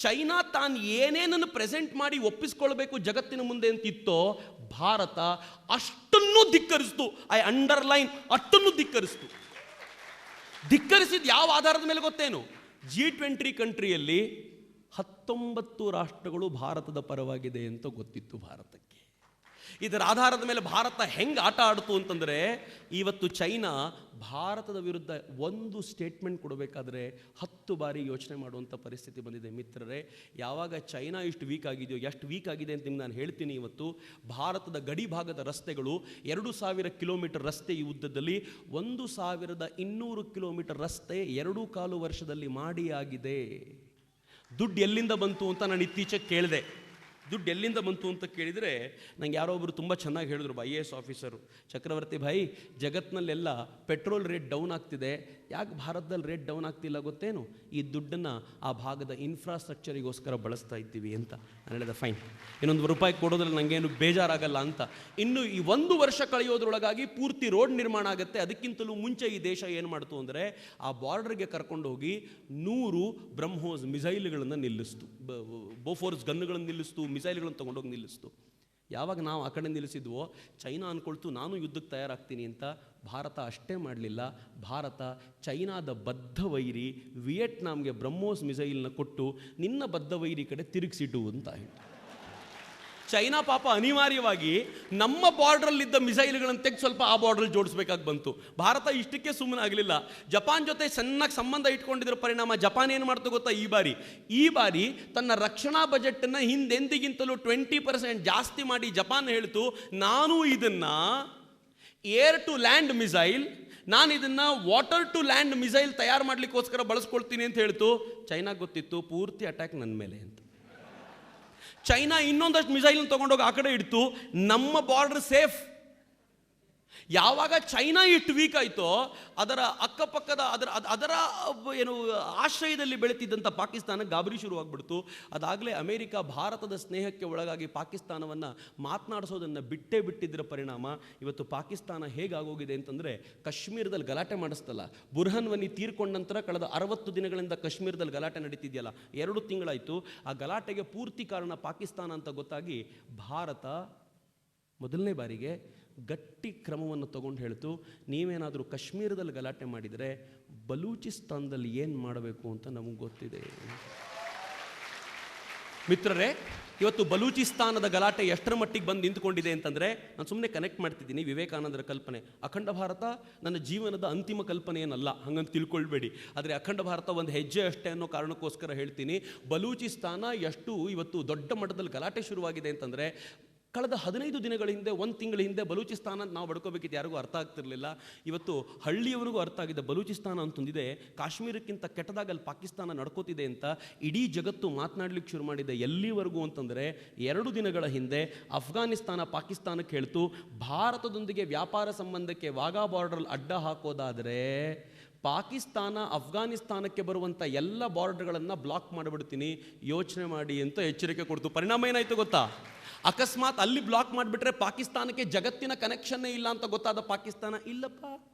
ಚೈನಾ ತಾನು ಏನೇನನ್ನು ಪ್ರೆಸೆಂಟ್ ಮಾಡಿ ಒಪ್ಪಿಸ್ಕೊಳ್ಬೇಕು ಜಗತ್ತಿನ ಮುಂದೆ ಅಂತಿತ್ತೋ, ಭಾರತ ಅಷ್ಟನ್ನು ಧಿಕ್ಕರಿಸ್ತು. ಐ ಅಂಡರ್ಲೈನ್, ಅಷ್ಟನ್ನು ಧಿಕ್ಕರಿಸ್ತು. ಧಿಕ್ಕರಿಸಿದ ಯಾವ ಆಧಾರದ ಮೇಲೆ ಗೊತ್ತೇನು? G20 ಕಂಟ್ರಿಯಲ್ಲಿ 19 ರಾಷ್ಟ್ರಗಳು ಭಾರತದ ಪರವಾಗಿದೆ ಅಂತ ಗೊತ್ತಿತ್ತು ಭಾರತಕ್ಕೆ. ಇದರ ಆಧಾರದ ಮೇಲೆ ಭಾರತ ಹೆಂಗೆ ಆಟ ಆಡ್ತು ಅಂತಂದರೆ, ಇವತ್ತು ಚೈನಾ ಭಾರತದ ವಿರುದ್ಧ ಒಂದು ಸ್ಟೇಟ್ಮೆಂಟ್ ಕೊಡಬೇಕಾದ್ರೆ 10 ಬಾರಿ ಯೋಚನೆ ಮಾಡುವಂಥ ಪರಿಸ್ಥಿತಿ ಬಂದಿದೆ. ಮಿತ್ರರೇ, ಯಾವಾಗ ಚೈನಾ ಇಷ್ಟು ವೀಕ್ ಆಗಿದೆಯೋ, ಎಷ್ಟು ವೀಕ್ ಆಗಿದೆ ಅಂತ ನಿಮ್ಗೆ ನಾನು ಹೇಳ್ತೀನಿ. ಇವತ್ತು ಭಾರತದ ಗಡಿ ಭಾಗದ ರಸ್ತೆಗಳು 2000 ಕಿಲೋಮೀಟರ್ ರಸ್ತೆ ಈ ಉದ್ದದಲ್ಲಿ, 1200 ಕಿಲೋಮೀಟರ್ ರಸ್ತೆ 2.25 ವರ್ಷದಲ್ಲಿ ಮಾಡಿ ಆಗಿದೆ. ದುಡ್ಡು ಎಲ್ಲಿಂದ ಬಂತು ಅಂತ ನಾನು ಇತ್ತೀಚೆಗೆ ಕೇಳಿದೆ. ದುಡ್ಡು ಎಲ್ಲಿಂದ ಬಂತು ಅಂತ ಕೇಳಿದರೆ, ನಂಗೆ ಯಾರೋ ಒಬ್ಬರು ತುಂಬ ಚೆನ್ನಾಗಿ ಹೇಳಿದ್ರು, IAS ಆಫೀಸರು, ಚಕ್ರವರ್ತಿ ಭಾಯ್, ಜಗತ್ತಿನಲ್ಲೆಲ್ಲ ಪೆಟ್ರೋಲ್ ರೇಟ್ ಡೌನ್ ಆಗ್ತಿದೆ, ಯಾಕೆ ಭಾರತದಲ್ಲಿ ರೇಟ್ ಡೌನ್ ಆಗ್ತಿಲ್ಲ ಗೊತ್ತೇನು? ಈ ದುಡ್ಡನ್ನು ಆ ಭಾಗದ ಇನ್ಫ್ರಾಸ್ಟ್ರಕ್ಚರಿಗೋಸ್ಕರ ಬಳಸ್ತಾ ಇದ್ದೀವಿ ಅಂತ. ನಾನು ಹೇಳಿದೆ, ಫೈನ್, ಇನ್ನೊಂದು ರೂಪಾಯಿ ಕೊಡೋದ್ರಲ್ಲಿ ನನಗೇನು ಬೇಜಾರಾಗಲ್ಲ ಅಂತ. ಇನ್ನು ಈ 1 ವರ್ಷ ಕಳೆಯೋದ್ರೊಳಗಾಗಿ ಪೂರ್ತಿ ರೋಡ್ ನಿರ್ಮಾಣ ಆಗುತ್ತೆ. ಅದಕ್ಕಿಂತಲೂ ಮುಂಚೆ ಈ ದೇಶ ಏನು ಮಾಡ್ತು ಅಂದರೆ, ಆ ಬಾರ್ಡರ್ಗೆ ಕರ್ಕೊಂಡು ಹೋಗಿ 100 ಬ್ರಹ್ಮೋಸ್ ಮಿಸೈಲ್ಗಳನ್ನು ನಿಲ್ಲಿಸ್ತು, ಬೋಫೋರ್ಸ್ ಗನ್ನುಗಳನ್ನು ನಿಲ್ಲಿಸ್ತು, ಮಿಸೈಲ್ಗಳನ್ನು ತೊಗೊಂಡೋಗಿ ನಿಲ್ಲಿಸ್ತು. ಯಾವಾಗ ನಾವು ಆ ಕಡೆ ನಿಲ್ಲಿಸಿದ್ವೋ, ಚೈನಾ ಅಂದ್ಕೊಳ್ತು ನಾನು ಯುದ್ಧಕ್ಕೆ ತಯಾರಾಗ್ತೀನಿ ಅಂತ. ಭಾರತ ಅಷ್ಟೇ ಮಾಡಲಿಲ್ಲ. ಭಾರತ ಚೈನಾದ ಬದ್ಧ ವೈರಿ ವಿಯೆಟ್ನಾಂಗೆ ಬ್ರಹ್ಮೋಸ್ ಮಿಸೈಲ್ನ ಕೊಟ್ಟು, ನಿನ್ನ ಬದ್ಧ ವೈರಿ ಕಡೆ ತಿರುಗಿಸಿಡು ಅಂತ ಹೇಳ್ತು. ಚೈನಾ ಪಾಪ ಅನಿವಾರ್ಯವಾಗಿ ನಮ್ಮ ಬಾರ್ಡ್ರಲ್ಲಿದ್ದ ಮಿಸೈಲ್ಗಳನ್ನು ತೆಗೆದು ಸ್ವಲ್ಪ ಆ ಬಾರ್ಡ್ರಲ್ಲಿ ಜೋಡಿಸ್ಬೇಕಾಗಿ ಬಂತು. ಭಾರತ ಇಷ್ಟಕ್ಕೆ ಸುಮ್ಮನೆ ಆಗಲಿಲ್ಲ. ಜಪಾನ್ ಜೊತೆ ಚೆನ್ನಾಗಿ ಸಂಬಂಧ ಇಟ್ಕೊಂಡಿದ್ರ ಪರಿಣಾಮ ಜಪಾನ್ ಏನು ಮಾಡ್ತು ಗೊತ್ತಾ, ಈ ಬಾರಿ ತನ್ನ ರಕ್ಷಣಾ ಬಜೆಟನ್ನು ಹಿಂದೆಂದಿಗಿಂತಲೂ 20% ಜಾಸ್ತಿ ಮಾಡಿ ಜಪಾನ್ ಹೇಳ್ತು, ನಾನು ಇದನ್ನ ಏರ್ ಟು ಲ್ಯಾಂಡ್ ಮಿಸೈಲ್, ನಾನು ಇದನ್ನ ವಾಟರ್ ಟು ಲ್ಯಾಂಡ್ ಮಿಸೈಲ್ ತಯಾರು ಮಾಡ್ಲಿಕ್ಕೋಸ್ಕರ ಬಳಸ್ಕೊಳ್ತೀನಿ ಅಂತ ಹೇಳ್ತು. ಚೈನಾಗೆ ಗೊತ್ತಿತ್ತು ಪೂರ್ತಿ ಅಟ್ಯಾಕ್ ನನ್ನ ಮೇಲೆ ಅಂತ. ಚೈನಾ ಇನ್ನೊಂದಷ್ಟು ಮಿಸೈಲ್ ತಗೊಂಡೋಗಿ ಆ ಕಡೆ ಇಡ್ತು, ನಮ್ಮ ಬಾರ್ಡರ್ ಸೇಫ್. ಯಾವಾಗ ಚೈನಾ ಇಟ್ಟು ವೀಕ್ ಆಯಿತೋ ಅದರ ಅಕ್ಕಪಕ್ಕದ ಅದರ ಏನು ಆಶ್ರಯದಲ್ಲಿ ಬೆಳೀತಿದ್ದಂಥ ಪಾಕಿಸ್ತಾನ ಗಾಬರಿ ಶುರುವಾಗ್ಬಿಡ್ತು. ಅದಾಗಲೇ ಅಮೆರಿಕ ಭಾರತದ ಸ್ನೇಹಕ್ಕೆ ಒಳಗಾಗಿ ಪಾಕಿಸ್ತಾನವನ್ನು ಮಾತನಾಡಿಸೋದನ್ನು ಬಿಟ್ಟಿದ್ದರ ಪರಿಣಾಮ ಇವತ್ತು ಪಾಕಿಸ್ತಾನ ಹೇಗಾಗೋಗಿದೆ ಅಂತಂದರೆ, ಕಾಶ್ಮೀರದಲ್ಲಿ ಗಲಾಟೆ ಮಾಡಿಸ್ತಲ್ಲ, ಬುರ್ಹಾನ್ ವನಿ ತೀರ್ಕೊಂಡ ನಂತರ ಕಳೆದ 60 ದಿನಗಳಿಂದ ಕಾಶ್ಮೀರದಲ್ಲಿ ಗಲಾಟೆ ನಡೀತಿದೆಯಲ್ಲ, 2 ತಿಂಗಳಾಯಿತು. ಆ ಗಲಾಟೆಗೆ ಪೂರ್ತಿ ಕಾರಣ ಪಾಕಿಸ್ತಾನ ಅಂತ ಗೊತ್ತಾಗಿ ಭಾರತ ಮೊದಲನೇ ಬಾರಿಗೆ ಗಟ್ಟಿ ಕ್ರಮವನ್ನು ತಗೊಂಡು ಹೇಳ್ತು, ನೀವೇನಾದರೂ ಕಾಶ್ಮೀರದಲ್ಲಿ ಗಲಾಟೆ ಮಾಡಿದರೆ ಬಲೂಚಿಸ್ತಾನದಲ್ಲಿ ಏನು ಮಾಡಬೇಕು ಅಂತ ನಮಗೆ ಗೊತ್ತಿದೆ. ಮಿತ್ರರೇ, ಇವತ್ತು ಬಲೂಚಿಸ್ತಾನದ ಗಲಾಟೆ ಎಷ್ಟರ ಮಟ್ಟಿಗೆ ಬಂದು ನಿಂತ್ಕೊಂಡಿದೆ ಅಂತಂದರೆ, ನಾನು ಸುಮ್ಮನೆ ಕನೆಕ್ಟ್ ಮಾಡ್ತಿದ್ದೀನಿ ವಿವೇಕಾನಂದರ ಕಲ್ಪನೆ. ಅಖಂಡ ಭಾರತ ನನ್ನ ಜೀವನದ ಅಂತಿಮ ಕಲ್ಪನೆ ಏನಲ್ಲ, ಹಂಗಂತ ತಿಳ್ಕೊಳ್ಬೇಡಿ. ಆದರೆ ಅಖಂಡ ಭಾರತ ಒಂದು ಹೆಜ್ಜೆ ಅಷ್ಟೇ ಅನ್ನೋ ಕಾರಣಕ್ಕೋಸ್ಕರ ಹೇಳ್ತೀನಿ. ಬಲೂಚಿಸ್ತಾನ ಎಷ್ಟು ಇವತ್ತು ದೊಡ್ಡ ಮಟ್ಟದಲ್ಲಿ ಗಲಾಟೆ ಶುರುವಾಗಿದೆ ಅಂತಂದರೆ, ಕಳೆದ 15 ದಿನಗಳ ಹಿಂದೆ, 1 ತಿಂಗಳ ಹಿಂದೆ ಬಲೂಚಿಸ್ತಾನ ನಾವು ಬಡ್ಕೋಬೇಕಿತ್ತು, ಯಾರಿಗೂ ಅರ್ಥ ಆಗ್ತಿರ್ಲಿಲ್ಲ. ಇವತ್ತು ಹಳ್ಳಿಯವರಿಗೂ ಅರ್ಥ ಆಗಿದೆ ಬಲೂಚಿಸ್ತಾನ ಅಂತಂದಿದೆ, ಕಾಶ್ಮೀರಕ್ಕಿಂತ ಕೆಟ್ಟದಾಗ ಅಲ್ಲಿ ಪಾಕಿಸ್ತಾನ ನಡ್ಕೋತಿದೆ ಅಂತ ಇಡೀ ಜಗತ್ತು ಮಾತನಾಡ್ಲಿಕ್ಕೆ ಶುರು ಮಾಡಿದೆ. ಎಲ್ಲಿವರೆಗೂ ಅಂತಂದರೆ, 2 ದಿನಗಳ ಹಿಂದೆ ಅಫ್ಘಾನಿಸ್ತಾನ ಪಾಕಿಸ್ತಾನಕ್ಕೆ ಹೇಳ್ತು, ಭಾರತದೊಂದಿಗೆ ವ್ಯಾಪಾರ ಸಂಬಂಧಕ್ಕೆ ವಾಘಾ ಬಾರ್ಡರ್ ಅಡ್ಡ ಹಾಕೋದಾದರೆ ಪಾಕಿಸ್ತಾನ ಅಫ್ಘಾನಿಸ್ತಾನಕ್ಕೆ ಬರುವಂಥ ಎಲ್ಲ ಬಾರ್ಡರ್ಗಳನ್ನು ಬ್ಲಾಕ್ ಮಾಡಿಬಿಡ್ತೀನಿ, ಯೋಚನೆ ಮಾಡಿ ಅಂತ ಎಚ್ಚರಿಕೆ ಕೊಡ್ತು. ಪರಿಣಾಮ ಏನಾಯಿತು ಗೊತ್ತಾ? ಅಕಸ್ಮಾತ್ ಅಲ್ಲಿ ಬ್ಲಾಕ್ ಮಾಡಿಬಿಟ್ರೆ ಪಾಕಿಸ್ತಾನಕ್ಕೆ ಜಗತ್ತಿನ ಕನೆಕ್ಷನ್ನೇ ಇಲ್ಲ ಅಂತ ಗೊತ್ತಾದ ಪಾಕಿಸ್ತಾನ, ಇಲ್ಲಪ್ಪ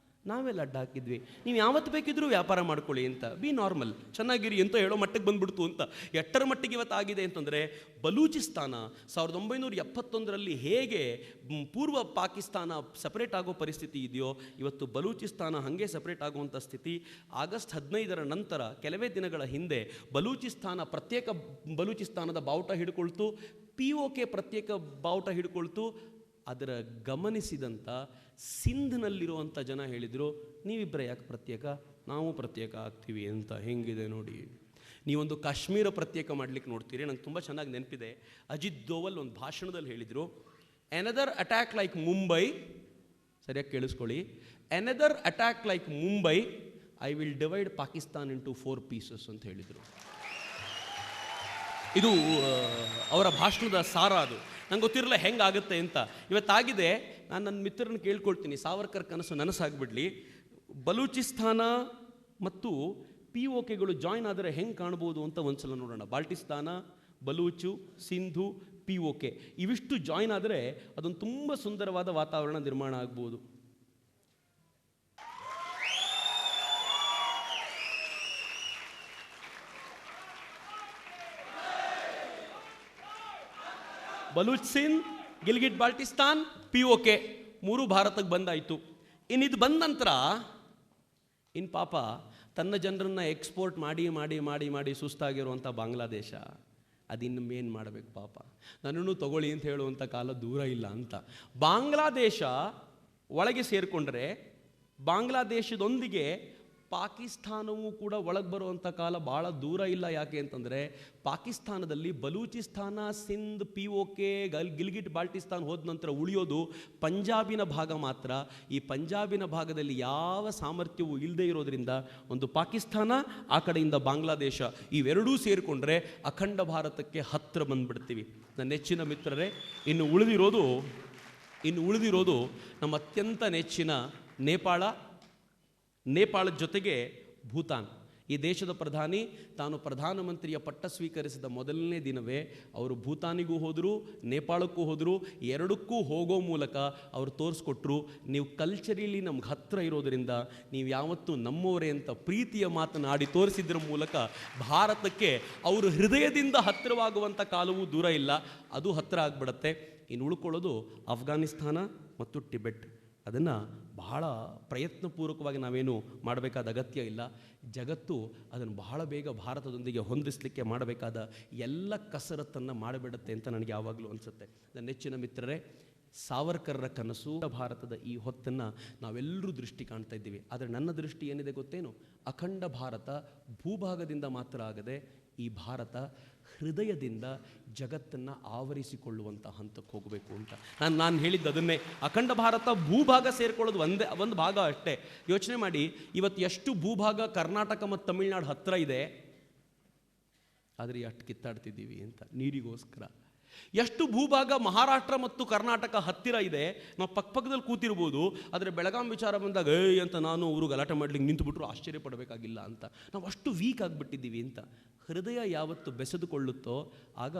ನಾವೆಲ್ಲ ಅಡ್ಡ ಹಾಕಿದ್ವಿ, ನೀವು ಯಾವತ್ತು ಬೇಕಿದ್ರೂ ವ್ಯಾಪಾರ ಮಾಡ್ಕೊಳ್ಳಿ ಅಂತ, ಬಿ ನಾರ್ಮಲ್, ಚೆನ್ನಾಗಿರಿ ಅಂತ ಹೇಳೋ ಮಟ್ಟಿಗೆ ಬಂದ್ಬಿಡ್ತು ಅಂತ. ಎಟ್ಟರ ಮಟ್ಟಿಗೆ ಇವತ್ತು ಆಗಿದೆ ಅಂತಂದರೆ, ಬಲೂಚಿಸ್ತಾನ 1971ರಲ್ಲಿ ಹೇಗೆ ಪೂರ್ವ ಪಾಕಿಸ್ತಾನ ಸಪರೇಟ್ ಆಗೋ ಪರಿಸ್ಥಿತಿ ಇದೆಯೋ, ಇವತ್ತು ಬಲೂಚಿಸ್ತಾನ ಹಾಗೆ ಸಪರೇಟ್ ಆಗುವಂಥ ಸ್ಥಿತಿ. ಆಗಸ್ಟ್ 15ರ ನಂತರ ಕೆಲವೇ ದಿನಗಳ ಹಿಂದೆ ಬಲೂಚಿಸ್ತಾನ ಪ್ರತ್ಯೇಕ ಬಲೂಚಿಸ್ತಾನದ ಬಾವುಟ ಹಿಡ್ಕೊಳ್ತು, POK ಪ್ರತ್ಯೇಕ ಬಾವುಟ ಹಿಡ್ಕೊಳ್ತು. ಅದರ ಗಮನಿಸಿದಂಥ ಸಿಂಧ್ನಲ್ಲಿರುವಂಥ ಜನ ಹೇಳಿದರು, ನೀವಿಬ್ಬರೇ ಯಾಕೆ ಪ್ರತ್ಯೇಕ, ನಾವು ಪ್ರತ್ಯೇಕ ಆಗ್ತೀವಿ ಅಂತ. ಹೆಂಗಿದೆ ನೋಡಿ. ನೀವೊಂದು ಕಾಶ್ಮೀರ ಪ್ರತ್ಯೇಕ ಮಾಡಲಿಕ್ಕೆ ನೋಡ್ತೀರಿ. ನಂಗೆ ತುಂಬ ಚೆನ್ನಾಗಿ ನೆನಪಿದೆ, ಅಜಿತ್ ದೋವಲ್ ಒಂದು ಭಾಷಣದಲ್ಲಿ ಹೇಳಿದರು, ಎನದರ್ ಅಟ್ಯಾಕ್ ಲೈಕ್ ಮುಂಬೈ, ಸರಿಯಾಗಿ ಕೇಳಿಸ್ಕೊಳ್ಳಿ, another attack like Mumbai, I will divide Pakistan into 4 pieces ಅಂತ ಹೇಳಿದರು. ಇದು ಅವರ ಭಾಷಣದ ಸಾರ. ಅದು ನಂಗೆ ಗೊತ್ತಿರಲ್ಲ ಹೆಂಗಾಗುತ್ತೆ ಅಂತ. ಇವತ್ತಾಗಿದೆ. ನಾನು ನನ್ನ ಮಿತ್ರರನ್ನು ಕೇಳ್ಕೊಳ್ತೀನಿ, ಸಾವರ್ಕರ್ ಕನಸು ನನಸಾಗ್ಬಿಡ್ಲಿ, ಬಲೂಚಿಸ್ತಾನ ಮತ್ತು POKಗಳು ಜಾಯ್ನ್ ಆದರೆ ಹೆಂಗೆ ಕಾಣ್ಬೋದು ಅಂತ ಒಂದ್ಸಲ ನೋಡೋಣ. ಬಾಲ್ಟಿಸ್ತಾನ, ಬಲೂಚು, ಸಿಂಧು, POK ಇವಿಷ್ಟು ಜಾಯ್ನ್ ಆದರೆ ಅದೊಂದು ತುಂಬ ಸುಂದರವಾದ ವಾತಾವರಣ ನಿರ್ಮಾಣ ಆಗ್ಬೋದು. ಬಲೂಚ್ ಸಿಂಧ್, ಗಿಲ್ಗಿಟ್ ಬಾಲ್ಟಿಸ್ತಾನ್, POK 3 ಭಾರತಕ್ಕೆ ಬಂದಾಯಿತು. ಇದು ಬಂದ ನಂತರ ಪಾಪ ತನ್ನ ಜನರನ್ನು ಎಕ್ಸ್ಪೋರ್ಟ್ ಮಾಡಿ ಮಾಡಿ ಮಾಡಿ ಮಾಡಿ ಸುಸ್ತಾಗಿರುವಂಥ ಬಾಂಗ್ಲಾದೇಶ ಅದಿನ್ನು ಮೇನ್ ಮಾಡಬೇಕು ಪಾಪ, ನನ್ನನ್ನು ತಗೊಳ್ಳಿ ಅಂತ ಹೇಳುವಂಥ ಕಾಲ ದೂರ ಇಲ್ಲ ಅಂತ. ಬಾಂಗ್ಲಾದೇಶ ಒಳಗೆ ಸೇರಿಕೊಂಡ್ರೆ ಬಾಂಗ್ಲಾದೇಶದೊಂದಿಗೆ ಪಾಕಿಸ್ತಾನವೂ ಕೂಡ ಒಳಗೆ ಬರುವಂಥ ಕಾಲ ಭಾಳ ದೂರ ಇಲ್ಲ. ಯಾಕೆ ಅಂತಂದರೆ, ಪಾಕಿಸ್ತಾನದಲ್ಲಿ ಬಲೂಚಿಸ್ತಾನ, ಸಿಂಧ್, POK, ಗಿಲ್ಗಿಟ್ ಬಾಲ್ಟಿಸ್ತಾನ್ ಹೋದ ನಂತರ ಉಳಿಯೋದು ಪಂಜಾಬಿನ ಭಾಗ ಮಾತ್ರ. ಈ ಪಂಜಾಬಿನ ಭಾಗದಲ್ಲಿ ಯಾವ ಸಾಮರ್ಥ್ಯವೂ ಇಲ್ಲದೆ ಇರೋದ್ರಿಂದ ಒಂದು ಪಾಕಿಸ್ತಾನ, ಆ ಕಡೆಯಿಂದ ಬಾಂಗ್ಲಾದೇಶ, ಇವೆರಡೂ ಸೇರಿಕೊಂಡ್ರೆ ಅಖಂಡ ಭಾರತಕ್ಕೆ ಹತ್ತಿರ ಬಂದುಬಿಡ್ತೀವಿ. ನನ್ನ ನೆಚ್ಚಿನ ಮಿತ್ರರೇ, ಇನ್ನು ಉಳಿದಿರೋದು ನಮ್ಮ ಅತ್ಯಂತ ನೆಚ್ಚಿನ ನೇಪಾಳದ ಜೊತೆಗೆ ಭೂತಾನ್. ಈ ದೇಶದ ಪ್ರಧಾನಿ ತಾನು ಪ್ರಧಾನಮಂತ್ರಿಯ ಪಟ್ಟ ಸ್ವೀಕರಿಸಿದ ಮೊದಲನೇ ದಿನವೇ ಅವರು ಭೂತಾನಿಗೂ ಹೋದರು, ನೇಪಾಳಕ್ಕೂ ಹೋದರು. ಎರಡಕ್ಕೂ ಹೋಗೋ ಮೂಲಕ ಅವರು ತೋರಿಸ್ಕೊಟ್ರು, ನೀವು ಕಲ್ಚರಲಿ ನಮ್ಗೆ ಹತ್ತಿರ ಇರೋದರಿಂದ ನೀವು ಯಾವತ್ತೂ ನಮ್ಮವರೇ ಅಂತ ಪ್ರೀತಿಯ ಮಾತನಾಡಿ ತೋರಿಸಿದ್ರ ಮೂಲಕ ಭಾರತಕ್ಕೆ ಅವರು ಹೃದಯದಿಂದ ಹತ್ತಿರವಾಗುವಂಥ ಕಾಲವೂ ದೂರ ಇಲ್ಲ, ಅದು ಹತ್ತಿರ ಆಗಿಬಿಡತ್ತೆ. ಇನ್ನು ಉಳ್ಕೊಳ್ಳೋದು ಅಫ್ಘಾನಿಸ್ತಾನ ಮತ್ತು ಟಿಬೆಟ್. ಅದನ್ನು ಬಹಳ ಪ್ರಯತ್ನಪೂರ್ವಕವಾಗಿ ನಾವೇನು ಮಾಡಬೇಕಾದ ಅಗತ್ಯ ಇಲ್ಲ. ಜಗತ್ತು ಅದನ್ನು ಬಹಳ ಬೇಗ ಭಾರತದೊಂದಿಗೆ ಹೊಂದಿಸಲಿಕ್ಕೆ ಮಾಡಬೇಕಾದ ಎಲ್ಲ ಕಸರತ್ತನ್ನು ಮಾಡಿಬಿಡುತ್ತೆ ಅಂತ ನನಗೆ ಯಾವಾಗಲೂ ಅನಿಸುತ್ತೆ. ನನ್ನ ನೆಚ್ಚಿನ ಮಿತ್ರರೇ, ಸಾವರ್ಕರ್ರ ಕನಸು ಭಾರತದ ಈ ಹೊತ್ತನ್ನು ನಾವೆಲ್ಲರೂ ದೃಷ್ಟಿ ಕಾಣ್ತಾ ಇದ್ದೀವಿ. ಆದರೆ ನನ್ನ ದೃಷ್ಟಿ ಏನಿದೆ ಗೊತ್ತೇನು? ಅಖಂಡ ಭಾರತ ಭೂಭಾಗದಿಂದ ಮಾತ್ರ ಆಗದೆ ಈ ಭಾರತ ಹೃದಯದಿಂದ ಜಗತ್ತನ್ನು ಆವರಿಸಿಕೊಳ್ಳುವಂಥ ಹಂತಕ್ಕೆ ಹೋಗಬೇಕು ಅಂತ ನಾನು ಹೇಳಿದ್ದು ಅದನ್ನೇ. ಅಖಂಡ ಭಾರತ ಭೂಭಾಗ ಸೇರ್ಕೊಳ್ಳೋದು ಒಂದು ಭಾಗ ಅಷ್ಟೇ. ಯೋಚನೆ ಮಾಡಿ, ಇವತ್ತು ಎಷ್ಟು ಭೂಭಾಗ ಕರ್ನಾಟಕ ಮತ್ತು ತಮಿಳುನಾಡು ಹತ್ತಿರ ಇದೆ, ಆದರೆ ಎಷ್ಟು ಕಿತ್ತಾಡ್ತಿದ್ದೀವಿ ಅಂತ ನೀರಿಗೋಸ್ಕರ. ಎಷ್ಟು ಭೂಭಾಗ ಮಹಾರಾಷ್ಟ್ರ ಮತ್ತು ಕರ್ನಾಟಕ ಹತ್ತಿರ ಇದೆ, ನಾವು ಪಕ್ಕದಲ್ಲಿ ಕೂತಿರ್ಬೋದು, ಆದರೆ ಬೆಳಗಾಂ ವಿಚಾರ ಬಂದಾಗ ಅಂತ ನಾನು ಅವರು ಗಲಾಟೆ ಮಾಡ್ಲಿಕ್ಕೆ ನಿಂತುಬಿಟ್ರು ಆಶ್ಚರ್ಯ ಪಡಬೇಕಾಗಿಲ್ಲ ಅಂತ. ನಾವು ಅಷ್ಟು ವೀಕ್ ಆಗಿಬಿಟ್ಟಿದ್ದೀವಿ ಅಂತ. ಹೃದಯ ಯಾವತ್ತು ಬೆಸೆದುಕೊಳ್ಳುತ್ತೋ ಆಗ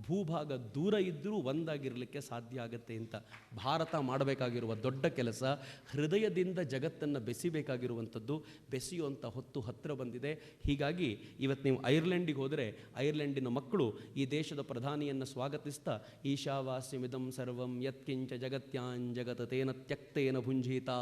ಭೂಭಾಗ ದೂರ ಇದ್ದರೂ ಒಂದಾಗಿರಲಿಕ್ಕೆ ಸಾಧ್ಯ ಆಗುತ್ತೆ ಅಂತ. ಭಾರತ ಮಾಡಬೇಕಾಗಿರುವ ದೊಡ್ಡ ಕೆಲಸ ಹೃದಯದಿಂದ ಜಗತ್ತನ್ನು ಬೆಸಿಬೇಕಾಗಿರುವಂಥದ್ದು. ಬೆಸೆಯುವಂಥ ಹೊತ್ತು ಹತ್ತಿರ ಬಂದಿದೆ. ಹೀಗಾಗಿ ಇವತ್ತು ನೀವು ಐರ್ಲೆಂಡಿಗೆ ಹೋದರೆ ಐರ್ಲೆಂಡಿನ ಮಕ್ಕಳು ಈ ದೇಶದ ಪ್ರಧಾನಿಯನ್ನು ಸ್ವಾಗತಿಸ್ತಾ ಈಶಾವಾಸ್ಯಮಿದಂ ಸರ್ವಂ ಯತ್ಕಿಂಚ ಜಗತ್ಯಾನ್ ತೇನ ತ್ಯಕ್ತೇನ ಭುಂಜೀತಾ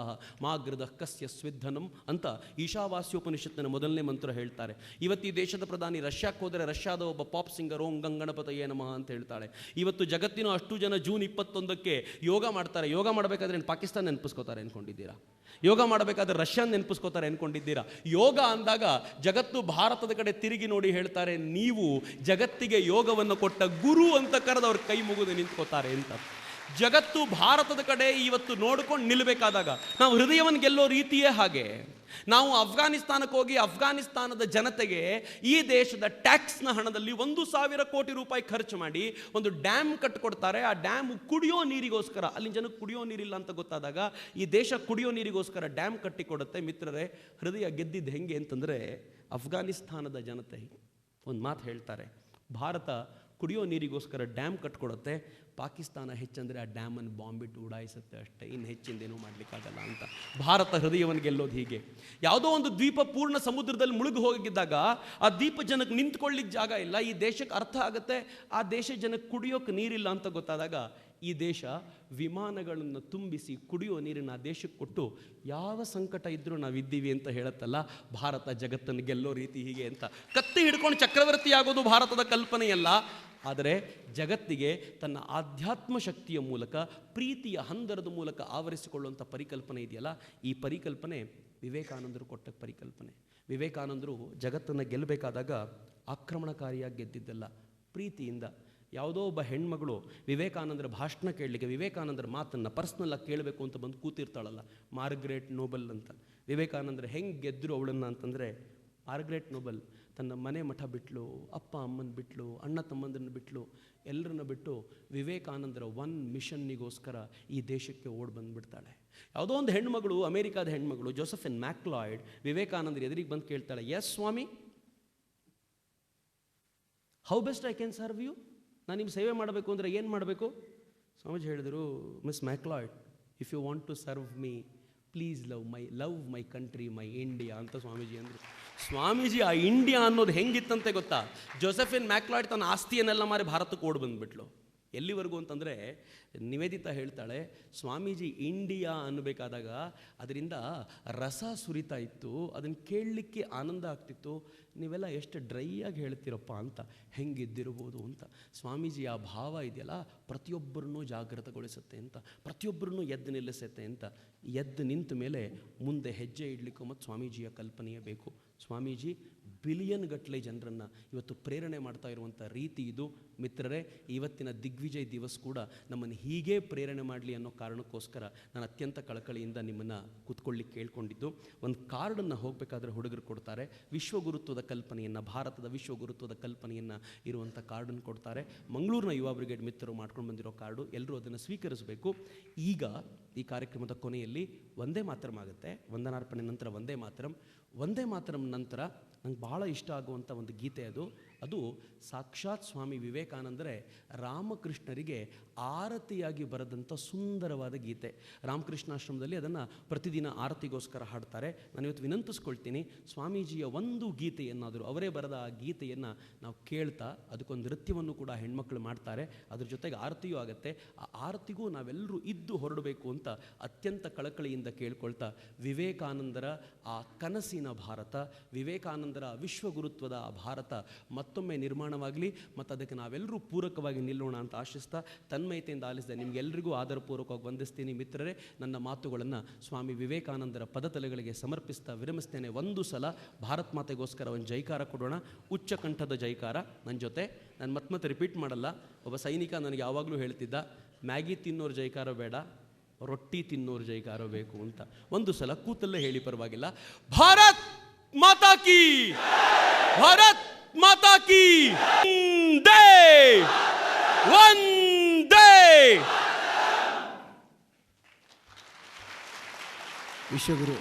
ಮಾಗೃದ ಕಸ್ಯ ಸ್ವಿಧನಂ ಅಂತ ಈಶಾವಾಸ್ಯೋಪನಿಷತ್ತಿನ ಮೊದಲನೇ ಮಂತ್ರ ಹೇಳ್ತಾರೆ. ಇವತ್ತು ಈ ದೇಶದ ಪ್ರಧಾನಿ ರಷ್ಯಾಕ್ಕೆ ಹೋದರೆ ರಷ್ಯಾದ ಒಬ್ಬ ಪಾಪ್ ಸಿಂಗರ್ ಓಂ ಗಂಗಣಪತಯೇ ನಮಃ ಅಂತ ಹೇಳ್ತಾಳೆ. ಇವತ್ತು ಜಗತ್ತಿನ ಅಷ್ಟು ಜನ ಜೂನ್ 21ಕ್ಕೆ ಯೋಗ ಮಾಡ್ತಾರೆ. ಯೋಗ ಮಾಡಬೇಕಾದ್ರೆ ಪಾಕಿಸ್ತಾನ ನೆನಪಿಸ್ಕೋತಾರೆ ಅನ್ಕೊಂಡಿದ್ದೀರಾ? ಯೋಗ ಮಾಡಬೇಕಾದ್ರೆ ರಷ್ಯಾನ್ ನೆನಪಿಸ್ಕೋತಾರೆ ಅನ್ಕೊಂಡಿದ್ದೀರಾ? ಯೋಗ ಅಂದಾಗ ಜಗತ್ತು ಭಾರತದ ಕಡೆ ತಿರುಗಿ ನೋಡಿ ಹೇಳ್ತಾರೆ, ನೀವು ಜಗತ್ತಿಗೆ ಯೋಗವನ್ನು ಕೊಟ್ಟ ಗುರು ಅಂತ ಕರೆದು ಅವ್ರ ಕೈ ಮುಗಿದು ನಿಂತ್ಕೋತಾರೆ ಅಂತ. ಜಗತ್ತು ಭಾರತದ ಕಡೆ ಇವತ್ತು ನೋಡ್ಕೊಂಡು ನಿಲ್ಲಬೇಕಾದಾಗ ನಾವು ಹೃದಯವನ್ನು ಗೆಲ್ಲೋ ರೀತಿಯೇ ಹಾಗೆ. ನಾವು ಅಫ್ಘಾನಿಸ್ತಾನಕ್ಕೆ ಹೋಗಿ ಅಫ್ಘಾನಿಸ್ತಾನದ ಜನತೆಗೆ ಈ ದೇಶದ ಟ್ಯಾಕ್ಸ್ನ ಹಣದಲ್ಲಿ 1,000 ಕೋಟಿ ರೂಪಾಯಿ ಖರ್ಚು ಮಾಡಿ ಒಂದು ಡ್ಯಾಮ್ ಕಟ್ಟಿಕೊಡ್ತಾರೆ. ಆ ಡ್ಯಾಮ್ ಕುಡಿಯೋ ನೀರಿಗೋಸ್ಕರ, ಅಲ್ಲಿ ಜನಕ್ಕೆ ಕುಡಿಯೋ ನೀರಿಲ್ಲ ಅಂತ ಗೊತ್ತಾದಾಗ ಈ ದೇಶ ಕುಡಿಯೋ ನೀರಿಗೋಸ್ಕರ ಡ್ಯಾಮ್ ಕಟ್ಟಿಕೊಡುತ್ತೆ. ಮಿತ್ರರೇ, ಹೃದಯ ಗೆದ್ದಿದ್ದು ಹೆಂಗೆ ಅಂತಂದರೆ, ಅಫ್ಘಾನಿಸ್ತಾನದ ಜನತೆ ಒಂದು ಮಾತು ಹೇಳ್ತಾರೆ, ಭಾರತ ಕುಡಿಯೋ ನೀರಿಗೋಸ್ಕರ ಡ್ಯಾಮ್ ಕಟ್ಕೊಡುತ್ತೆ, ಪಾಕಿಸ್ತಾನ ಹೆಚ್ಚಂದರೆ ಆ ಡ್ಯಾಮನ್ನು ಬಾಂಬಿಟ್ಟು ಉಡಾಯಿಸುತ್ತೆ ಅಷ್ಟೇ, ಇನ್ನು ಹೆಚ್ಚಿಂದೇನೂ ಮಾಡಲಿಕ್ಕಾಗಲ್ಲ ಅಂತ. ಭಾರತ ಹೃದಯವನ್ನು ಗೆಲ್ಲೋದು ಹೀಗೆ. ಯಾವುದೋ ಒಂದು ದ್ವೀಪ ಪೂರ್ಣ ಸಮುದ್ರದಲ್ಲಿ ಮುಳುಗಿ ಹೋಗಿದ್ದಾಗ ಆ ದ್ವೀಪ ಜನಕ್ಕೆ ನಿಂತ್ಕೊಳ್ಳಿಕ್ಕೆ ಜಾಗ ಇಲ್ಲ, ಈ ದೇಶಕ್ಕೆ ಅರ್ಥ ಆಗುತ್ತೆ ಆ ದೇಶ ಜನಕ್ಕೆ ಕುಡಿಯೋಕೆ ನೀರಿಲ್ಲ ಅಂತ ಗೊತ್ತಾದಾಗ ಈ ದೇಶ ವಿಮಾನಗಳನ್ನು ತುಂಬಿಸಿ ಕುಡಿಯೋ ನೀರನ್ನು ಆ ದೇಶಕ್ಕೆ ಕೊಟ್ಟು ಯಾವ ಸಂಕಟ ಇದ್ದರೂ ನಾವಿದ್ದೀವಿ ಅಂತ ಹೇಳುತ್ತಲ್ಲ. ಭಾರತ ಜಗತ್ತನ್ನು ಗೆಲ್ಲೋ ರೀತಿ ಹೀಗೆ ಅಂತ. ಕತ್ತಿ ಹಿಡ್ಕೊಂಡು ಚಕ್ರವರ್ತಿ ಆಗೋದು ಭಾರತದ ಕಲ್ಪನೆಯಲ್ಲ, ಆದರೆ ಜಗತ್ತಿಗೆ ತನ್ನ ಆಧ್ಯಾತ್ಮ ಶಕ್ತಿಯ ಮೂಲಕ, ಪ್ರೀತಿಯ ಹಂದರದ ಮೂಲಕ ಆವರಿಸಿಕೊಳ್ಳುವಂಥ ಪರಿಕಲ್ಪನೆ ಇದೆಯಲ್ಲ, ಈ ಪರಿಕಲ್ಪನೆ ವಿವೇಕಾನಂದರು ಕೊಟ್ಟ ಪರಿಕಲ್ಪನೆ. ವಿವೇಕಾನಂದರು ಜಗತ್ತನ್ನು ಗೆಲ್ಲಬೇಕಾದಾಗ ಆಕ್ರಮಣಕಾರಿಯಾಗಿ ಗೆದ್ದಿದ್ದಲ್ಲ, ಪ್ರೀತಿಯಿಂದ. ಯಾವುದೋ ಒಬ್ಬ ಹೆಣ್ಮಗಳು ವಿವೇಕಾನಂದರ ಭಾಷಣ ಕೇಳಲಿಕ್ಕೆ, ವಿವೇಕಾನಂದರ ಮಾತನ್ನು ಪರ್ಸ್ನಲ್ಲಾಗಿ ಕೇಳಬೇಕು ಅಂತ ಬಂದು ಕೂತಿರ್ತಾಳಲ್ಲ, ಮಾರ್ಗ್ರೆಟ್ ನೋಬಲ್ ಅಂತ. ವಿವೇಕಾನಂದರು ಹೆಂಗೆ ಗೆದ್ದರು ಅವಳನ್ನು ಅಂತಂದರೆ, ಮಾರ್ಗ್ರೆಟ್ ನೋಬಲ್ ತನ್ನ ಮನೆ ಮಠ ಬಿಟ್ಲು, ಅಪ್ಪ ಅಮ್ಮನ ಬಿಟ್ಲು, ಅಣ್ಣ ತಮ್ಮಂದರನ್ನ ಬಿಟ್ಲು, ಎಲ್ಲರನ್ನ ಬಿಟ್ಟು ವಿವೇಕಾನಂದರ ಮಿಷನ್ನಿಗೋಸ್ಕರ ಈ ದೇಶಕ್ಕೆ ಓಡಿ ಬಂದುಬಿಡ್ತಾಳೆ. ಯಾವುದೋ ಒಂದು ಹೆಣ್ಮಗಳು, ಅಮೇರಿಕಾದ ಹೆಣ್ಮಗಳು ಜೋಸೆಫಿನ್ ಮ್ಯಾಕ್ಲಾಯ್ಡ್ ವಿವೇಕಾನಂದರ ಎದುರಿಗೆ ಬಂದು ಕೇಳ್ತಾಳೆ, yes Swami, how best I can serve you? ನಾನು ನಿಮ್ಮ ಸೇವೆ ಮಾಡಬೇಕು ಅಂದರೆ ಏನು ಮಾಡಬೇಕು? ಸ್ವಾಮೀಜಿ ಹೇಳಿದರು, miss MacLeod, if you want to serve me please love my country, my India ಅಂತ ಸ್ವಾಮೀಜಿ ಅಂದರು. ಸ್ವಾಮೀಜಿ ಆ ಇಂಡಿಯಾ ಅನ್ನೋದು ಹೆಂಗಿತ್ತಂತೆ ಗೊತ್ತಾ? ಜೋಸೆಫಿನ್ ಮ್ಯಾಕ್ಲಾಯ್ಡ್ ತನ್ನ ಆಸ್ತಿಯನ್ನೆಲ್ಲ ಮಾರಿ ಭಾರತಕ್ಕೆ ಓಡಿ ಬಂದುಬಿಟ್ಲು. ಎಲ್ಲಿವರೆಗೂ ಅಂತಂದರೆ, ನಿವೇದಿತಾ ಹೇಳ್ತಾಳೆ, ಸ್ವಾಮೀಜಿ ಇಂಡಿಯಾ ಅನ್ನಬೇಕಾದಾಗ ಅದರಿಂದ ರಸ ಸುರಿತಾ ಇತ್ತು, ಅದನ್ನು ಕೇಳಲಿಕ್ಕೆ ಆನಂದ ಆಗ್ತಿತ್ತು. ನೀವೆಲ್ಲ ಎಷ್ಟು ಡ್ರೈ ಆಗಿ ಹೇಳ್ತೀರಪ್ಪ ಅಂತ, ಹೆಂಗಿದ್ದಿರ್ಬೋದು ಅಂತ. ಸ್ವಾಮೀಜಿ ಆ ಭಾವ ಇದೆಯಲ್ಲ, ಪ್ರತಿಯೊಬ್ಬರನ್ನೂ ಜಾಗೃತಗೊಳಿಸುತ್ತೆ ಅಂತ, ಪ್ರತಿಯೊಬ್ಬರನ್ನೂ ಎದ್ದು ನಿಲ್ಲಿಸುತ್ತೆ ಅಂತ. ಎದ್ದು ನಿಂತ ಮೇಲೆ ಮುಂದೆ ಹೆಜ್ಜೆ ಇಡಲಿಕ್ಕೂ ಮತ್ತು ಸ್ವಾಮೀಜಿಯ ಕಲ್ಪನೆಯೇ ಬೇಕು. ಸ್ವಾಮೀಜಿ ಬಿಲಿಯನ್ ಗಟ್ಟಲೆ ಜನರನ್ನು ಇವತ್ತು ಪ್ರೇರಣೆ ಮಾಡ್ತಾ ಇರುವಂಥ ರೀತಿ ಇದು. ಮಿತ್ರರೇ, ಇವತ್ತಿನ ದಿಗ್ವಿಜಯ್ ದಿವಸ್ ಕೂಡ ನಮ್ಮನ್ನು ಹೀಗೇ ಪ್ರೇರಣೆ ಮಾಡಲಿ ಅನ್ನೋ ಕಾರಣಕ್ಕೋಸ್ಕರ ನಾನು ಅತ್ಯಂತ ಕಳಕಳಿಯಿಂದ ನಿಮ್ಮನ್ನು ಕೂತ್ಕೊಳ್ಳಿಕ್ಕೆ ಕೇಳ್ಕೊಂಡಿದ್ದು. ಒಂದು ಕಾರ್ಡನ್ನು ಹೋಗಬೇಕಾದ್ರೆ ಹುಡುಗರು ಕೊಡ್ತಾರೆ, ವಿಶ್ವಗುರುತ್ವದ ಕಲ್ಪನೆಯನ್ನು, ಭಾರತದ ವಿಶ್ವಗುರುತ್ವದ ಕಲ್ಪನೆಯನ್ನು ಇರುವಂಥ ಕಾರ್ಡನ್ನು ಕೊಡ್ತಾರೆ. ಮಂಗಳೂರಿನ ಯುವ ಬ್ರಿಗೇಡ್ ಮಿತ್ರರು ಮಾಡ್ಕೊಂಡು ಬಂದಿರೋ ಕಾರ್ಡು, ಎಲ್ಲರೂ ಅದನ್ನು ಸ್ವೀಕರಿಸಬೇಕು. ಈಗ ಈ ಕಾರ್ಯಕ್ರಮದ ಕೊನೆಯಲ್ಲಿ ವಂದೇ ಮಾತರಂ ಆಗುತ್ತೆ. ವಂದನಾರ್ಪಣೆ ನಂತರ ವಂದೇ ಮಾತರಂ. ವಂದೇ ಮಾತರಂ ನಂತರ ನಂಗೆ ಭಾಳ ಇಷ್ಟ ಆಗುವಂಥ ಒಂದು ಗೀತೆ ಅದು ಸಾಕ್ಷಾತ್ ಸ್ವಾಮಿ ವಿವೇಕಾನಂದರೇ ರಾಮಕೃಷ್ಣರಿಗೆ ಆರತಿಯಾಗಿ ಬರೆದಂಥ ಸುಂದರವಾದ ಗೀತೆ. ರಾಮಕೃಷ್ಣಾಶ್ರಮದಲ್ಲಿ ಅದನ್ನು ಪ್ರತಿದಿನ ಆರತಿಗೋಸ್ಕರ ಹಾಡ್ತಾರೆ. ನಾನು ಇವತ್ತು ವಿನಂತಿಸ್ಕೊಳ್ತೀನಿ, ಸ್ವಾಮೀಜಿಯ ಒಂದು ಗೀತೆಯನ್ನಾದರೂ, ಅವರೇ ಬರೆದ ಆ ಗೀತೆಯನ್ನು ನಾವು ಕೇಳ್ತಾ ಅದಕ್ಕೊಂದು ನೃತ್ಯವನ್ನು ಕೂಡ ಹೆಣ್ಮಕ್ಳು ಮಾಡ್ತಾರೆ, ಅದ್ರ ಜೊತೆಗೆ ಆರತಿಯೂ ಆಗುತ್ತೆ. ಆ ಆರತಿಗೂ ನಾವೆಲ್ಲರೂ ಇದ್ದು ಹೊರಡಬೇಕು ಅಂತ ಅತ್ಯಂತ ಕಳಕಳಿಯಿಂದ ಕೇಳ್ಕೊಳ್ತಾ, ವಿವೇಕಾನಂದರ ಆ ಕನಸಿನ ಭಾರತ, ವಿವೇಕಾನಂದರ ವಿಶ್ವಗುರುತ್ವದ ಆ ಭಾರತ ಮತ್ತೊಮ್ಮೆ ನಿರ್ಮಾಣವಾಗಲಿ ಮತ್ತು ಅದಕ್ಕೆ ನಾವೆಲ್ಲರೂ ಪೂರಕವಾಗಿ ನಿಲ್ಲೋಣ ಅಂತ ಆಶಿಸ್ತಾ, ತನ್ಮಯತೆಯಿಂದ ಆಲಿಸಿದೆ ನಿಮಗೆಲ್ಲರಿಗೂ ಆದರಪೂರ್ವಕವಾಗಿ ವಂದಿಸ್ತೀನಿ ಮಿತ್ರರೇ. ನನ್ನ ಮಾತುಗಳನ್ನು ಸ್ವಾಮಿ ವಿವೇಕಾನಂದರ ಪದತಲೆಗಳಿಗೆ ಸಮರ್ಪಿಸ್ತಾ ವಿರಮಿಸ್ತೇನೆ. ಒಂದು ಸಲ ಭಾರತ್ ಮಾತೆಗೋಸ್ಕರ ಒಂದು ಜೈಕಾರ ಕೊಡೋಣ, ಉಚ್ಚ ಕಂಠದ ಜೈಕಾರ ನನ್ನ ಜೊತೆ. ನಾನು ಮತ್ತೆ ರಿಪೀಟ್ ಮಾಡಲ್ಲ. ಒಬ್ಬ ಸೈನಿಕ ನನಗೆ ಯಾವಾಗಲೂ ಹೇಳ್ತಿದ್ದ, ಮ್ಯಾಗಿ ತಿನ್ನೋರು ಜೈಕಾರ ಬೇಡ, ರೊಟ್ಟಿ ತಿನ್ನೋರು ಜೈಕಾರ ಬೇಕು ಅಂತ. ಒಂದು ಸಲ ಕೂತಲ್ಲೇ ಹೇಳಿ ಪರವಾಗಿಲ್ಲ. ಭಾರತ್ ಮಾತಾ ಕೀ, ಭಾರತ್ ಮಾತಾ ಕೀ, ವಂದೇ ವಂದೇ. ವಿಶ್ವಗುರು